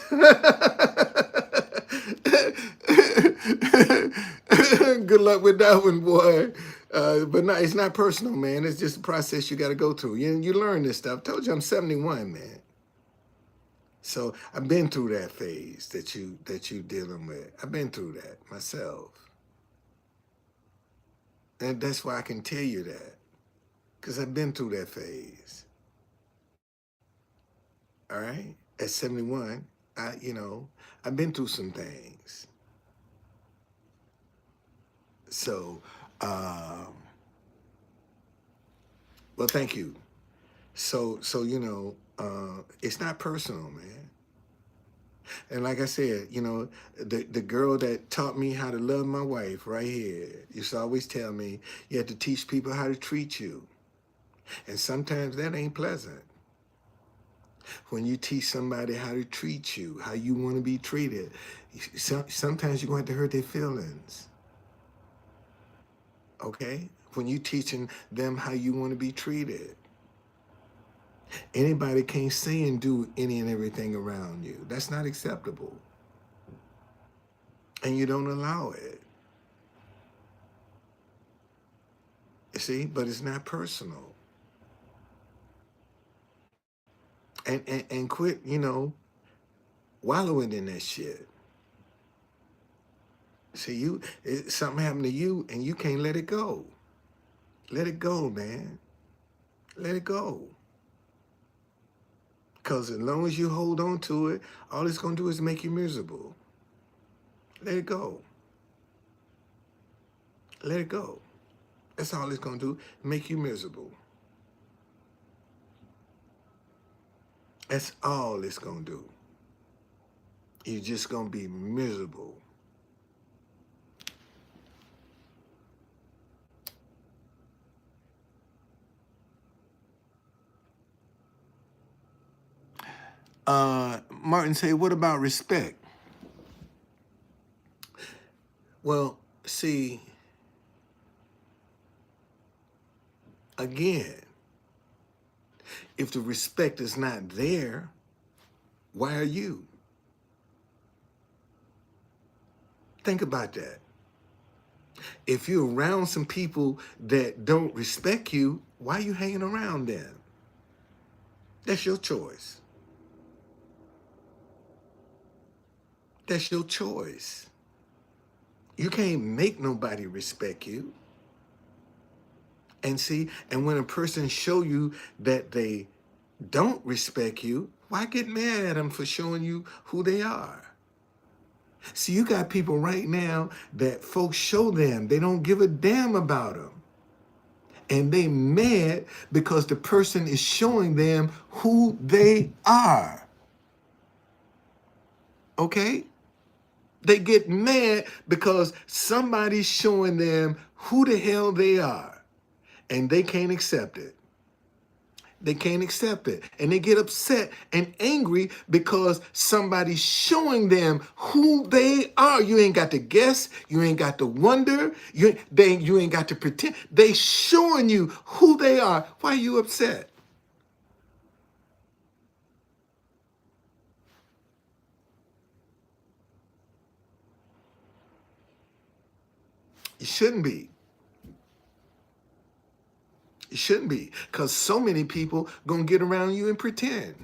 Good luck with that one, boy. But no, it's not personal, man. It's just a process you got to go through. You learn this stuff. I told you I'm 71, man. So I've been through that phase that you dealing with. I've been through that myself. And that's why I can tell you that. Because I've been through that phase. All right? At 71, I've been through some things. So, well, thank you. So it's not personal, man. And like I said, the girl that taught me how to love my wife right here used to always tell me you have to teach people how to treat you. And sometimes that ain't pleasant. When you teach somebody how to treat you, how you want to be treated, sometimes you're going to have to hurt their feelings. Okay? When you teaching them how you want to be treated. Anybody can't say and do any and everything around you. That's not acceptable. And you don't allow it. You see? But it's not personal. And quit, wallowing in that shit. See, something happened to you and you can't let it go. Let it go, man. Let it go. Because as long as you hold on to it, all it's going to do is make you miserable. Let it go. Let it go. That's all it's going to do, make you miserable. That's all it's going to do. You're just going to be miserable. Martin say, what about respect? Well, see, again, if the respect is not there, why are you? Think about that. If you're around some people that don't respect you, why are you hanging around them? That's your choice. That's your choice. You can't make nobody respect you. And see, and when a person show you that they don't respect you, why get mad at them for showing you who they are? See, you got people right now that folks show them, they don't give a damn about them. And they mad because the person is showing them who they are. Okay? They get mad because somebody's showing them who the hell they are. And they can't accept it. They can't accept it. And they get upset and angry because somebody's showing them who they are. You ain't got to guess. You ain't got to wonder. You ain't got to pretend. They showing you who they are. Why are you upset? You shouldn't be. You shouldn't be. Because so many people going to get around you and pretend.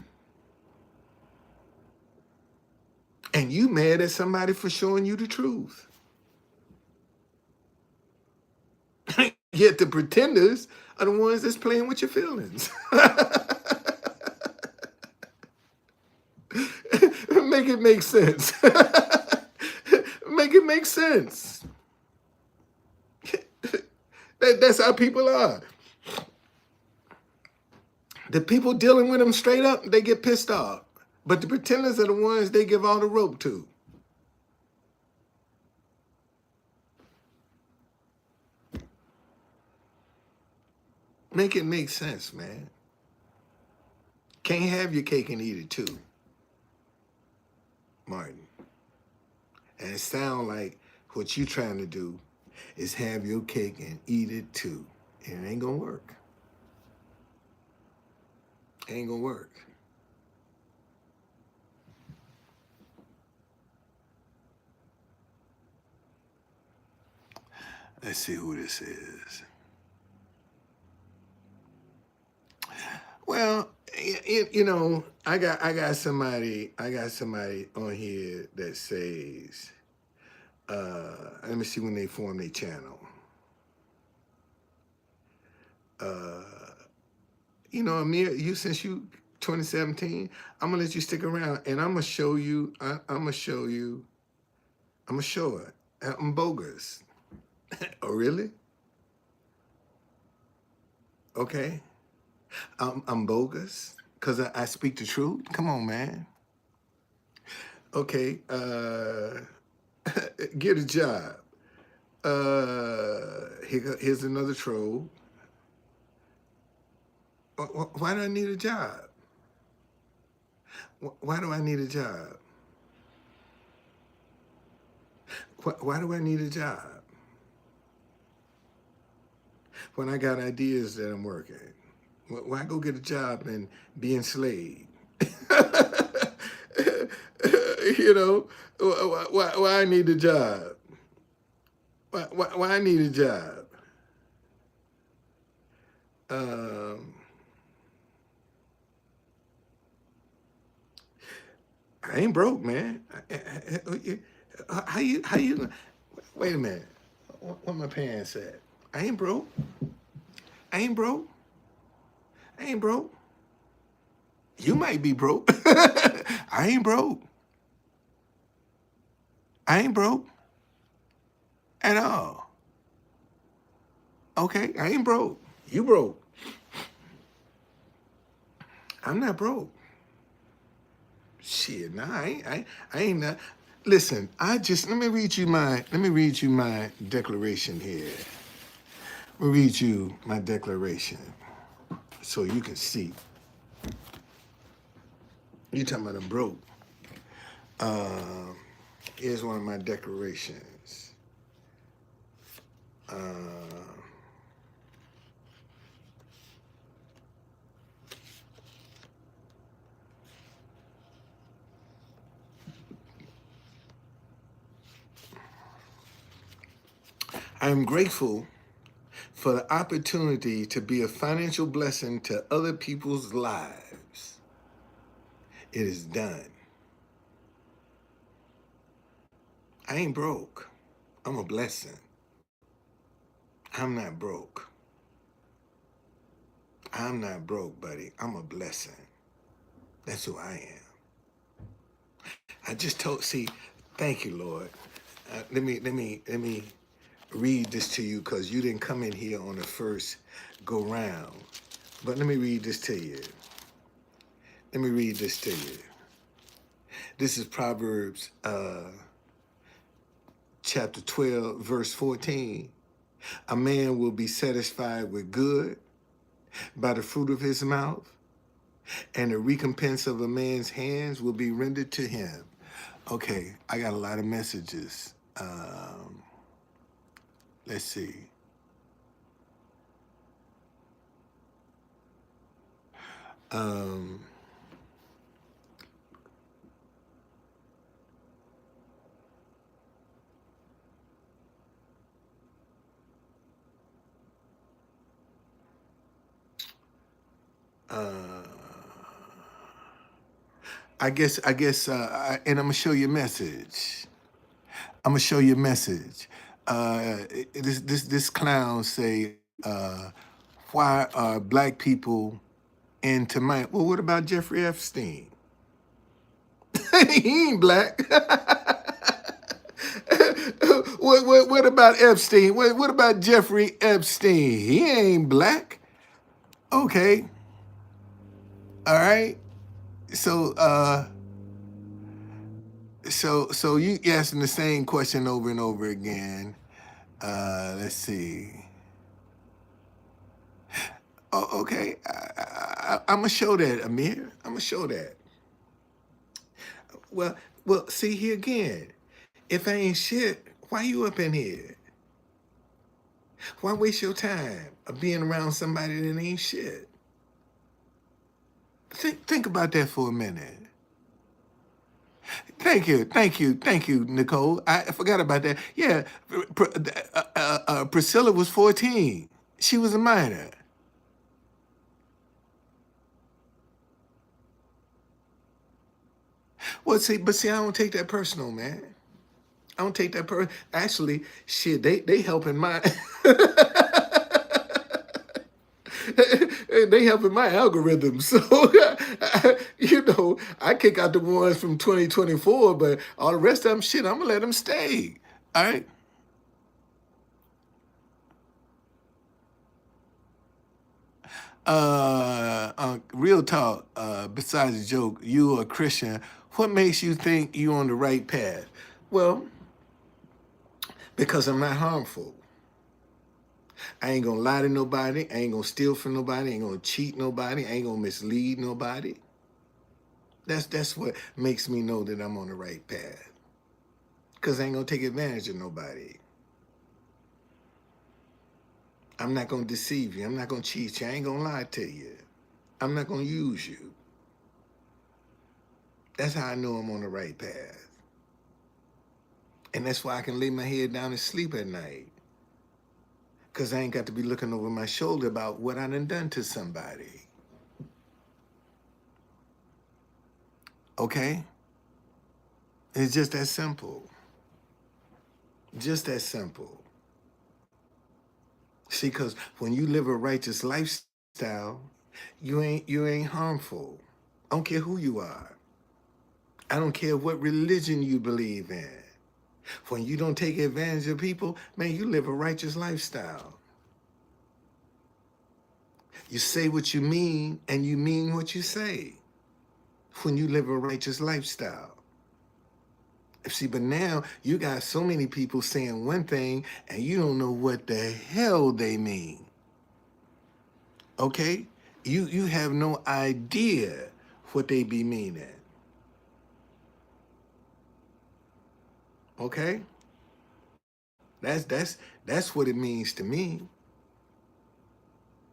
And you mad at somebody for showing you the truth. Yet the pretenders are the ones that's playing with your feelings. Make it make sense. Make it make sense. That's how people are. The people dealing with them straight up, they get pissed off. But the pretenders are the ones they give all the rope to. Make it make sense, man. Can't have your cake and eat it too, Martin. And it sounds like what you trying to do is have your cake and eat it too. And it ain't gonna work. It ain't gonna work. Let's see who this is. Well, you know, I got somebody on here that says, let me see when they form their channel. You know, Amir, since you 2017, I'm gonna let you stick around, and I'm gonna show you. I'm gonna show it. I'm bogus. Oh, really? Okay. I'm bogus because I speak the truth. Come on, man. Okay. Get a job. Here's another troll. Why do I need a job? Why do I need a job? Why do I need a job? When I got ideas that I'm working. Why go get a job and be enslaved? You know, why I need a job? Why I need a job? I ain't broke, man. How you? Wait a minute. What my parents said? I ain't broke. I ain't broke. I ain't broke. You might be broke. I ain't broke. I ain't broke at all. Okay, I ain't broke. You broke. I'm not broke. Shit, nah, I ain't not. Listen, let me read you my declaration here. Let me read you my declaration so you can see. You talking about I'm broke. Here's one of my declarations. I am grateful for the opportunity to be a financial blessing to other people's lives. It is done. I ain't broke. I'm a blessing. I'm not broke. I'm not broke, buddy. I'm a blessing. That's who I am. I just told, see, thank you, Lord. Let me read this to you because you didn't come in here on the first go round. But let me read this to you. Let me read this to you. This is Proverbs chapter 12, verse 14. A man will be satisfied with good by the fruit of his mouth, and the recompense of a man's hands will be rendered to him. Okay, I got a lot of messages. Let's see. Um, I guess, and I'm gonna show you a message. I'm gonna show you a message. This clown say, why are black people into my? Well, what about Jeffrey Epstein? He ain't black. What about Epstein? What about Jeffrey Epstein? He ain't black. Okay, all right. So, so you asking the same question over and over again. Let's see. Oh, okay. I'm gonna show that, Amir. I'm gonna show that. Well, see here again. If I ain't shit, why you up in here? Why waste your time of being around somebody that ain't shit? Think about that for a minute. Thank you, Nicole. I forgot about that. Yeah, Priscilla was 14. She was a minor. Well, see, I don't take that personal, man. I don't take that Actually, shit, they helping my they helping my algorithm. So I kick out the ones from 2024, but all the rest of them, shit, I'm gonna let them stay. All right. Real talk. Besides the joke, you are a Christian. What makes you think you on the right path? Well, because I'm not harmful. I ain't gonna lie to nobody. I ain't gonna steal from nobody. I ain't gonna cheat nobody. I ain't gonna mislead nobody. That's what makes me know that I'm on the right path. Cause I ain't gonna take advantage of nobody. I'm not gonna deceive you. I'm not gonna cheat you. I ain't gonna lie to you. I'm not gonna use you. That's how I know I'm on the right path. And that's why I can lay my head down and sleep at night. Because I ain't got to be looking over my shoulder about what I done to somebody. Okay? It's just that simple. Just that simple. See, because when you live a righteous lifestyle, you ain't harmful. I don't care who you are. I don't care what religion you believe in. When you don't take advantage of people, man, you live a righteous lifestyle. You say what you mean, and you mean what you say when you live a righteous lifestyle. See, but now you got so many people saying one thing, and you don't know what the hell they mean. Okay? You have no idea what they be meaning. Okay? That's what it means to me.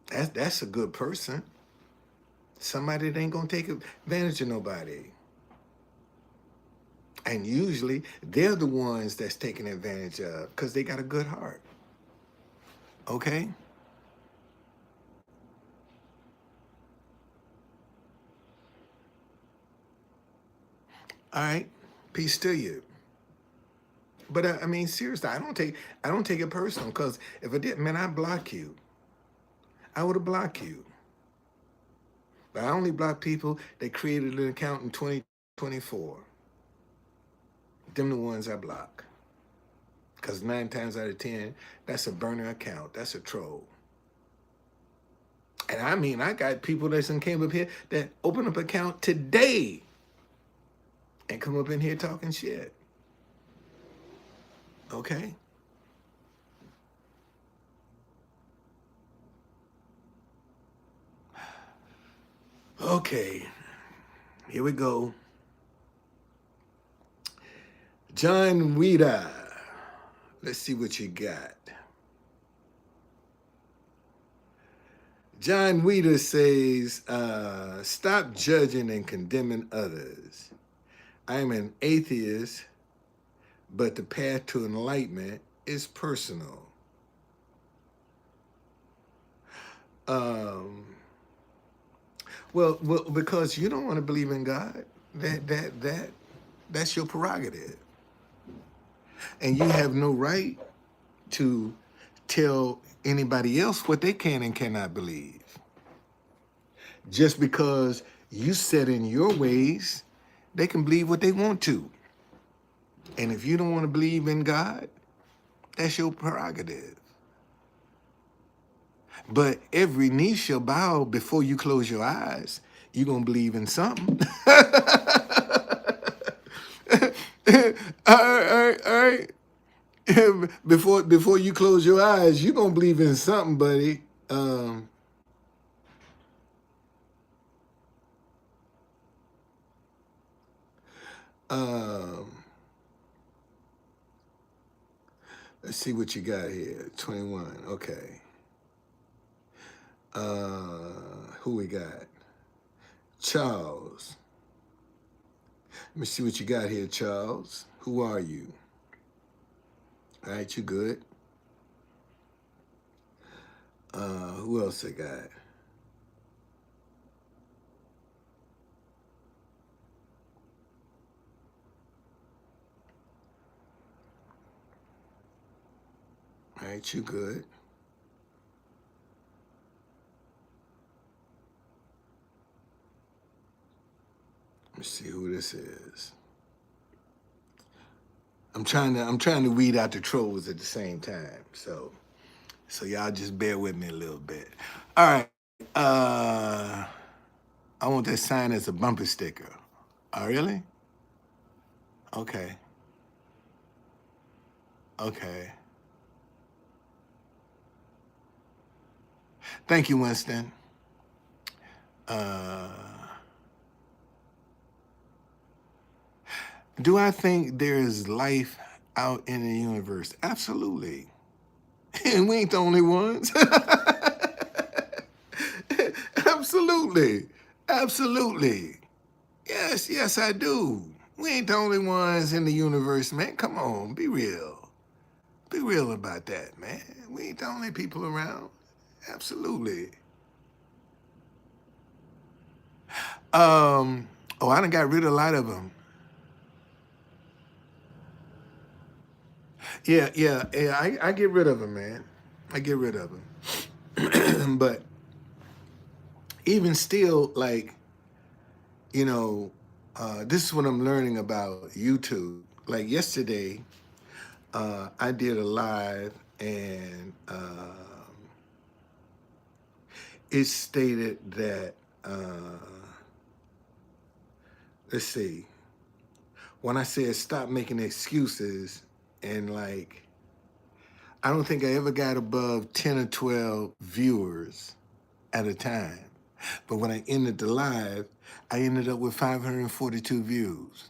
That's a good person. Somebody that ain't gonna take advantage of nobody. And usually they're the ones that's taken advantage of because they got a good heart. Okay? All right. Peace to you. But I mean, seriously, I don't take it personal because if I didn't, man, I'd block you. I would have blocked you. But I only block people that created an account in 2024. Them the ones I block. Because 9 times out of 10, that's a burner account. That's a troll. And I mean, I got people that came up here that open up an account today and come up in here talking shit. Okay? Okay. Here we go. John Wida. Let's see what you got. John Wida says, stop judging and condemning others. I am an atheist, but the path to enlightenment is personal. Well, because you don't want to believe in God, that's your prerogative, and you have no right to tell anybody else what they can and cannot believe. Just because you set in your ways, they can believe what they want to, and if you don't want to believe in God, that's your prerogative. But every knee shall bow before you close your eyes. You're going to believe in something. All right. Before you close your eyes, you're going to believe in something, buddy. Um, let's see what you got here. 21. Okay. Who we got? Charles. Let me see what you got here, Charles. Who are you? All right, you good? Who else I got? All right, you good? Let me see who this is. I'm trying to weed out the trolls at the same time. So y'all just bear with me a little bit. All right. I want that sign as a bumper sticker. Oh, really? Okay. Okay. Thank you, Winston. Uh, do I think there is life out in the universe? Absolutely. And we ain't the only ones. Absolutely. Absolutely. Yes, I do. We ain't the only ones in the universe, man. Come on, be real. Be real about that, man. We ain't the only people around. Absolutely. I done got rid of a lot of them. Yeah. I get rid of them, man. I get rid of them. But even still, like, you know, this is what I'm learning about YouTube. Like yesterday, I did a live and it stated that, let's see, when I said stop making excuses and like, I don't think I ever got above 10 or 12 viewers at a time. But when I ended the live, I ended up with 542 views.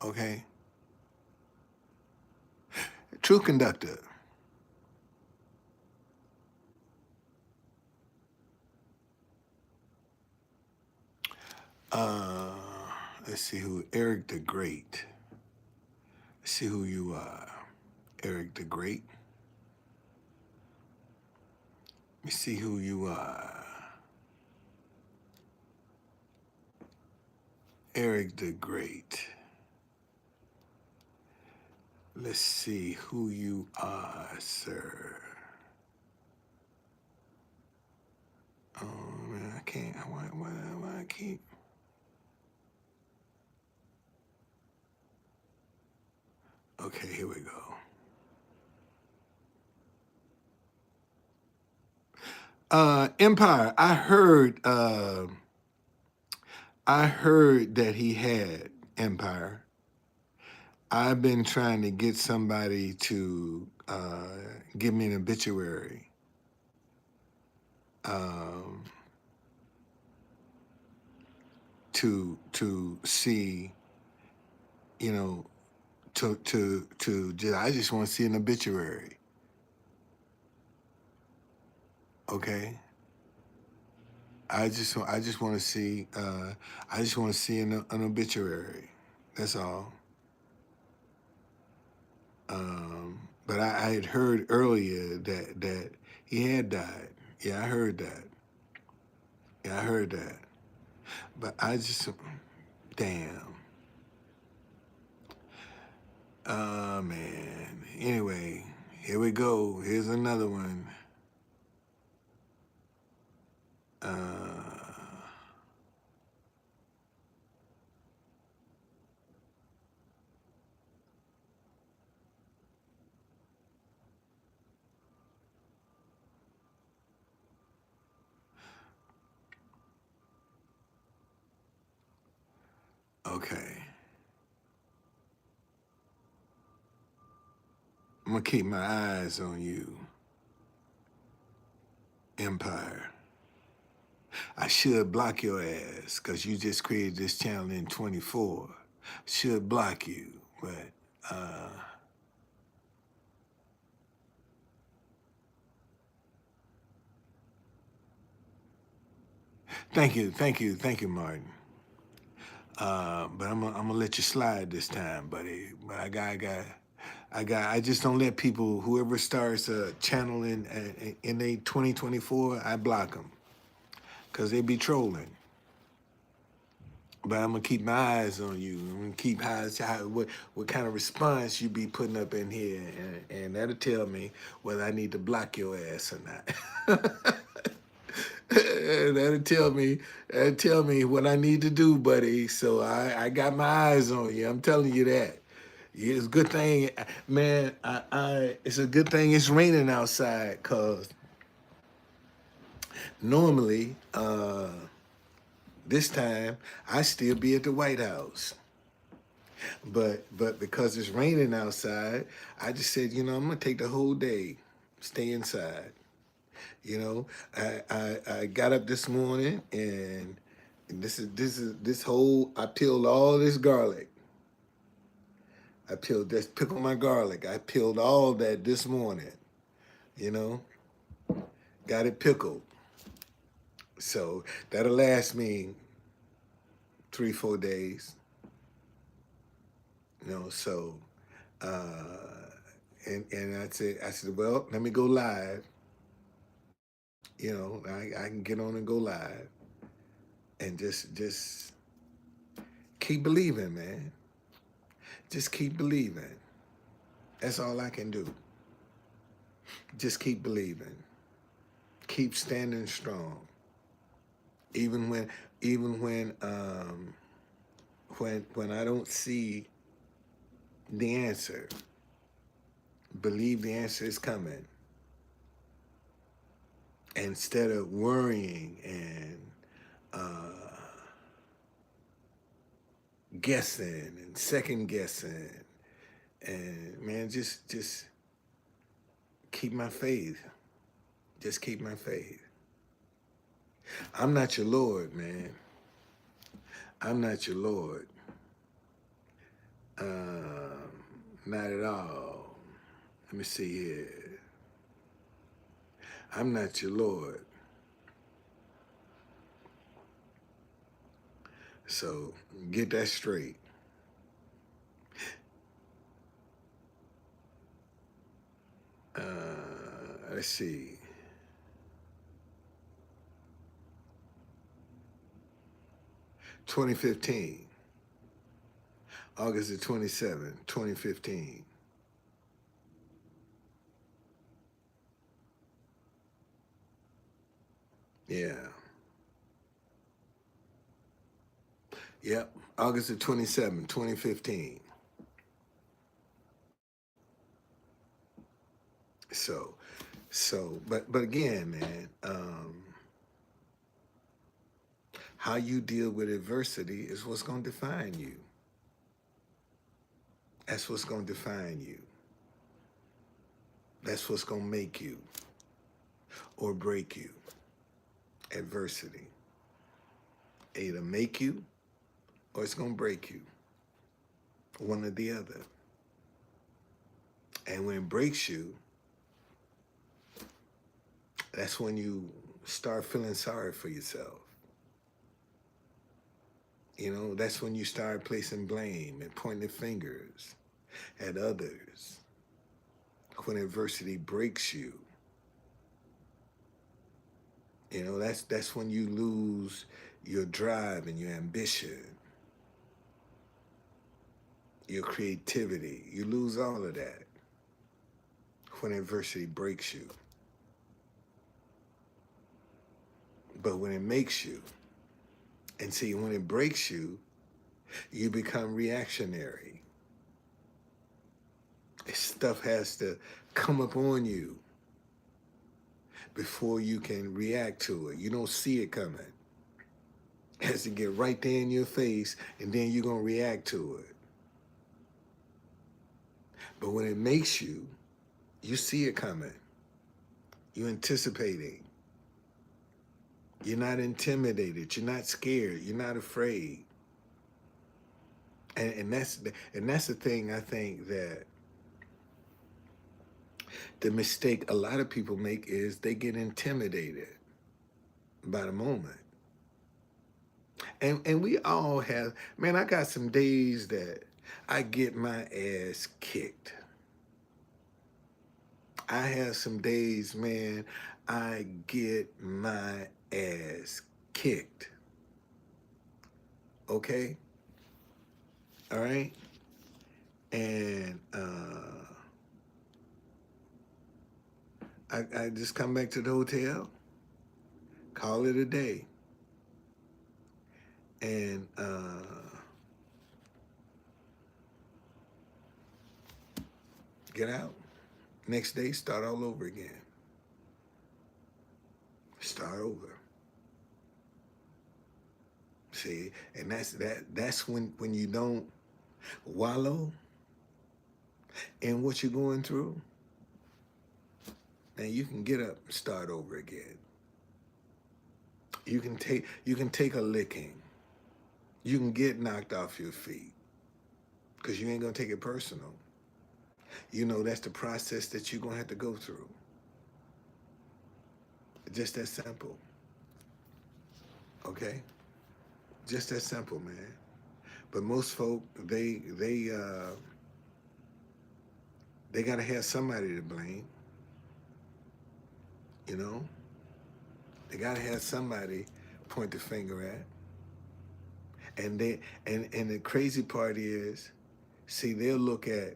Okay? Truth Conductor. Uh, let's see who, Eric the Great. See who you are. Eric the Great. Let me see who you are. Eric the Great. Let's see who you are, sir. Oh man, I can't. Why I keep? Okay, here we go. Empire. I heard that he had Empire. I've been trying to get somebody to give me an obituary. To see, you know, I just want to see an obituary. Okay. I just want to see an obituary. That's all. But I had heard earlier that he had died. Yeah, I heard that. Yeah, I heard that. But I just, damn. Man. Anyway, here we go. Here's another one. Okay. I'm gonna keep my eyes on you, Empire. I should block your ass, cause you just created this channel in 24. Should block you, but thank you, Martin. But I'm gonna let you slide this time, buddy. But I just don't let people, whoever starts a channel in a 2024, I block them, cause they be trolling. But I'm gonna keep my eyes on you. I'm gonna keep what kind of response you be putting up in here, and that'll tell me whether I need to block your ass or not. That'll tell me what I need to do, buddy. So I got my eyes on you. I'm telling you that. Yeah, it's a good thing, man. It's a good thing it's raining outside, cause normally this time I still be at the White House. But because it's raining outside, I just said, I'm gonna take the whole day, stay inside. I got up this morning, and this whole, I peeled all this garlic. Just pickle my garlic. I peeled all that this morning, you know, got it pickled. So that'll last me 3-4 days, so and I said, well, let me go live. I can get on and go live and just keep believing, man. Just keep believing. That's all I can do. Just keep believing. Keep standing strong. Even when I don't see the answer, believe the answer is coming. Instead of worrying and guessing and second guessing, and man, just keep my faith. Just keep my faith. I'm not your Lord, man. I'm not your Lord. Not at all. Let me see here. I'm not your Lord. So get that straight. let's see. (2015) August the 27th, 2015. Yeah. Yep. August the 27th, 2015. But again, man, how you deal with adversity is what's going to define you. That's what's going to define you. That's what's going to make you or break you. Adversity. Either make you or it's going to break you. One or the other. And when it breaks you, that's when you start feeling sorry for yourself. You know, that's when you start placing blame and pointing fingers at others. When adversity breaks you, you know, that's when you lose your drive and your ambition, your creativity. You lose all of that when adversity breaks you. But when it makes you, and see, when it breaks you, you become reactionary. Stuff has to come up on you before you can react to it. You don't see it coming. It has to get right there in your face, and then you're going to react to it. But when it makes you, you see it coming. You're anticipating. You're not intimidated. You're not scared. You're not afraid. And that's the thing I think that the mistake a lot of people make is they get intimidated by the moment. And we all have, man, I got some days that I get my ass kicked. I have some days, man, I get my ass kicked. Okay? All right? And I just come back to the hotel, call it a day, and get out. Next day, start all over again. Start over. See, and that's when you don't wallow in what you're going through, and you can get up and start over again. You can take a licking. You can get knocked off your feet because you ain't gonna take it personal. You know that's the process that you're gonna have to go through. Just that simple. Okay? Just that simple, man. But most folk, they gotta have somebody to blame. You know? They gotta have somebody point the finger at. And the crazy part is, see, they'll look at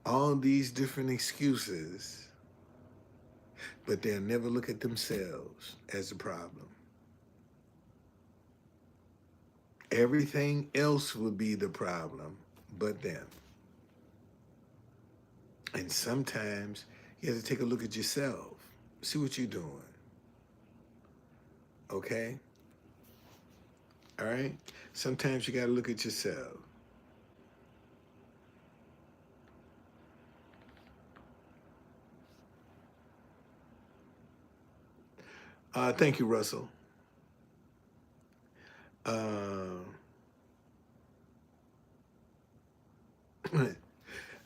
all these different excuses, but they'll never look at themselves as a problem. Everything else will be the problem but them. And sometimes you have to take a look at yourself, see what you're doing. Okay? All right? Sometimes you got to look at yourself. Thank you, Russell. I'm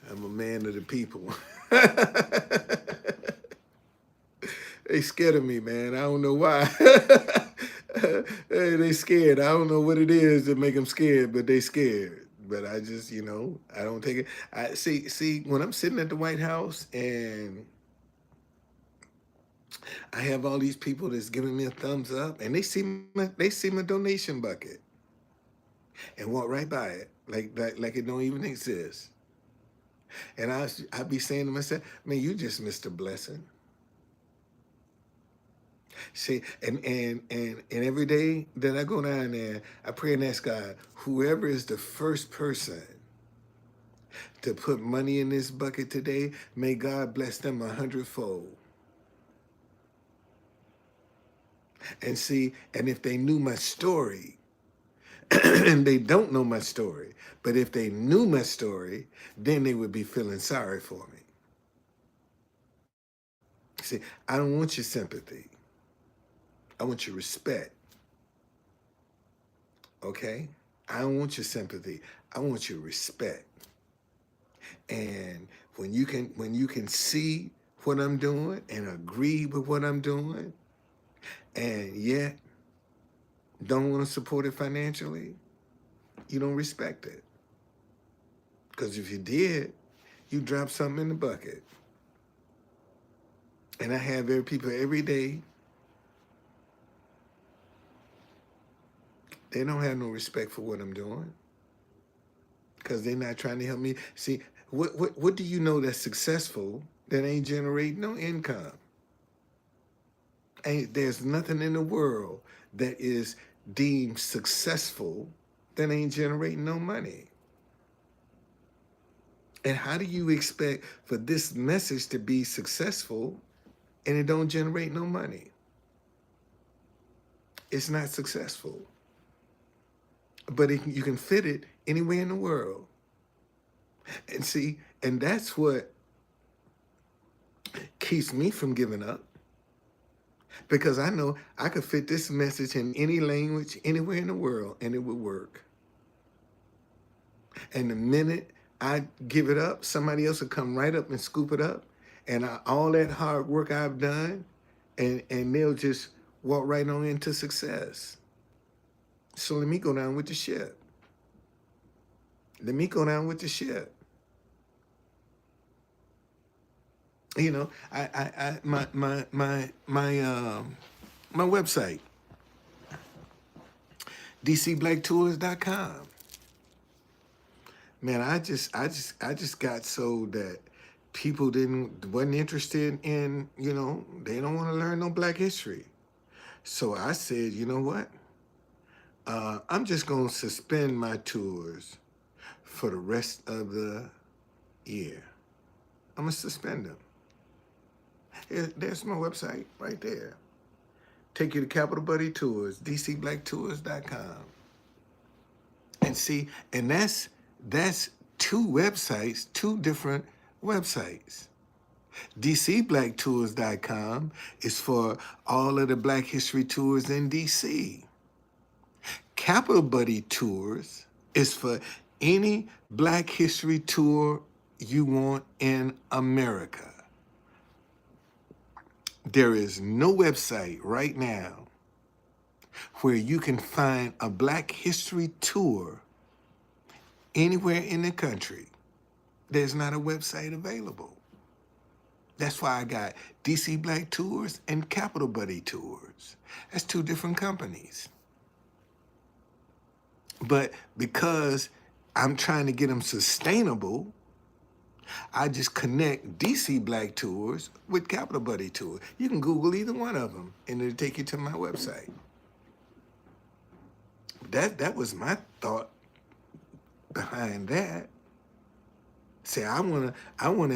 a man of the people. They scared of me, man. I don't know why. They scared. I don't know what it is that make them scared, but they scared. but I just, I don't take it. I see when I'm sitting at the White House and I have all these people that's giving me a thumbs up, and they see my donation bucket and walk right by it like it don't even exist. And I be saying to myself, man, you just missed a blessing. See, and every day that I go down there, I pray and ask God, whoever is the first person to put money in this bucket today, may God bless them 100-fold. And see, and if they knew my story, and they don't know my story, but if they knew my story, then they would be feeling sorry for me. See, I don't want your sympathy. I want your respect. Okay? I don't want your sympathy. I want your respect. And when you can see what I'm doing and agree with what I'm doing, and yet don't want to support it financially, you don't respect it. Because if you did, you drop something in the bucket. And I have people every day, they don't have no respect for what I'm doing because they're not trying to help me. See, what do you know that's successful that ain't generating no income? There's nothing in the world that is deemed successful that ain't generating no money. And how do you expect for this message to be successful and it don't generate no money? It's not successful. But you can fit it anywhere in the world. And see, and that's what keeps me from giving up. Because I know I could fit this message in any language, anywhere in the world, and it would work. And the minute I give it up, somebody else will come right up and scoop it up. And all that hard work I've done, and they'll just walk right on into success. So let me go down with the ship. Let me go down with the ship. You know, my website, dcblacktours.com. Man, I just got so that people wasn't interested in, they don't want to learn no Black history. So I said, you know what? I'm just gonna suspend my tours for the rest of the year. I'm gonna suspend them. There's my website right there. Take you to Capital Buddy Tours, dcblacktours.com. And see, and that's two websites, two different websites. dcblacktours.com is for all of the Black history tours in DC. Capital Buddy Tours is for any Black history tour you want in America. There is no website right now where you can find a Black history tour anywhere in the country. There's not a website available. That's why I got DC Black Tours and Capital Buddy Tours. That's two different companies. But because I'm trying to get them sustainable, I just connect DC Black Tours with Capital Buddy Tour. You can Google either one of them, and it'll take you to my website. That was my thought behind that. Say, I wanna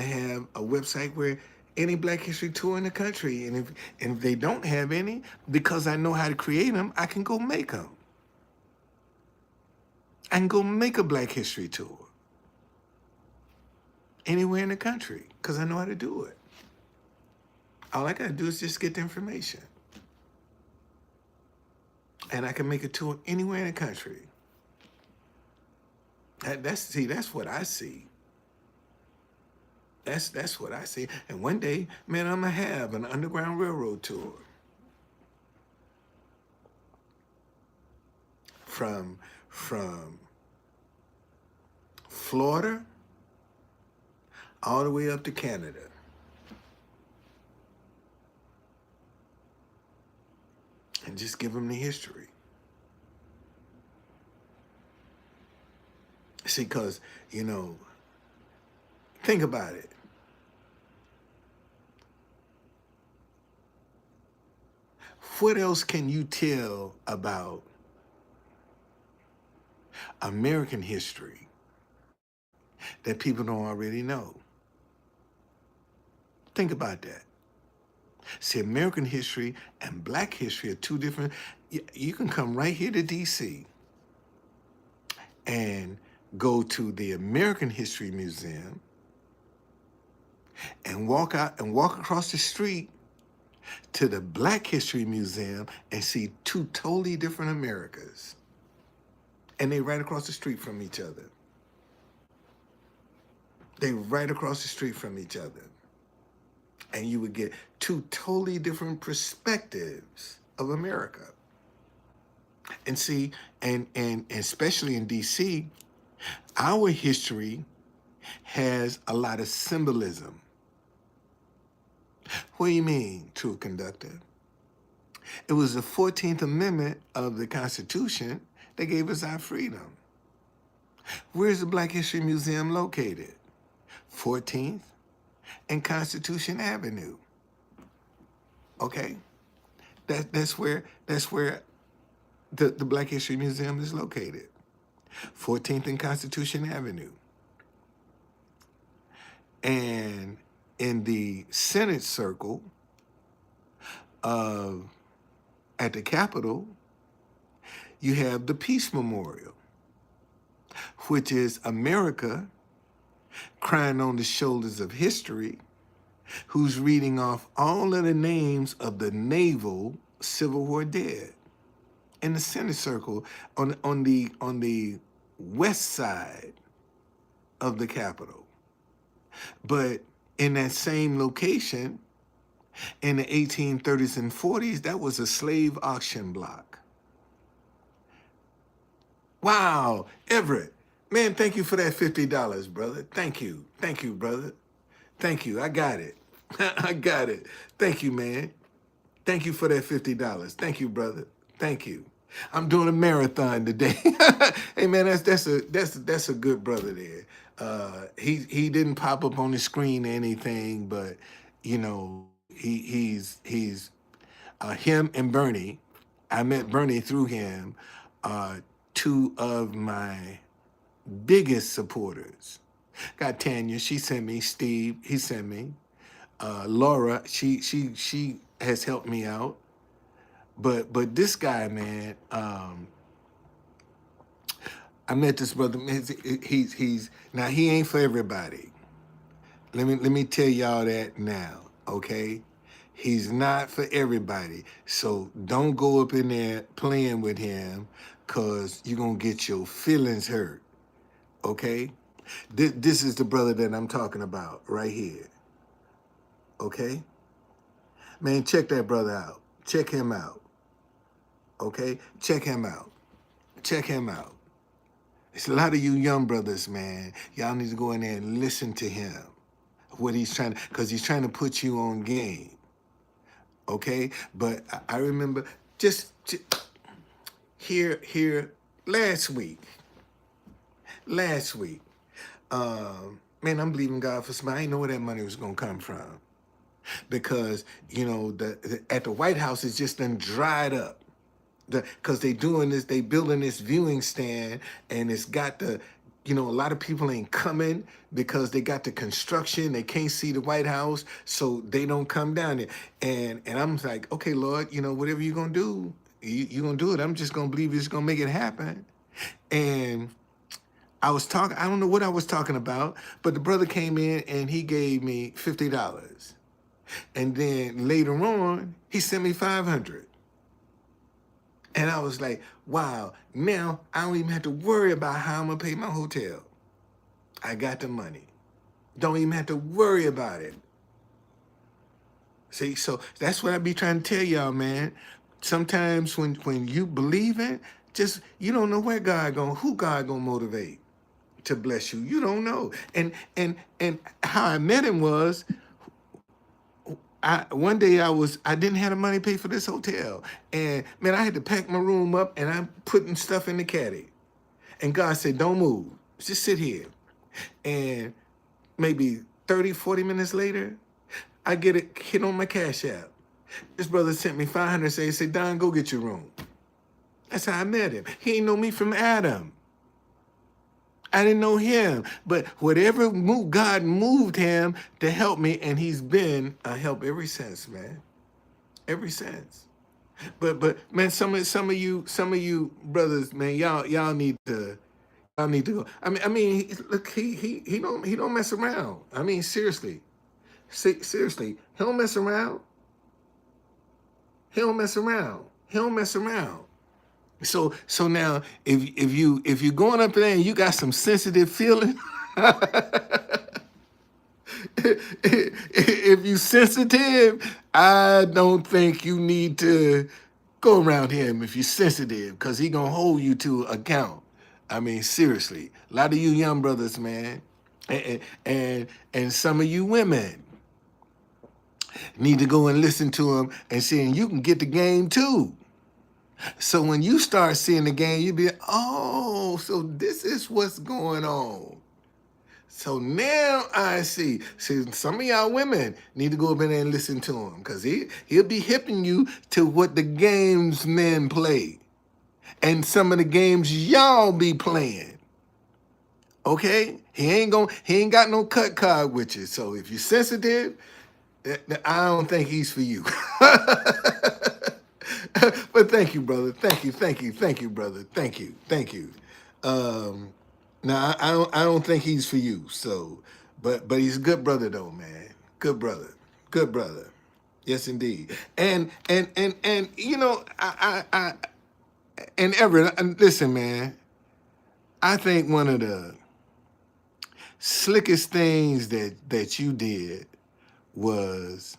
have a website where any Black history tour in the country, and if they don't have any, because I know how to create them, I can go make them. I can go make a Black history tour anywhere in the country because I know how to do it. All I gotta do is just get the information. And I can make a tour anywhere in the country. That's what I see. That's what I see. And one day, man, I'm gonna have an Underground Railroad tour. From Florida all the way up to Canada. And just give them the history. See, because, think about it. What else can you tell about American history that people don't already know? Think about that. See, American history and black history are two different. You can come right here to DC and go to the American History Museum and walk across the street to the Black History Museum and see two totally different Americas. And they right across the street from each other. They right across the street from each other. And you would get two totally different perspectives of America. And see, and especially in DC, our history has a lot of symbolism. What do you mean, Truth Conductor? It was the 14th Amendment of the Constitution that gave us our freedom. Where's the Black History Museum located? 14th and Constitution Avenue. Okay? That's where the Black History Museum is located. 14th and Constitution Avenue. And in the Senate circle at the Capitol, you have the Peace Memorial, which is America crying on the shoulders of history, who's reading off all of the names of the naval Civil War dead. In the Senate circle on the west side of the Capitol. But in that same location, in the 1830s and 40s, that was a slave auction block. Wow, Everett, man, thank you for that $50, brother. Thank you, brother. Thank you, I got it. I got it. Thank you, man. Thank you for that $50. Thank you, brother. Thank you. I'm doing a marathon today. Hey, man, that's a good brother there. He didn't pop up on the screen or anything, but he's him and Bernie. I met Bernie through him. Two of my biggest supporters. Got Tanya, she sent me. Steve, he sent me. Laura, she has helped me out. But this guy, man, I met this brother. He's now he ain't for everybody. Let me tell y'all that now, okay? He's not for everybody. So don't go up in there playing with him, cause you're gonna get your feelings hurt. Okay? This is the brother that I'm talking about right here. Okay? Man, check that brother out. Check him out. Okay? Check him out. Check him out. It's a lot of you young brothers, man. Y'all need to go in there and listen to him. What he's trying to, because he's trying to put you on game. Okay? But I remember just here last week, man, I'm believing God for somebody. I didn't know where that money was going to come from. Because, at the White House, it's just done dried up. Because they building this viewing stand, and it's got a lot of people ain't coming because they got the construction. They can't see the White House, so they don't come down there. And I'm like, okay, Lord, whatever you're going to do, you're going to do it. I'm just going to believe you're just going to make it happen. And I don't know what I was talking about, but the brother came in and he gave me $50. And then later on, he sent me $500. And I was like, wow, now I don't even have to worry about how I'm going to pay my hotel. I got the money. Don't even have to worry about it. See, so that's what I be trying to tell y'all, man. Sometimes when you believe it, you don't know who God gonna motivate. to bless you. You don't know. And how I met him was one day I didn't have the money to pay for this hotel. And man, I had to pack my room up and I'm putting stuff in the caddy. And God said, don't move. Just sit here. And maybe 30, 40 minutes later, I get a hit on my Cash App. This brother sent me 500, say, Don, go get your room. That's how I met him. He ain't know me from Adam. I didn't know him. But whatever God moved him to help me, and he's been a help ever since, man. Ever since. But man, some of you brothers, man, y'all need to go. I mean, look, he don't mess around. I mean, seriously, seriously, he don't mess around. He don't mess around. He don't mess around. So now, if you're going up there and you got some sensitive feeling, if you sensitive, I don't think you need to go around him if you're sensitive, because he gonna hold you to account. I mean, seriously, a lot of you young brothers, man, and some of you women need to go and listen to him and see, you can get the game too. So when you start seeing the game, you be like, oh, so this is what's going on. So now I see. See, some of y'all women need to go up in there and listen to him, because he'll be hipping you to what the games men play and some of the games y'all be playing. Okay? He ain't got no cut card with you. So if you're sensitive, I don't think he's for you. But thank you, brother. Thank you, brother. Thank you. Now I don't think he's for you. So, but he's a good brother though, man. Good brother. Yes, indeed. And you know, I and Everett, listen, man. I think one of the slickest things that you did was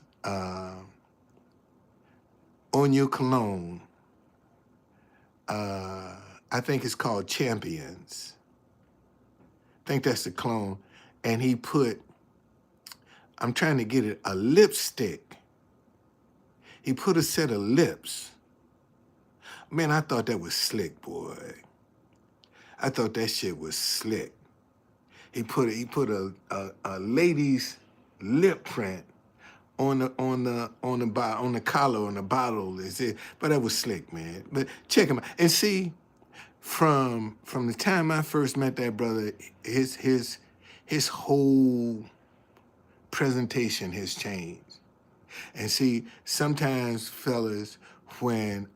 on your cologne. I think it's called Champions. I think that's the clone. And he put, I'm trying to get it, a lipstick. He put a set of lips. Man, I thought that was slick, boy. I thought that shit was slick. He put a lady's lip print on the collar on the bottle. But that was slick, man. But check him out and see. From the time I first met that brother, his whole presentation has changed. And see, sometimes fellas, when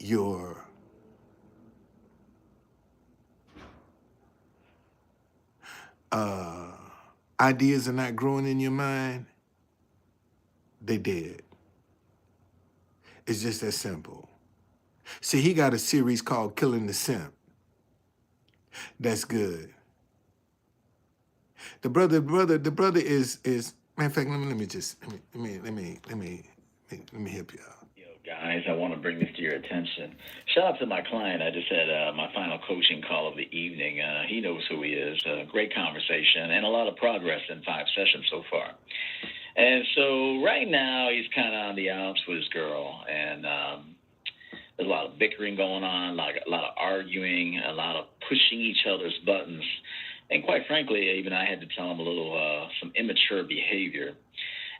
your ideas are not growing in your mind, they dead. It's just that simple. See, he got a series called Killing the Simp. That's good. The brother is matter of fact, let me help you out. Yo, guys, I want to bring this to your attention. Shout out to my client. I just had my final coaching call of the evening. He knows who he is. Great conversation and a lot of progress in 5 sessions so far. And so right now he's kind of on the outs with his girl, and there's a lot of bickering going on, a lot of arguing, a lot of pushing each other's buttons. And quite frankly, even I had to tell him a little, some immature behavior.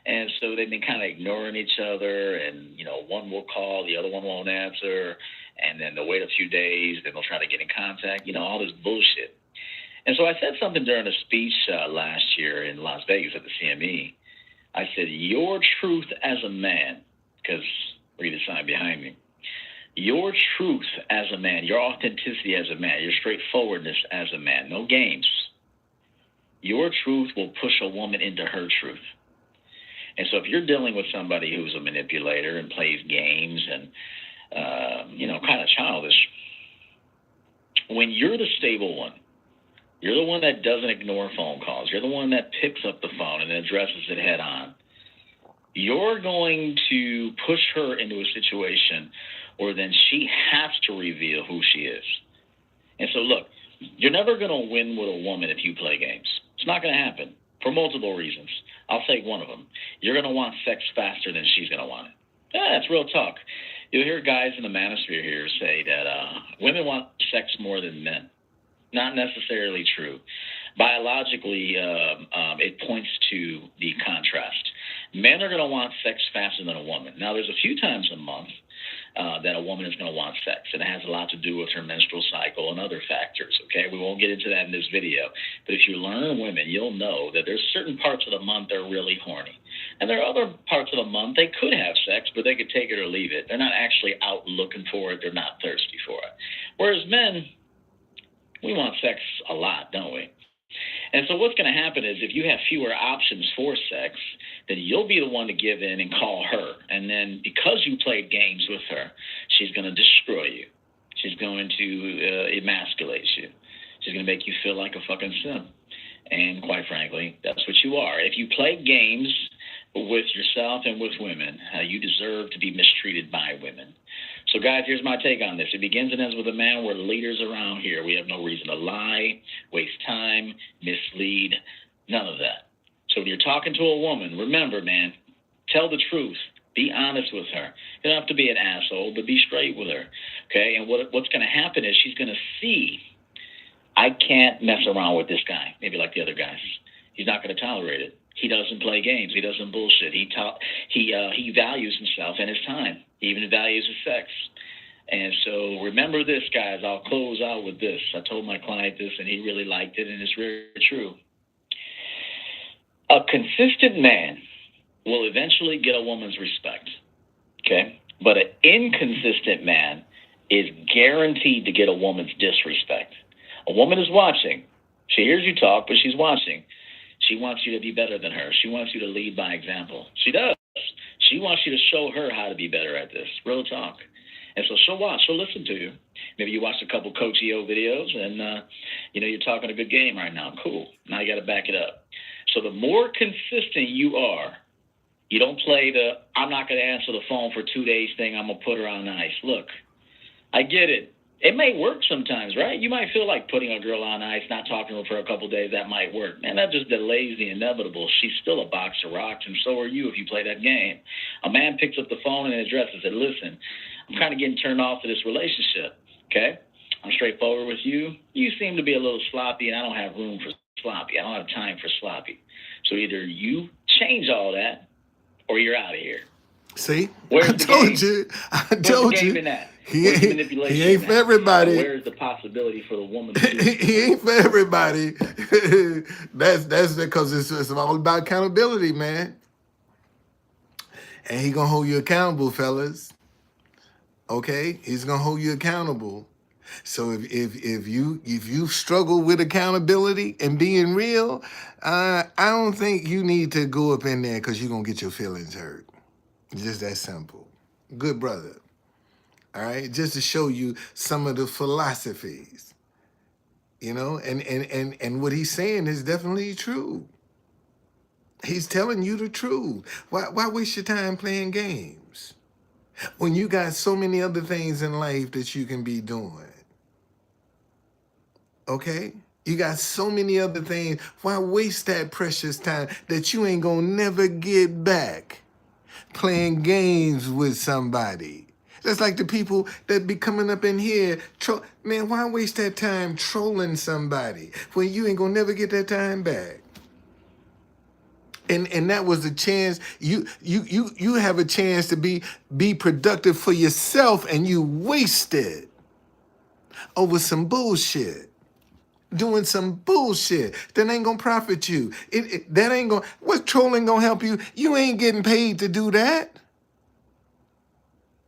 And so they've been kind of ignoring each other, and, you know, one will call, the other one won't answer, and then they'll wait a few days, then they'll try to get in contact, you know, all this bullshit. And so I said something during a speech last year in Las Vegas at the CME. I said, your truth as a man, because read the sign behind me, your truth as a man, your authenticity as a man, your straightforwardness as a man, no games. Your truth will push a woman into her truth. And so if you're dealing with somebody who's a manipulator and plays games and, you know, kind of childish, when you're the stable one, you're the one that doesn't ignore phone calls, you're the one that picks up the phone and addresses it head on, you're going to push her into a situation where then she has to reveal who she is. And so, look, you're never going to win with a woman if you play games. It's not going to happen for multiple reasons. I'll take one of them. You're going to want sex faster than she's going to want it. Yeah, it's real talk. You'll hear guys in the manosphere here say that women want sex more than men. Not necessarily true. Biologically, it points to the contrast. Men are going to want sex faster than a woman. Now, there's a few times a month that a woman is going to want sex, and it has a lot to do with her menstrual cycle and other factors, okay? We won't get into that in this video, but if you learn women, you'll know that there's certain parts of the month that are really horny, and there are other parts of the month they could have sex, but they could take it or leave it. They're not actually out looking for it. They're not thirsty for it. Whereas men, we want sex a lot, don't we? And so what's going to happen is if you have fewer options for sex, then you'll be the one to give in and call her. And then because you played games with her, she's going to destroy you. She's going to emasculate you. She's going to make you feel like a fucking simp. And quite frankly, that's what you are. If you play games with yourself and with women, you deserve to be mistreated by women. So, guys, here's my take on this. It begins and ends with a man. We're leaders around here. We have no reason to lie, waste time, mislead, none of that. So when you're talking to a woman, remember, man, tell the truth. Be honest with her. You don't have to be an asshole, but be straight with her, okay? And what's going to happen is she's going to see, I can't mess around with this guy, maybe like the other guys. He's not going to tolerate it. He doesn't play games. He doesn't bullshit. He values himself and his time. He even values his sex. And so remember this, guys. I'll close out with this. I told my client this, and he really liked it, and it's very true. A consistent man will eventually get a woman's respect, okay? But an inconsistent man is guaranteed to get a woman's disrespect. A woman is watching. She hears you talk, but she's watching. She wants you to be better than her. She wants you to lead by example. She does. She wants you to show her how to be better at this. Real talk. And so she'll watch. She'll listen to you. Maybe you watched a couple Coach EO videos and, you're talking a good game right now. Cool. Now you got to back it up. So the more consistent you are, you don't play the I'm not going to answer the phone for 2 days thing. I'm going to put her on ice. Look, I get it. It may work sometimes, right? You might feel like putting a girl on ice, not talking to her for a couple of days. That might work. Man, that just delays the inevitable. She's still a box of rocks, and so are you if you play that game. A man picks up the phone and addresses it. Listen, I'm kind of getting turned off to this relationship, okay? I'm straightforward with you. You seem to be a little sloppy, and I don't have room for sloppy. I don't have time for sloppy. So either you change all that or you're out of here. See? Where's I the told game? you. I Where's told the game you. in that? He Where's the ain't, manipulation he ain't in for that? everybody. Where's the possibility for the woman to do it? He ain't for everybody. that's because it's all about accountability, man. And he gonna hold you accountable, fellas. Okay? He's gonna hold you accountable. So if you struggle with accountability and being real, I don't think you need to go up in there because you're gonna get your feelings hurt. Just that simple. Good brother. All right, just to show you some of the philosophies, and what he's saying is definitely true. He's telling you the truth. Why waste your time playing games when you got so many other things in life that you can be doing? Okay? You got so many other things. Why waste that precious time that you ain't gonna never get back playing games with somebody? That's like the people that be coming up in here. Man, why waste that time trolling somebody when you ain't gonna never get that time back? And that was a chance. You have a chance to be productive for yourself, and you waste it over some bullshit. Doing some bullshit that ain't gonna profit you. That ain't gonna. What's trolling gonna help you? You ain't getting paid to do that.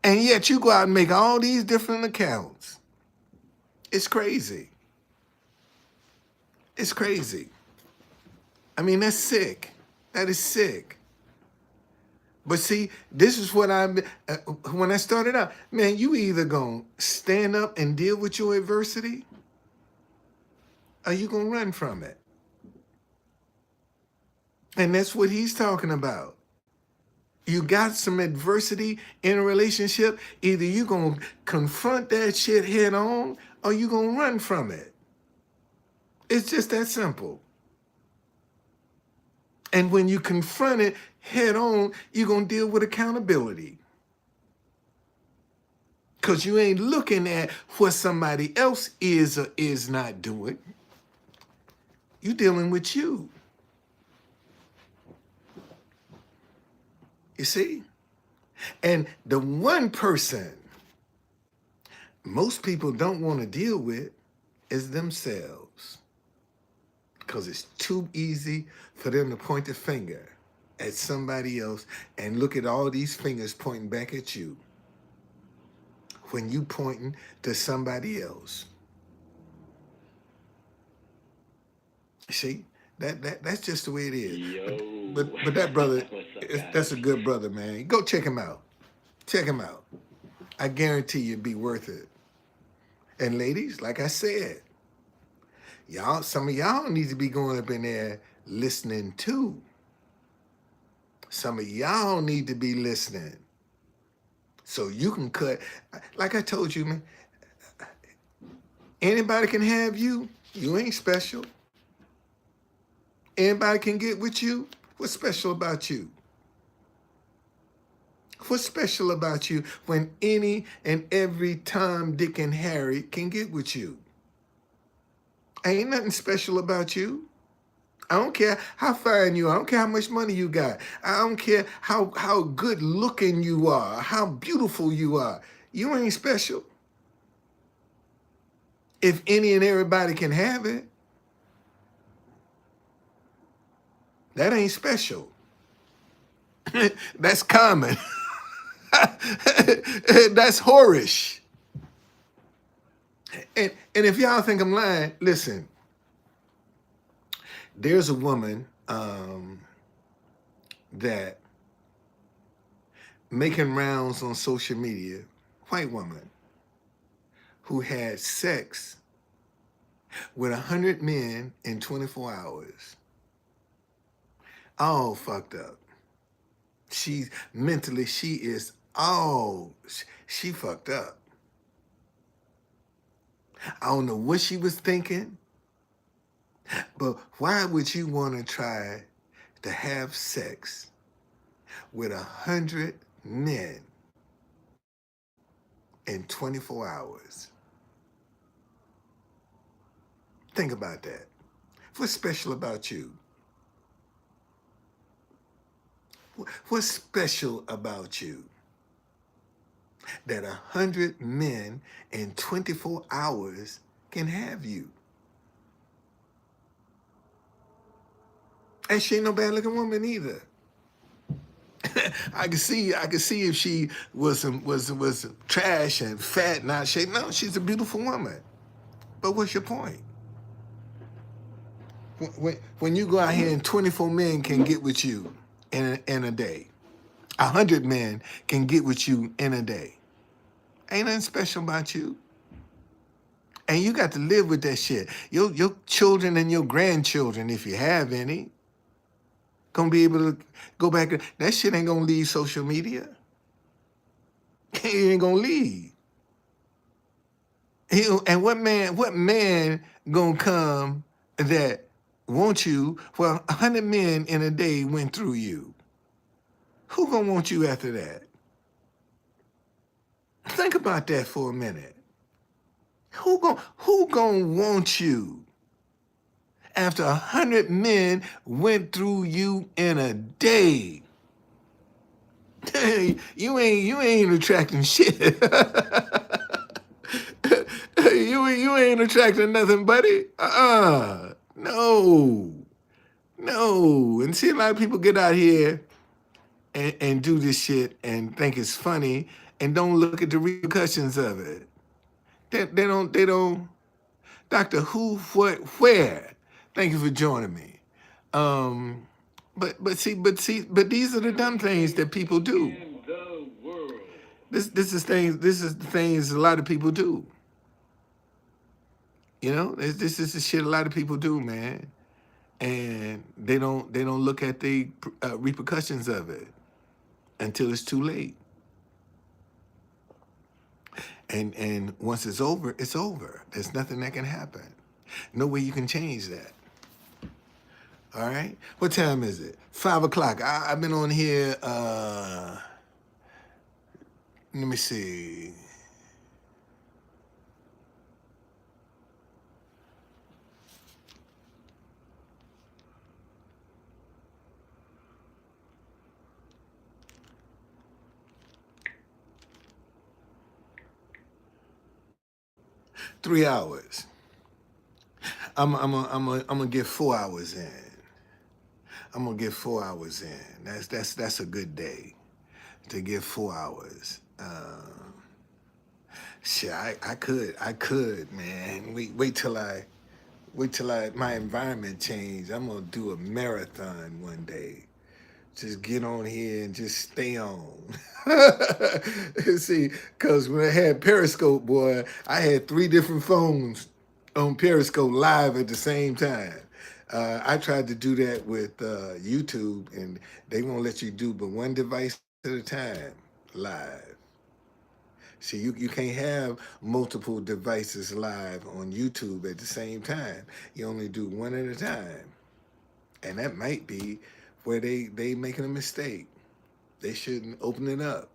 And yet you go out and make all these different accounts. It's crazy. It's crazy. I mean, that's sick. That is sick. But see, this is what when I started out, man, you either gonna stand up and deal with your adversity, or you gonna run from it. And that's what he's talking about. You got some adversity in a relationship, either you gonna confront that shit head on or you gonna run from it. It's just that simple. And when you confront it head on, you're gonna deal with accountability. Because you ain't looking at what somebody else is or is not doing. You're dealing with you. You see? And the one person most people don't want to deal with is themselves. Because it's too easy for them to point the finger at somebody else and look at all these fingers pointing back at you when you pointing to somebody else. See, that's just the way it is. Yo. But that brother, What's up, guys? that's a good brother, man. Go check him out. Check him out. I guarantee you it'd be worth it. And ladies, like I said, y'all, some of y'all need to be going up in there listening too. Some of y'all need to be listening. So you can cut, like I told you, man, anybody can have you. You ain't special. Anybody can get with you. What's special about you? What's special about you when any and every Tom, Dick, and Harry can get with you? Ain't nothing special about you. I don't care how fine you are. I don't care how much money you got. I don't care how good looking you are, how beautiful you are. You ain't special. If any and everybody can have it, that ain't special. That's common. That's whorish. And if y'all think I'm lying, listen. There's a woman that making rounds on social media, white woman, who had sex with 100 men in 24 hours. All fucked up. She's mentally, she is all, she fucked up. I don't know what she was thinking, but why would you want to try to have sex with 100 men in 24 hours? Think about that. What's special about you? What's special about you that 100 men in 24 hours can have you? And she ain't no bad looking woman either. I could see if she was trash and fat and out of shape. No, she's a beautiful woman. But what's your point? When you go out here and 24 men can get with you in a day, 100 men can get with you in a day. Ain't nothing special about you. And you got to live with that shit. Your children and your grandchildren, if you have any, gonna be able to go back. That shit ain't gonna leave social media. It ain't gonna leave. And what man gonna come that want you? Well, 100 men in a day went through you. Who gonna want you after that? Think about that for a minute. Who gonna want you after 100 men went through you in a day? Hey, you ain't attracting shit. you ain't attracting nothing, buddy. No. And see, a lot of people get out here and do this shit and think it's funny and don't look at the repercussions of it. They don't. Doctor Who, what, where? Thank you for joining me. But these are the dumb things that people do. In the world. This is the things a lot of people do. You know, this is the shit a lot of people do, man. And they don't look at the repercussions of it. until it's too late. And once it's over, it's over. There's nothing that can happen. No way you can change that. All right? What time is it? 5 o'clock. I've been on here, let me see. Three hours. I'm gonna get 4 hours in. I'm gonna get 4 hours in. That's a good day to get 4 hours. Shit, I could, man. Wait till my environment change. I'm gonna do a marathon one day. Just get on here and just stay on. See, because when I had Periscope, boy, I had 3 different phones on Periscope live at the same time. I tried to do that with YouTube, and they won't let you do but one device at a time live. See, you can't have multiple devices live on YouTube at the same time. You only do one at a time. And that might be where they making a mistake. They shouldn't open it up.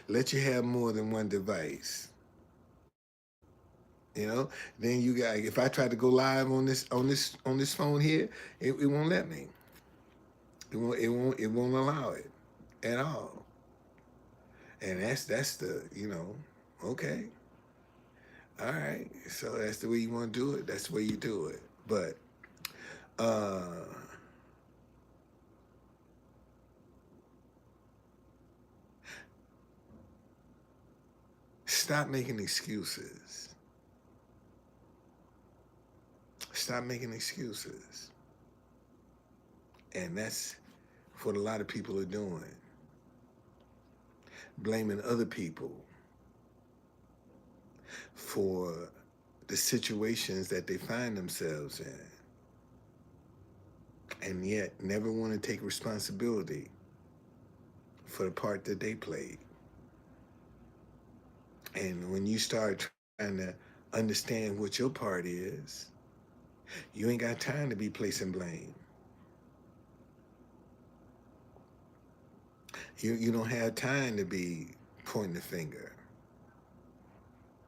Let you have more than one device. You know, then you got. If I try to go live on this phone here, it won't let me. It won't allow it at all. And that's the okay, all right. So that's the way you want to do it. That's the way you do it. But stop making excuses. Stop making excuses. And that's what a lot of people are doing. Blaming other people for the situations that they find themselves in. And yet never want to take responsibility for the part that they played. And when you start trying to understand what your part is, you ain't got time to be placing blame. You don't have time to be pointing the finger,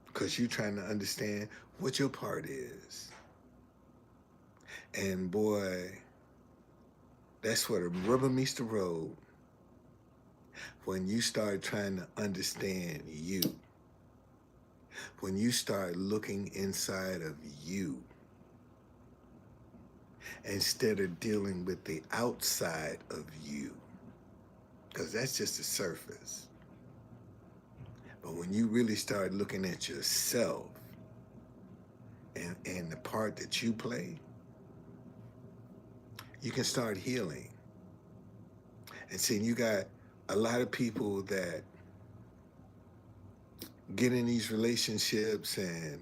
because you're trying to understand what your part is. And boy, that's where the rubber meets the road, when you start trying to understand you. When you start looking inside of you, instead of dealing with the outside of you, because that's just the surface. But when you really start looking at yourself and the part that you play, you can start healing. And see, you got a lot of people that get in these relationships and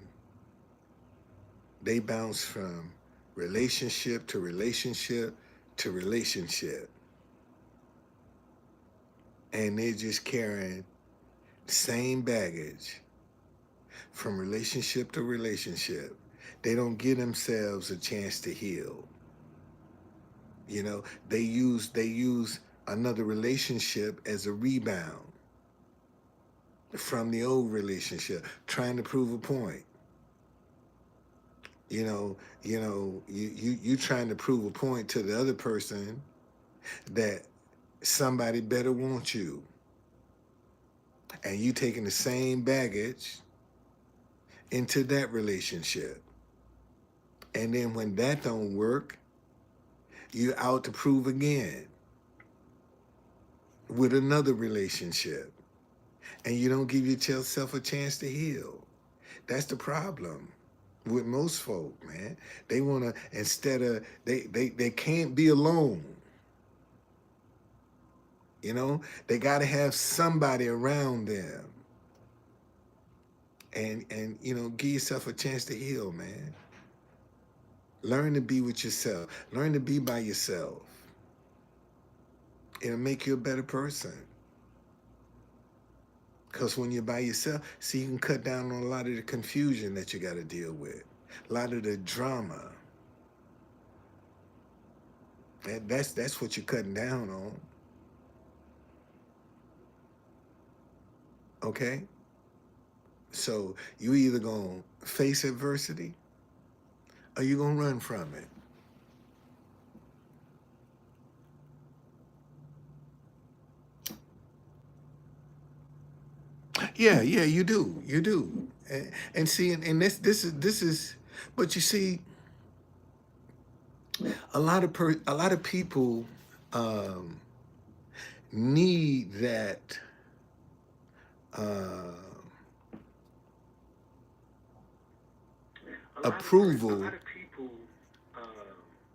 they bounce from relationship to relationship to relationship. And they're just carrying the same baggage from relationship to relationship. They don't give themselves a chance to heal. You know, they use another relationship as a rebound from the old relationship, trying to prove a point. You trying to prove a point to the other person that somebody better wants you. And you taking the same baggage into that relationship. And then when that don't work, you're out to prove again with another relationship. And you don't give yourself a chance to heal. That's the problem with most folk, man. They want to, instead of, they can't be alone. You know, they got to have somebody around them. And give yourself a chance to heal, man. Learn to be with yourself. Learn to be by yourself. It'll make you a better person. Because when you're by yourself, see, you can cut down on a lot of the confusion that you got to deal with, a lot of the drama. That's what you're cutting down on. Okay? So you either gonna face adversity or you gonna run from it. Yeah, you do. You do. And see, and this is but you see, a lot of people um need that uh approval.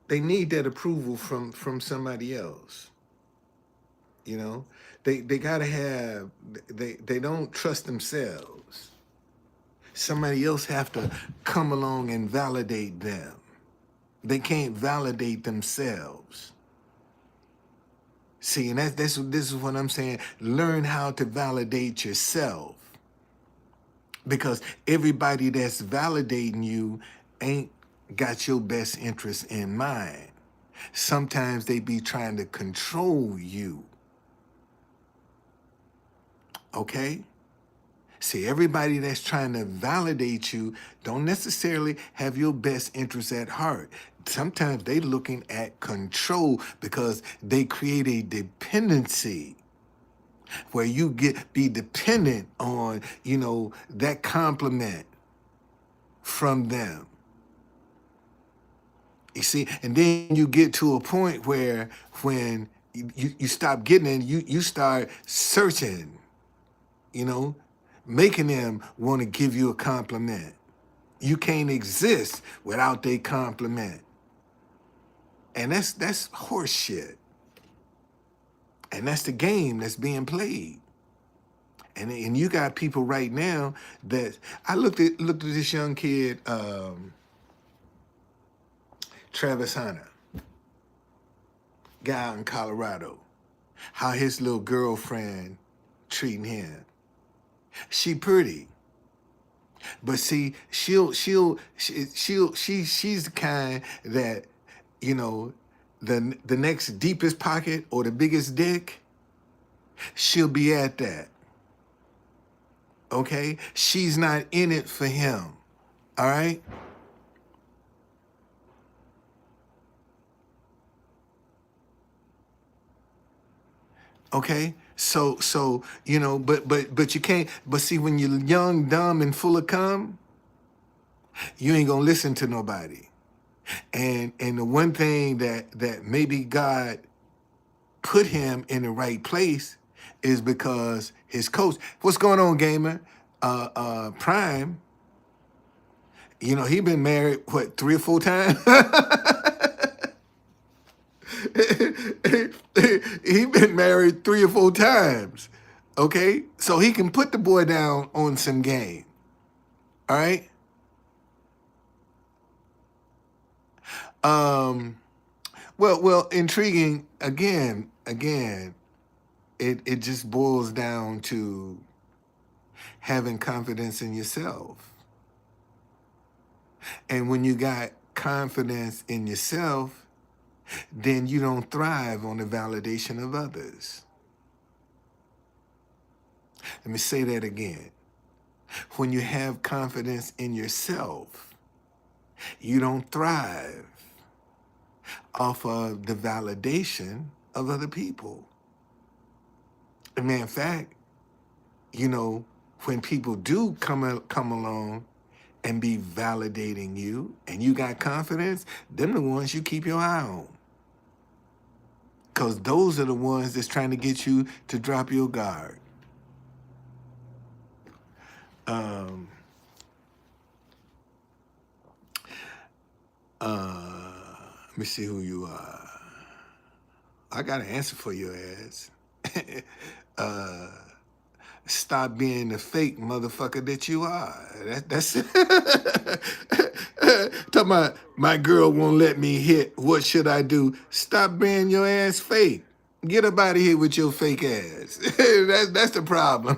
They need that approval from somebody else. You know, they gotta have. They don't trust themselves. Somebody else have to come along and validate them. They can't validate themselves. See, and this is what I'm saying. Learn how to validate yourself, because everybody that's validating you ain't got your best interest in mind. Sometimes they be trying to control you. Okay? See, everybody that's trying to validate you don't necessarily have your best interest at heart. Sometimes they looking at control because they create a dependency where you be dependent on, that compliment from them. You see, and then you get to a point where when you stop getting it, you start searching, making them want to give you a compliment. You can't exist without their compliment. And that's horse shit. And that's the game that's being played. And you got people right now that I looked at this young kid, Travis Hunter, guy out in Colorado, how his little girlfriend treating him. She pretty, but see, she's the kind that, the next deepest pocket or the biggest dick, she'll be at that. Okay? She's not in it for him. All right? Okay? So but you can't, but see, when you're young, dumb, and full of cum, you ain't gonna listen to nobody. And the one thing that maybe God put him in the right place is because his coach. What's going on, gamer? Prime. He been married, 3 or 4 times? He been married 3 or 4 times. Okay? So he can put the boy down on some game. All right? Well, intriguing again, it just boils down to having confidence in yourself. And when you got confidence in yourself, then you don't thrive on the validation of others. Let me say that again. When you have confidence in yourself, you don't thrive off of the validation of other people. And matter of fact, when people do come along and be validating you and you got confidence, them the ones you keep your eye on. Because those are the ones that's trying to get you to drop your guard. Let me see who you are. I got an answer for your ass. Stop being the fake motherfucker that you are. That's talking about my girl won't let me hit. What should I do? Stop being your ass fake. Get up out of here with your fake ass. That's the problem.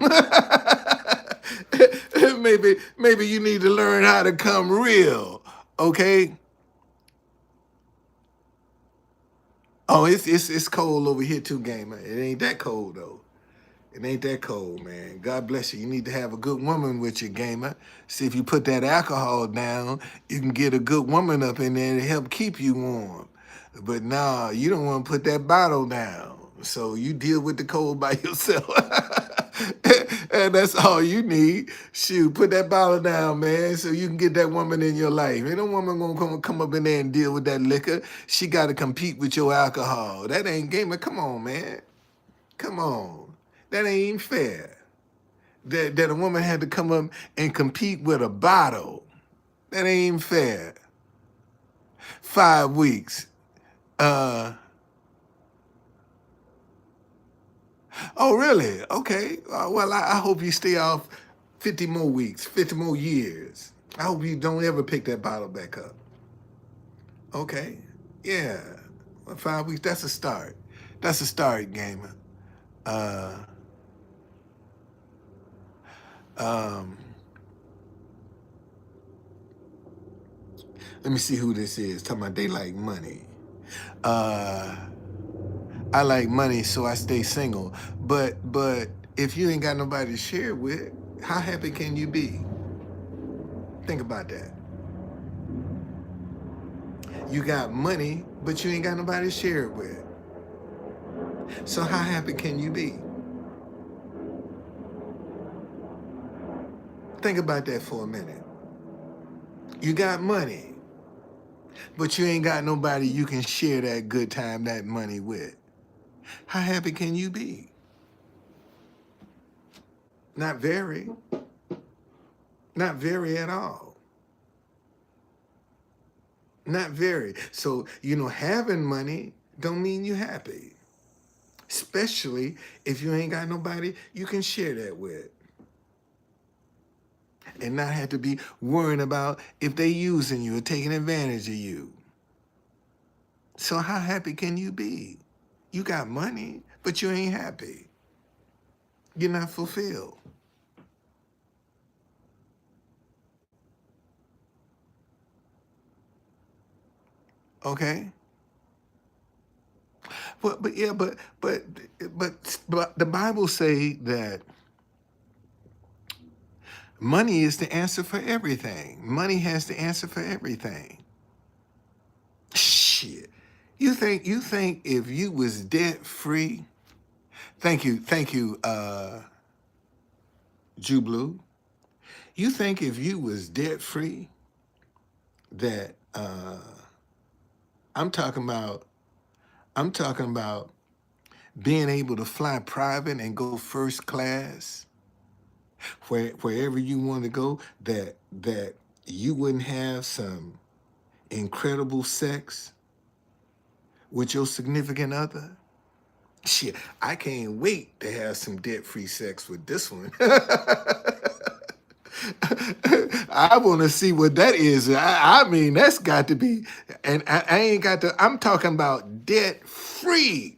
maybe you need to learn how to come real, okay? Oh, it's cold over here too, gamer. It ain't that cold though. It ain't that cold, man. God bless you. You need to have a good woman with you, gamer. See, if you put that alcohol down, you can get a good woman up in there to help keep you warm. But nah, you don't want to put that bottle down. So you deal with the cold by yourself. And that's all you need. Shoot, put that bottle down, man, so you can get that woman in your life. Ain't no woman gonna come up in there and deal with that liquor. She got to compete with your alcohol. That ain't gamer. Come on, man. Come on. That ain't even fair. That a woman had to come up and compete with a bottle. That ain't even fair. 5 weeks. Oh, really? Okay. Well, I hope you stay off 50 more weeks, 50 more years. I hope you don't ever pick that bottle back up. Okay. Yeah. Well, 5 weeks, that's a start. That's a start, gamer. Uh, um, Let me see who this is. Talking about they like money. I like money, so I stay single. But if you ain't got nobody to share it with, how happy can you be? Think about that. You got money, but you ain't got nobody to share it with. So how happy can you be? Think about that for a minute. You got money, but you ain't got nobody you can share that good time, that money with. How happy can you be? Not very. Not very at all. Not very. So, having money don't mean you happy. Especially if you ain't got nobody you can share that with. And not have to be worrying about if they using you or taking advantage of you. So how happy can you be? You got money, but you ain't happy. You're not fulfilled. Okay? But the Bible say that money is the answer for everything. Money has the answer for everything. Shit. You think if you was debt free? Thank you, Jew Blue. You think if you was debt free that I'm talking about being able to fly private and go first class wherever you want to go, that you wouldn't have some incredible sex with your significant other? Shit, I can't wait to have some debt-free sex with this one. I want to see what that is. I mean, that's got to be, and I ain't got to, I'm talking about debt-free.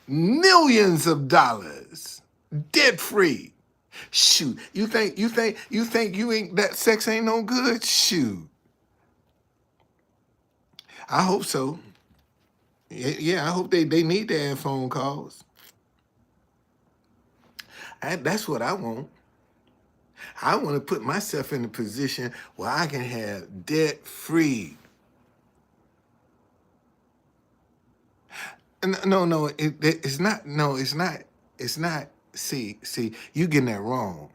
Millions of dollars, debt-free. Shoot, you think you ain't, that sex ain't no good? Shoot. I hope so. Yeah, I hope they need to have phone calls. That's what I want. I want to put myself in a position where I can have debt free. No, it's not. No, it's not. It's not. See, you getting that wrong.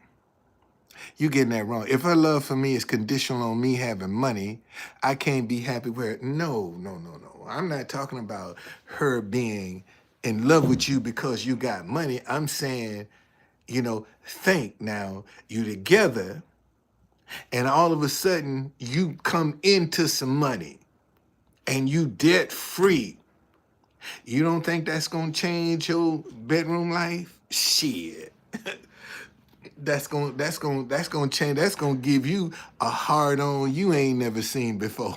You getting that wrong. If her love for me is conditional on me having money, I can't be happy with her. No. I'm not talking about her being in love with you because you got money. I'm saying, think now, you together, and all of a sudden you come into some money and you debt free. You don't think that's gonna change your bedroom life? Shit. That's gonna change. That's gonna give you a hard on you ain't never seen before.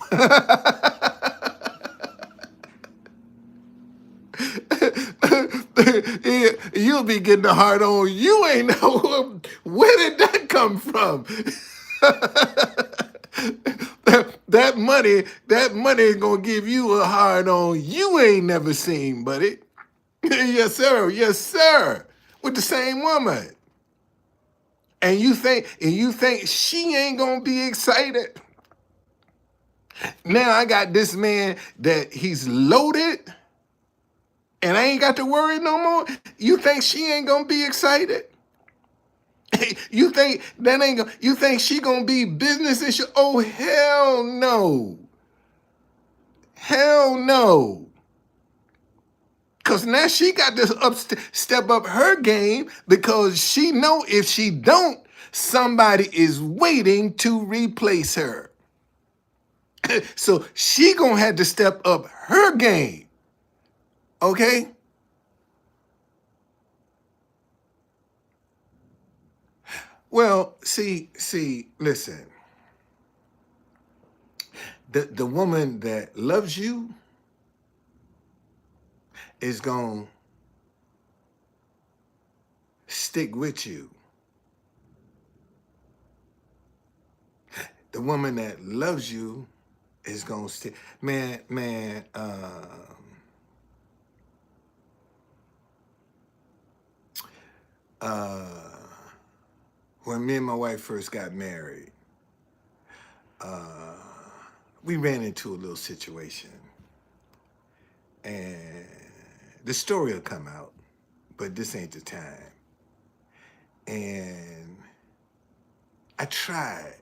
You'll be getting a hard on. You ain't know where did that come from. that money is gonna give you a hard on you ain't never seen, buddy. Yes, sir. Yes, sir. With the same woman. And you think she ain't gonna be excited? Now I got this man that he's loaded and I ain't got to worry no more. You think she ain't gonna be excited? You think that ain't gonna, you think she gonna be business issue? Oh, hell no. Hell no. Cause now she got to step up her game because she know if she don't, somebody is waiting to replace her. So she gonna have to step up her game. Okay? Well, listen. The woman that loves you is gonna stick with you. The woman that loves you is gonna stick. Man, when me and my wife first got married, we ran into a little situation. And the story will come out, but this ain't the time. And I tried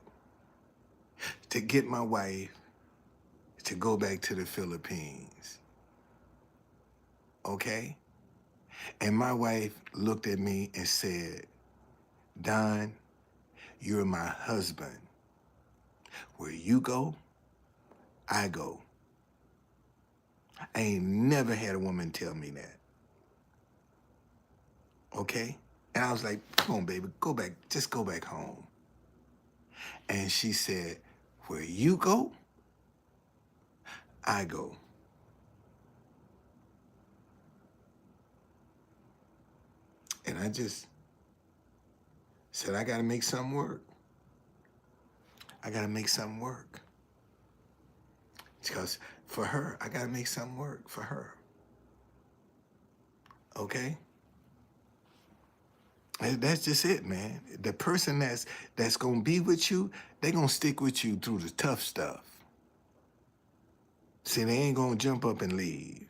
to get my wife to go back to the Philippines. Okay? And my wife looked at me and said, Don, you're my husband. Where you go, I go. I ain't never had a woman tell me that. Okay? And I was like, come on, baby, go back, just go back home. And she said, where you go, I go. And I just said, I gotta make something work. I gotta make something work. Because for her, I gotta make something work for her. Okay? And that's just it, man. The person that's gonna be with you, they gonna stick with you through the tough stuff. See, they ain't gonna jump up and leave.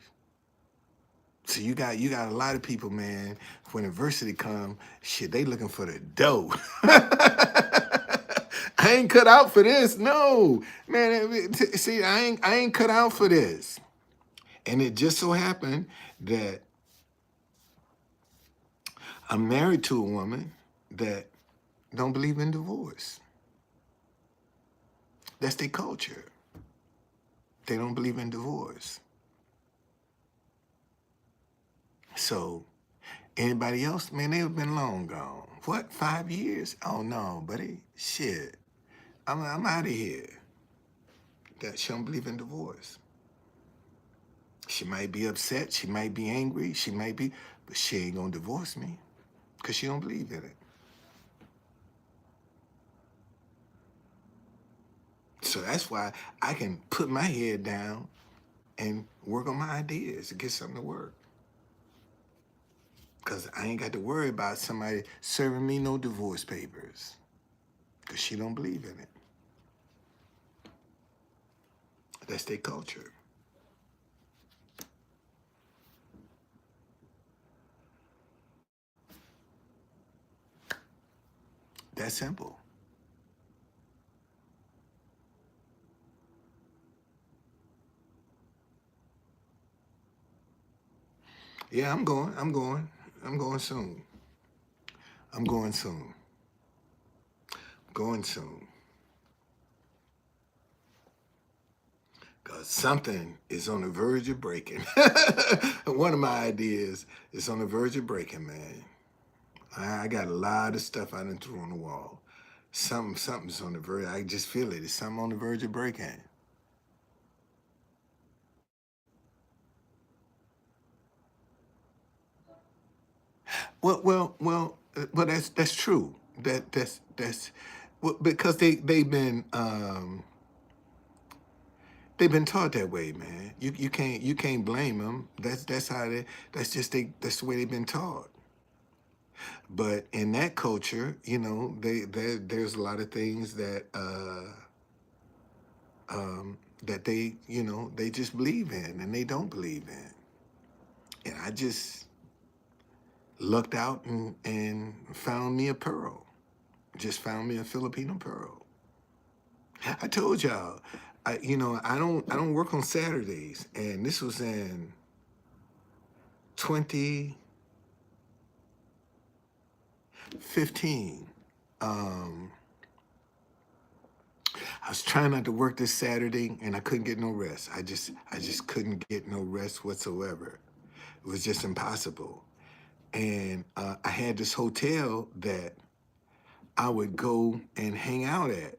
So you got a lot of people, man, when adversity come, shit, they looking for the dough. I ain't cut out for this. No, man. See, I ain't cut out for this. And it just so happened that I'm married to a woman that don't believe in divorce. That's their culture. They don't believe in divorce. So anybody else, man, they've been long gone. What, 5 years? Oh no, buddy. Shit. I'm out of here. That she don't believe in divorce. She might be upset, she might be angry, she might be, but she ain't gonna divorce me because she don't believe in it. So that's why I can put my head down and work on my ideas to get something to work. Because I ain't got to worry about somebody serving me no divorce papers because she don't believe in it. That's their culture. That simple. Yeah, I'm going soon. I'm going soon. Going soon. Because something is on the verge of breaking. One of my ideas is on the verge of breaking, man. I got a lot of stuff I done threw on the wall. Something's on the verge. I just feel it. It's something on the verge of breaking. Well, that's true. That's well, because they've been taught that way, man. You can't blame them. That's how they. That's the way they've been taught. But in that culture, there's a lot of things that they just believe in and they don't believe in. And I just lucked out and found me a pearl. Just found me a Filipino pearl. I told y'all, I don't work on Saturdays, and this was in 2015. Um, I was trying not to work this Saturday, and I couldn't get no rest. I just couldn't get no rest whatsoever. It was just impossible. And I had this hotel that I would go and hang out at,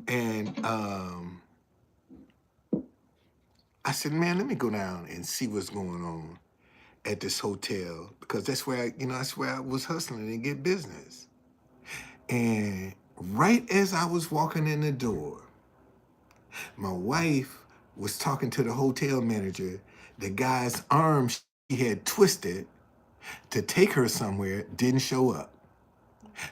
and I said, man, let me go down and see what's going on at this hotel because that's where I was hustling and get business. And right as I was walking in the door, my wife was talking to the hotel manager. The guy's arm she had twisted to take her somewhere didn't show up.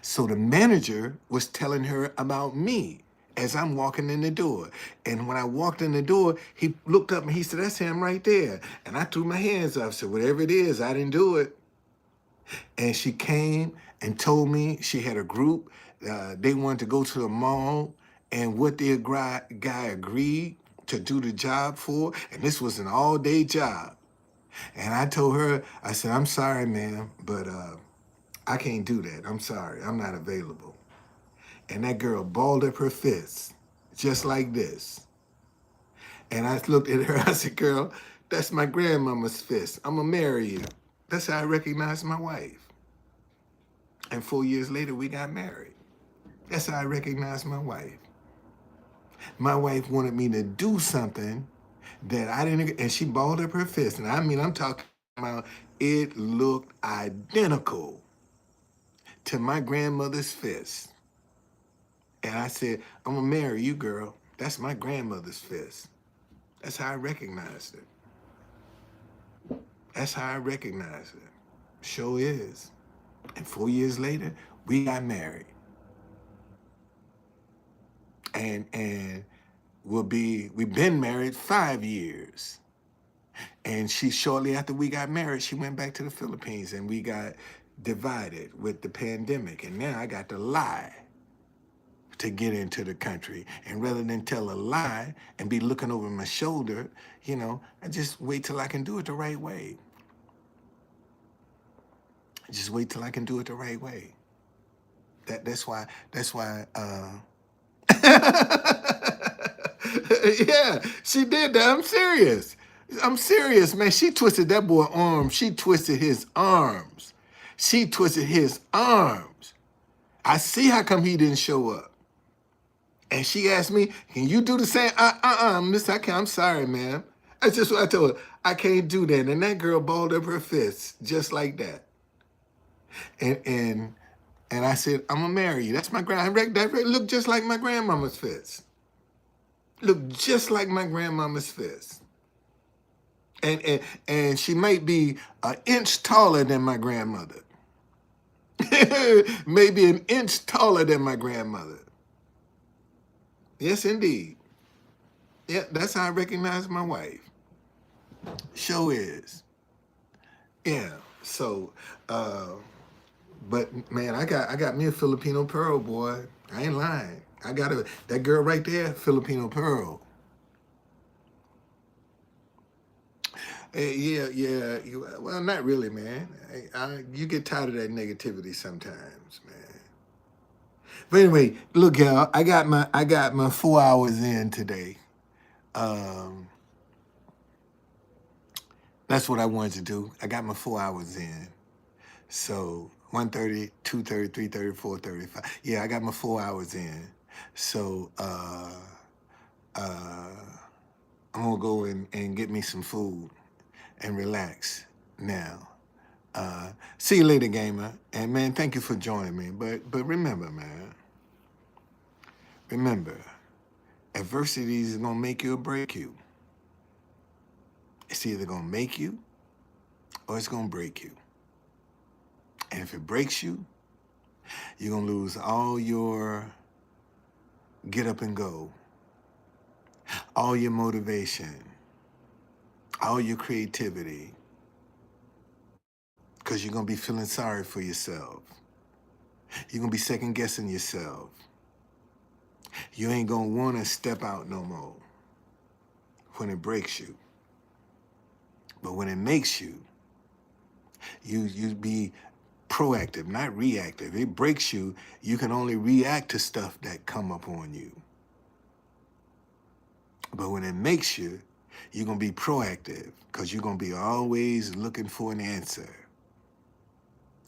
So the manager was telling her about me as I'm walking in the door. And when I walked in the door, he looked up and he said, that's him right there. And I threw my hands up, said, whatever it is, I didn't do it. And she came and told me she had a group. They wanted to go to the mall, and what the guy agreed to do the job for. And this was an all-day job. And I told her, I said, I'm sorry, ma'am, but I can't do that. I'm sorry. I'm not available. And that girl balled up her fists, just like this. And I looked at her, I said, girl, that's my grandmama's fist. I'm gonna marry you. That's how I recognized my wife. And 4 years later, we got married. That's how I recognized my wife. My wife wanted me to do something that I didn't, and she balled up her fist. And I mean, I'm talking about it looked identical to my grandmother's fist. And I said, I'm gonna marry you, girl. That's my grandmother's fist. That's how I recognized it. That's how I recognized it. Sure is. And 4 years later, we got married. And we've been married 5 years. And shortly after we got married, she went back to the Philippines and we got divided with the pandemic. And now I got to lie to get into the country. And rather than tell a lie and be looking over my shoulder, I just wait till I can do it the right way. Just wait till I can do it the right way. That's why yeah, she did that. I'm serious, man. She twisted that boy's arm. She twisted his arms. She twisted his arms. I see how come he didn't show up. And she asked me, can you do the same? Miss, I can't. I'm sorry, ma'am. That's just what I told her. I can't do that. And that girl balled up her fists just like that. And I said, I'm gonna marry you. That's my that looked just like my grandmama's fist. Looked just like my grandmama's fist. And she might be an inch taller than my grandmother. Maybe an inch taller than my grandmother. Yes, indeed. Yeah, that's how I recognize my wife. Sure is. Yeah. So, but man, I got me a Filipino pearl, boy. I ain't lying. That girl right there, Filipino pearl. Yeah. Well, not really, man. You get tired of that negativity sometimes, man. But anyway, look, y'all. I got my 4 hours in today. Um, that's what I wanted to do. I got my 4 hours in. So 1:30, 2:30, 3:30, 4:30, 5. Yeah, I got my 4 hours in. So uh, I'm gonna go and get me some food and relax now. See you later, gamer. And man, thank you for joining me. But remember, man, remember, adversity is gonna make you or break you. It's either gonna make you or it's gonna break you. And if it breaks you, you're gonna lose all your get up and go, all your motivation, all your creativity, because you're gonna be feeling sorry for yourself. You're gonna be second guessing yourself. You ain't gonna wanna step out no more when it breaks you. But when it makes you, you be proactive, not reactive. It breaks you, you can only react to stuff that come up on you. But when it makes you, you're gonna be proactive because you're gonna be always looking for an answer.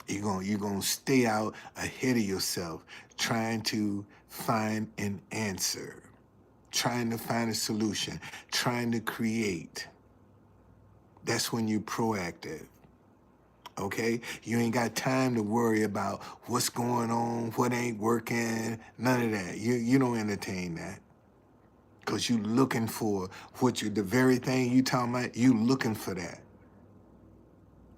You're gonna stay out ahead of yourself, trying to find an answer, trying to find a solution, trying to create. That's when you're proactive. Okay? You ain't got time to worry about what's going on, what ain't working, none of that. You don't entertain that. Because you looking for the very thing you talking about, you looking for that.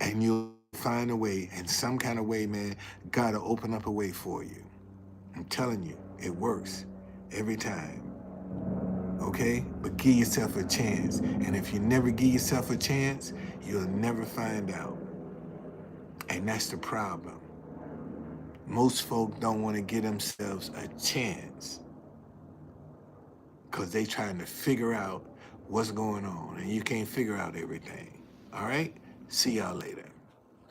And you'll find a way, in some kind of way, man, God will open up a way for you. I'm telling you, it works every time. Okay? But give yourself a chance. And if you never give yourself a chance, you'll never find out. And that's the problem. Most folk don't want to give themselves a chance because they trying to figure out what's going on, and you can't figure out everything. All right? See y'all later.